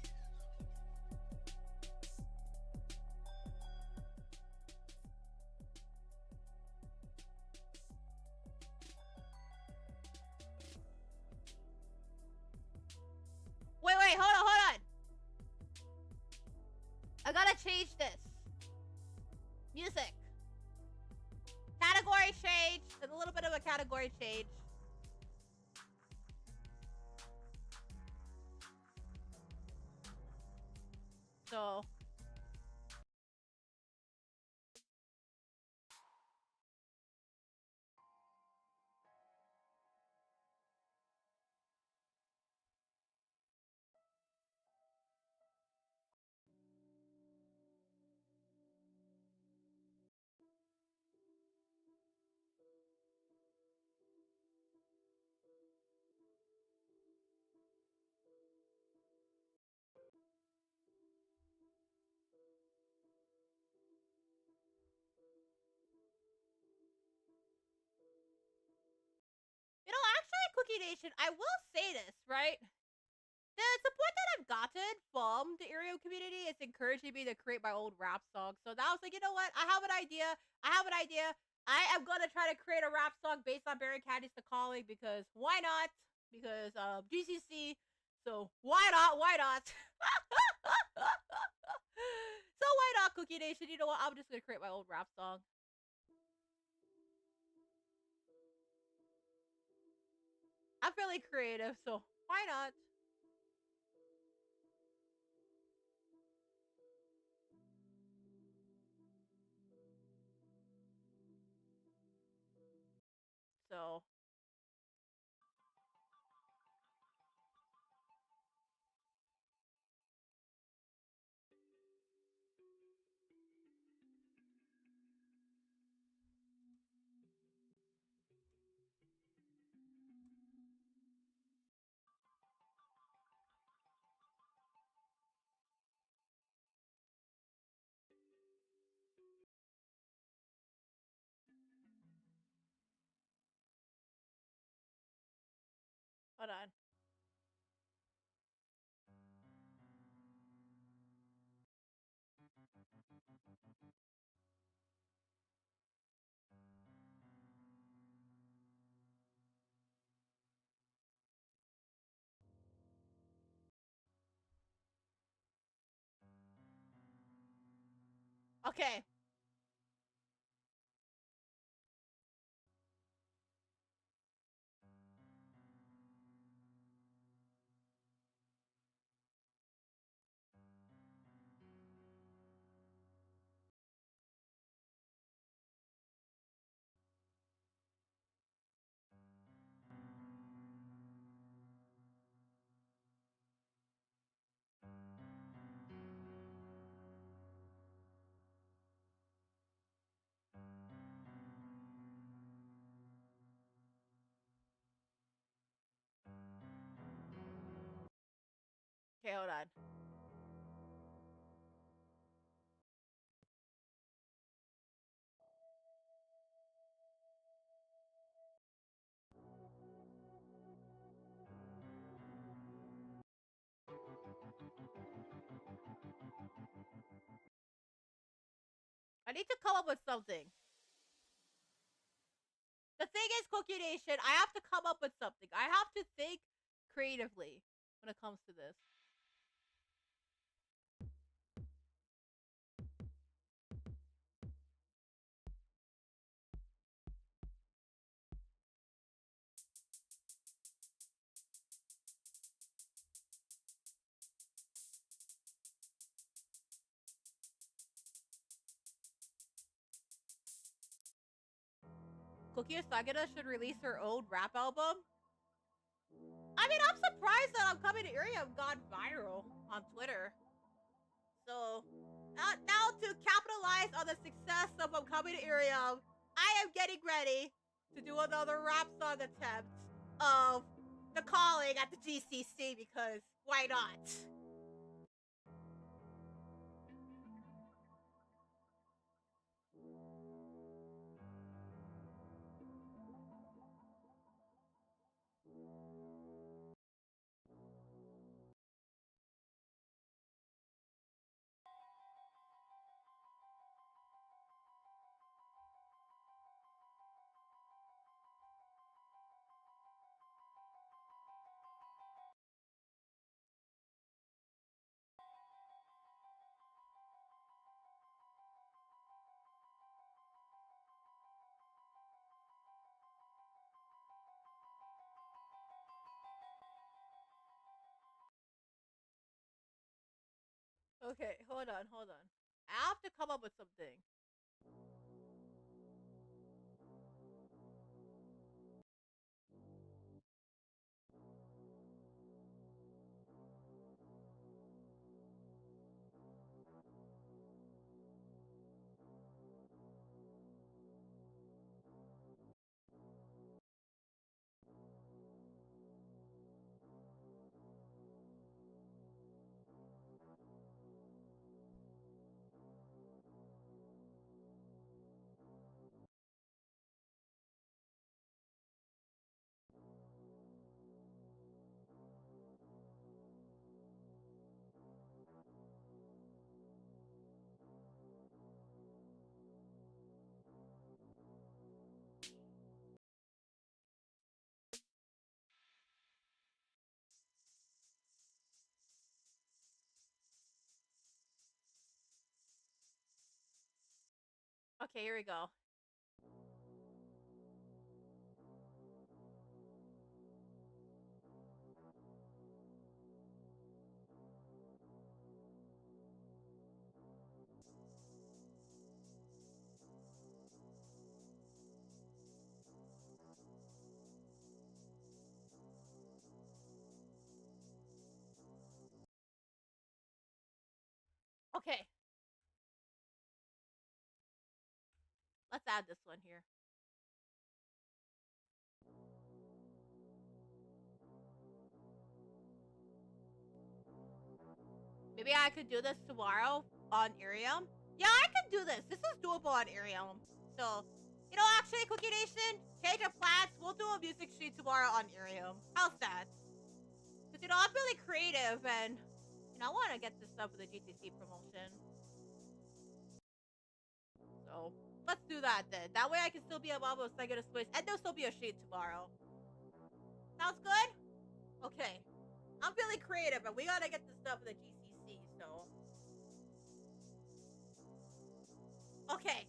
Wait, hold on. I gotta change this. Music. Category change. There's a little bit of a category change. So, Nation, I will say this, right? The support that I've gotten from the Aerial community is encouraging me to create my own rap song. So that was like, you know what? I have an idea. I am gonna try to create a rap song based on Barry Caddy's The Calling because why not? Because GCC. So why not? Why not? So why not, Cookie Nation? You know what? I'm just gonna create my own rap song. I'm fairly creative, so why not? So hold on. Okay. Okay, hold on. I need to come up with something. The thing is, Cookie Nation, I have to come up with something. I have to think creatively when it comes to this. Cooky Usagida should release her own rap album. I mean, I'm surprised that I'm coming to Irium gone viral on Twitter. So now to capitalize on the success of I'm coming to Irium, I am getting ready to do another rap song attempt of The Calling at the GCC because why not? Okay, hold on, hold on. I have to come up with something. Okay, here we go. Okay. Let's add this one here. Maybe I could do this tomorrow on Irium. Yeah, I can do this. This is doable on Irium. So, you know, actually, Cookie Nation, change of plans. We'll do a music stream tomorrow on Irium. How's that? Because, you know, I'm really creative and, you know, I want to get this stuff for the GTC promotion. So, let's do that then. That way I can still be a Mama Sega Space and there'll still be a stream tomorrow. Sounds good? Okay. I'm really creative and we gotta get this stuff for the GCC, so. Okay.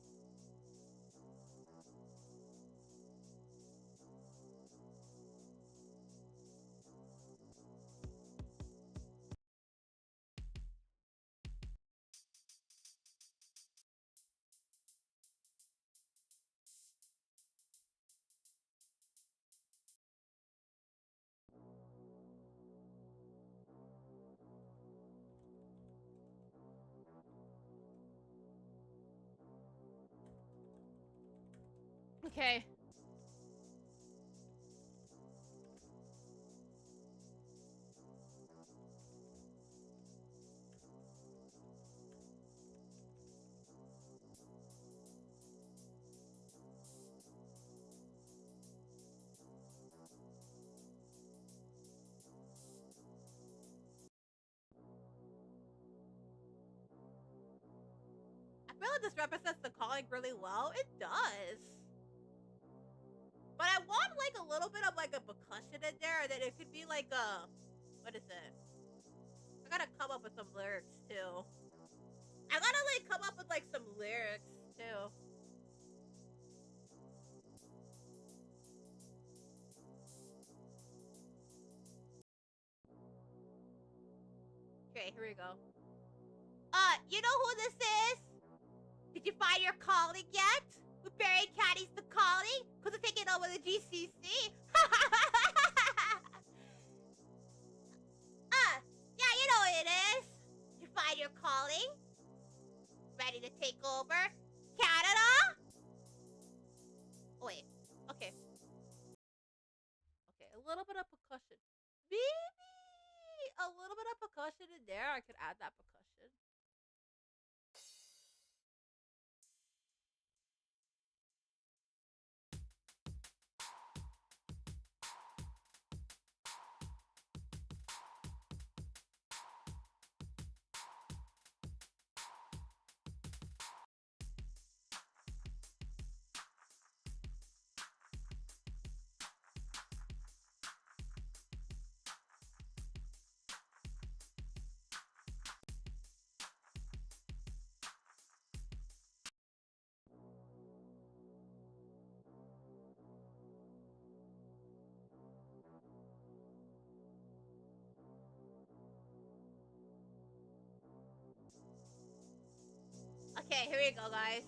Okay. I feel like this represents the calling really well. It does. But I want like a little bit of like a percussion in there, and then it could be like a, what is it? I gotta come up with some lyrics too. I gotta like come up with like some lyrics too. Okay, here we go. You know who this is? Did you find your calling yet? With Barry Caddy's the calling? Cause it's taking over the GCC. Yeah, you know what it is. You find your calling? Ready to take over Canada? Oh, wait. Okay. Okay, a little bit of percussion. Maybe a little bit of percussion in there. I could add that percussion. Okay, here we go, guys.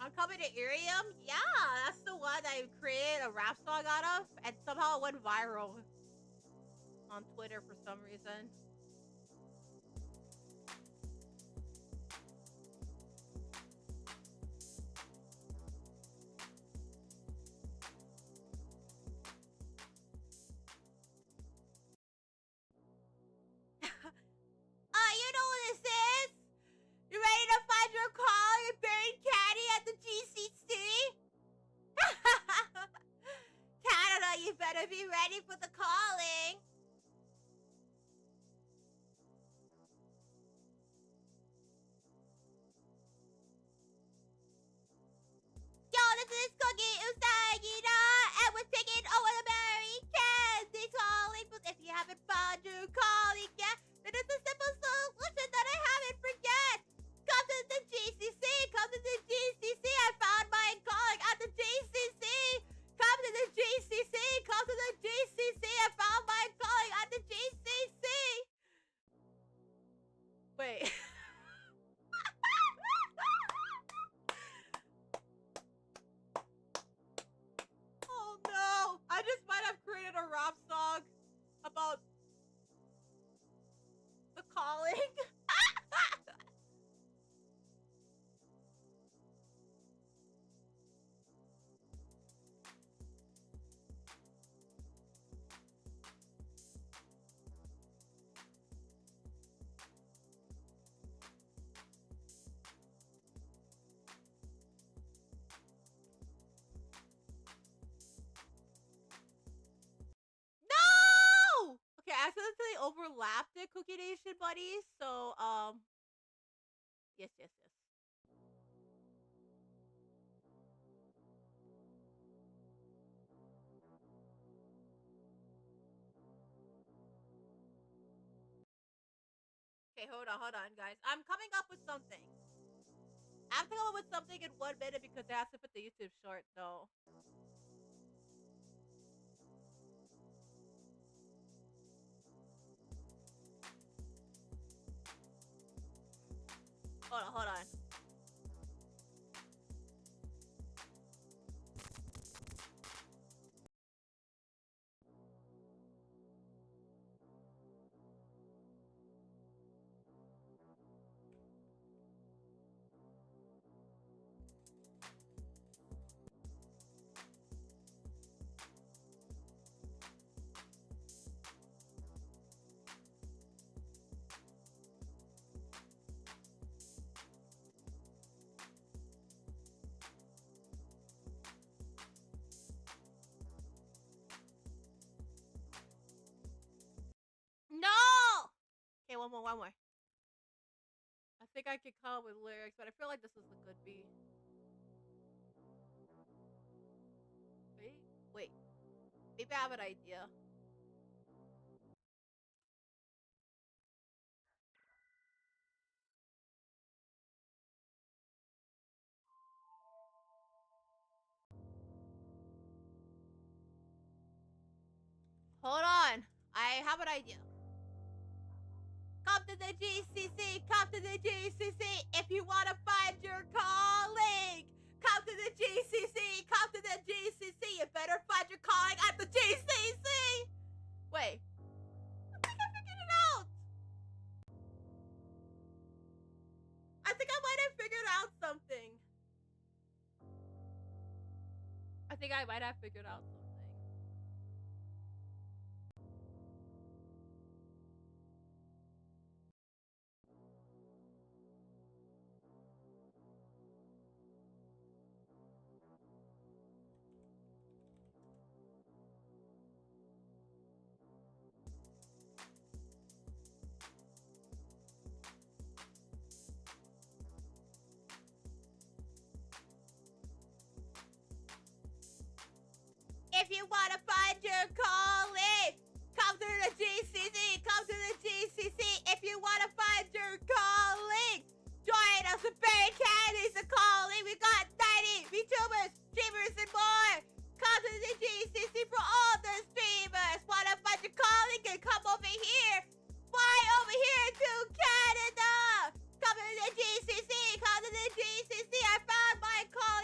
I'm coming to Irium? Yeah, that's the one I created a rap song out of, and somehow it went viral on Twitter for some reason. You know what this is? You ready to find your calling and buried caddy at the GCC? Canada, you better be ready for the calling. Yo, this is Cooky Usagida, and we're taking over the Americans. They calling, but if you haven't found your calling yet, then it's a simple solution that I haven't forget. Come to the GCC, come to the GCC. I found my calling at the GCC. Come to the GCC, come to the GCC. I found my calling at the GCC. Wait. Oh no! I just might have created a rap song about the calling. No! Okay, I accidentally overlapped it, Cookie Nation buddies. So, yes. Okay, hold on, guys. I'm coming up with something. I have to come up with something in 1 minute because I have to put the YouTube short, though. Hold on. No! Okay, one more. I think I could come up with lyrics, but I feel like this is a good beat. Wait. Maybe I have an idea. Hold on. I have an idea. Come to the GCC, come to the GCC if you want to find your calling. Come to the GCC, come to the GCC. You better find your calling at the GCC. Wait. I think I figured it out. I think I might have figured out something. I think I might have figured out something. If you want to find your calling, come to the GCC, come to the GCC. If you want to find your calling, join us with Barry Candy's The Calling. We got 90 VTubers, streamers, and more. Come to the GCC for all the streamers. Want to find your calling? Can come over here. Fly over here to Canada. Come to the GCC, come to the GCC. I found my calling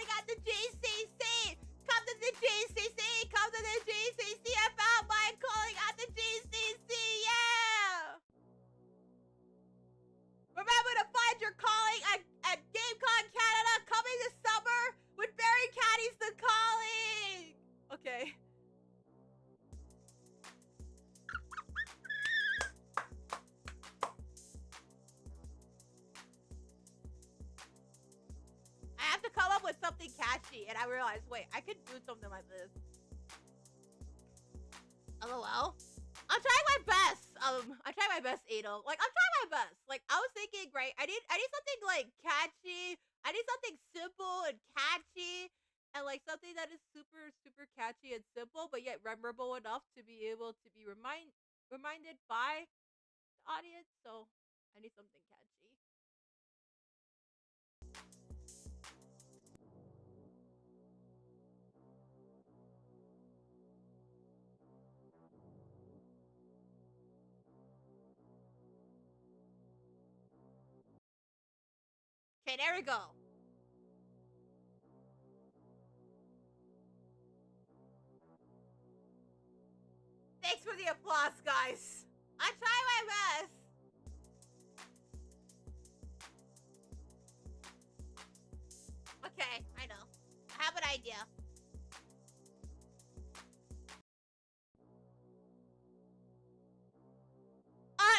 catchy, and I realized, wait, I could do something like this. LOL. I'm trying my best. I try my best, Adel. Like, I'm trying my best. Like, I was thinking, right? I need something like catchy. I need something simple and catchy, and like something that is super, super catchy and simple, but yet memorable enough to be able to be reminded by the audience. So I need something catchy. Okay, there we go. Thanks for the applause, guys. I try my best. Okay, I know. I have an idea.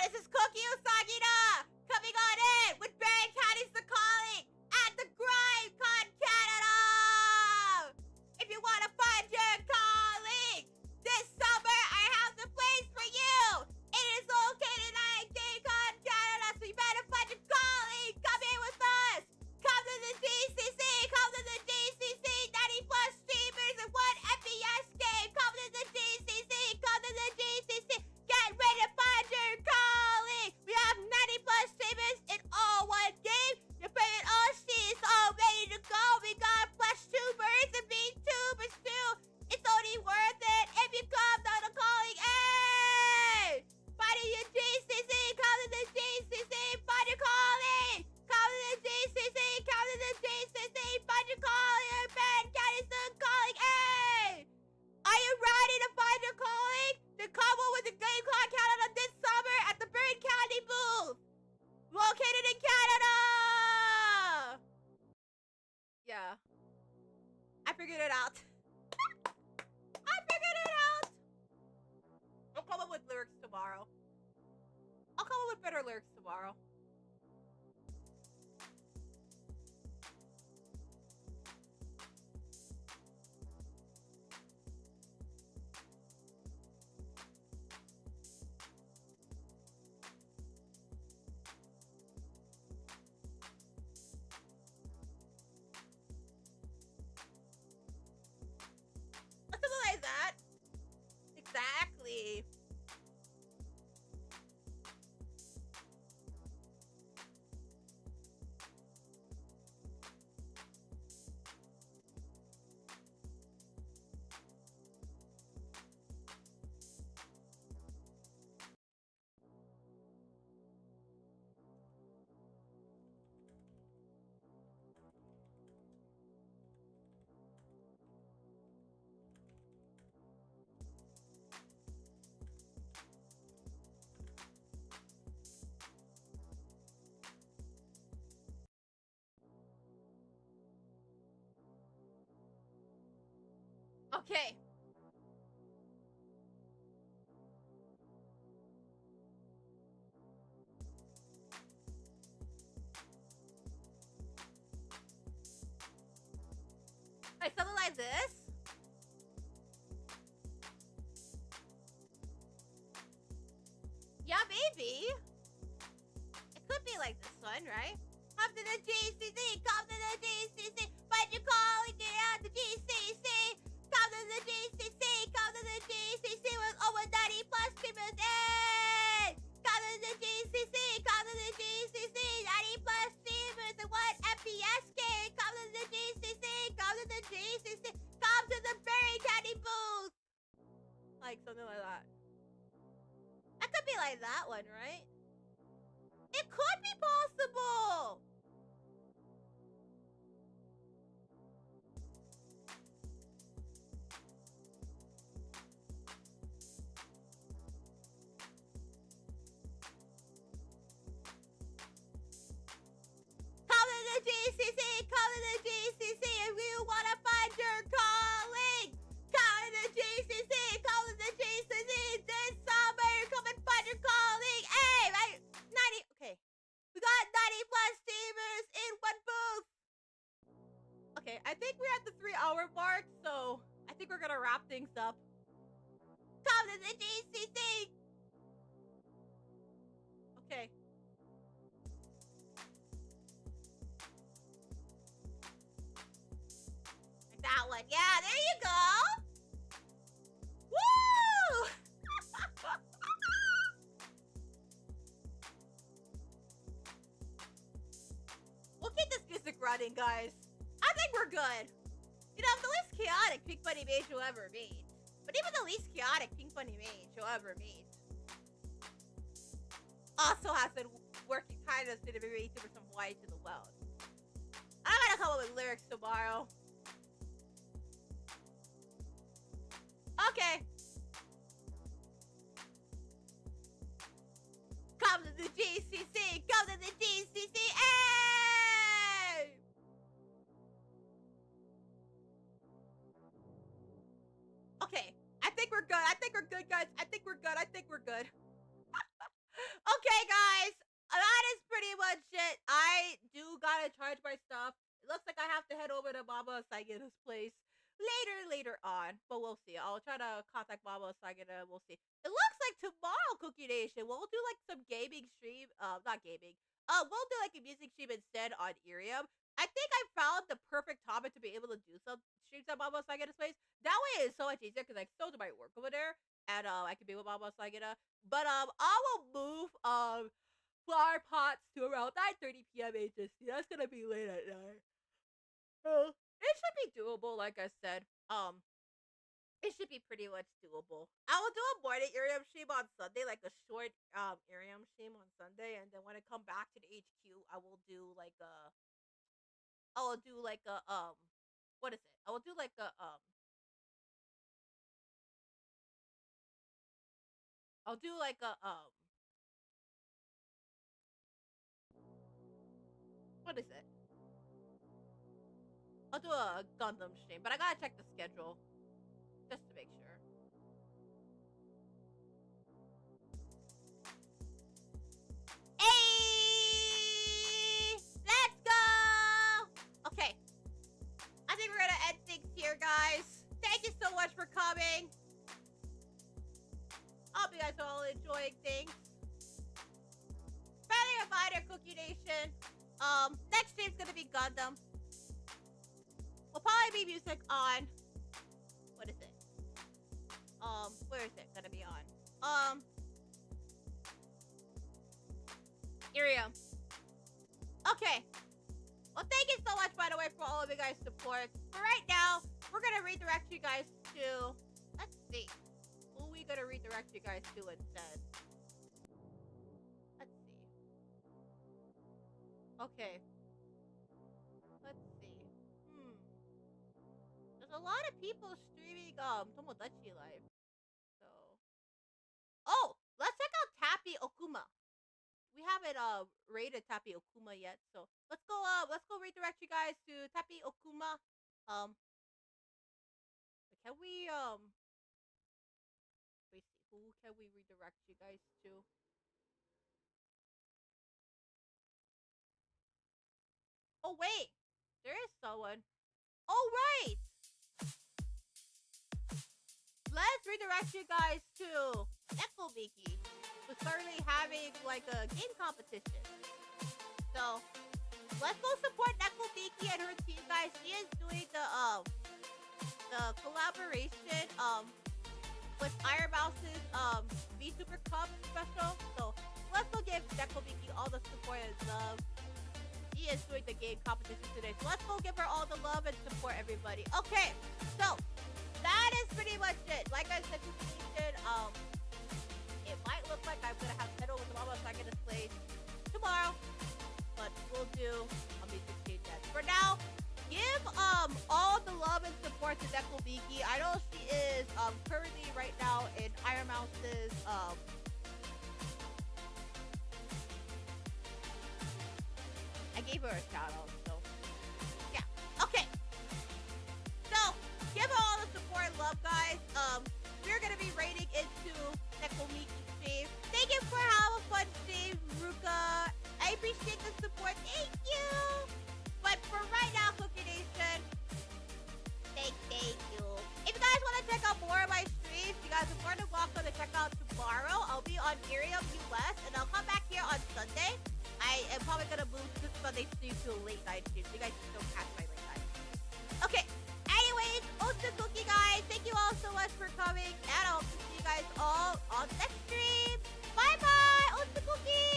This is Cooky Usagida coming on in with Barry Caddy's The Calling at the Kawaii Kon Canada. If you want to find your calling this summer, I have the place for you. It is located at Kawaii Kon Canada, so you better find your calling. Come in with us. Come to the GCC. Come to the GCC. 90 plus streamers and one FPS game. Come to the GCC. Come to the GCC. Get ready to find your calling. We have 90 plus streamers in all one game. Your favorite OCs all ready to go. We got Flash Tubers and VTubers too. It's only worth it if you come to the calling. Hey! Find your GCC. Come to the GCC. Find your calling. Come to the GCC. Come to the GCC. Find your calling. Your band cat is the calling. Hey! Are you ready to find your calling? The combo with the Game Clock Canada this summer at the Bird Candy booth, located in Canada. Yeah, I figured it out. I figured it out. I'll come up with lyrics tomorrow. I'll come up with better lyrics tomorrow. Something like that. Exactly. Okay. Alright, something like this. Yeah, maybe. It could be like this one, right? Come to the GCC. Come to the GCC. Find your calling. Get out the GCC. Come to the GCC. Come to the GCC with over 90 plus streamers. Hey! Come to the GCC. Come to the GCC. 90 plus streamers and one FPS game. Come to the GCC. Come to the GCC. Come to the Berry Candy booth. Like something like that. That could be like that one, right? It could be possible. Come to the GCC. Come to the GCC if you want to find your calling. Come to the GCC. Come to the GCC this summer. Come and find your calling. Hey, right? 90. Okay. We got 90 plus teams. wrap things up. Come to the GCC! Okay. Like that one. Yeah, there you go! Woo! We'll keep this music running, guys. I think we're good. You know, I'm the least chaotic Pink Bunny mage you'll ever meet. But even the least chaotic Pink Bunny mage you'll ever meet also has been working tirelessly to bring VTuber from Hawaii to the world. I'm gonna come up with lyrics tomorrow. Okay. Come to the GCC! Come to the GCC! Hey! Okay. I think we're good. I think we're good, guys. I think we're good. I think we're good. Okay, guys. That is pretty much it. I do gotta charge my stuff. It looks like I have to head over to Mama Usagida's place later on. But we'll see. I'll try to contact Mama Usagida. We'll see. It looks like tomorrow, Cookie Nation, we'll do like some gaming stream. Not gaming. We'll do like a music stream instead on Irium. I think I found the perfect topic to be able to do some streams at Mama Usagida's place. That way it's so much easier because I still do my work over there. And I can be with Mama Usagida. But I will move flower pots to around 9:30 p.m. HST. That's gonna be late at night. It should be doable, like I said. It should be pretty much doable. I will do a morning Irium stream on Sunday, like a short Irium stream on Sunday, and then when I come back to the HQ, I will do like a what is it? I will do like a I'll do like a what is it? I'll do a Gundam stream, but I gotta check the schedule just to make sure. Hey! Let's go! Okay. I think we're gonna end things here, guys. Thank you so much for coming. I hope you guys are all enjoying things. Friendly reminder, Cookie Nation. Next stream's gonna be Gundam. Will probably be music on. What is it? Where is it gonna be on? Irium. Okay. Well, thank you so much, by the way, for all of you guys' support. For right now, we're gonna redirect you guys to. Let's see. Who are we gonna redirect you guys to instead? Let's see. Okay. Let's see. There's a lot of people streaming Tomodachi Live. So oh, let's check out Tappy Okuma. We haven't rated Tappy Okuma yet, so let's go redirect you guys to Tappy Okuma. Can we wait, who can we redirect you guys to? Oh wait, there is someone. Oh right. Let's redirect you guys to Nekomiki, who's currently having like a game competition. So let's go support Nekomiki and her team, guys. She is doing the collaboration with Iron Mouse's VTuber Cup special. So let's go give Nekomiki all the support and love. She is doing the game competition today. So let's go give her all the love and support, everybody. Okay, so that is pretty much it. Like I said, it might look like I'm gonna have to head over to Mama Usagida's place tomorrow, but we'll do a music stage then. For now, give all the love and support to Nekomiki. I know she is currently right now in Iron Mouse's I gave her a shout out, so yeah. Okay. So give her all the support and love, guys. We're gonna be raiding into Nekomiki stream. Thank you for having a fun stream, Ruka. I appreciate the support. Thank you. But for right now, Cookie Nation, thank you. If you guys want to check probably gonna move this Sunday stream to a late night stream. So you guys can still catch my late night. Okay. Anyways, Ultra Cookie guys, thank you all so much for coming, and I hope to see you guys all on the next stream. Bye bye, Ultra Cookie.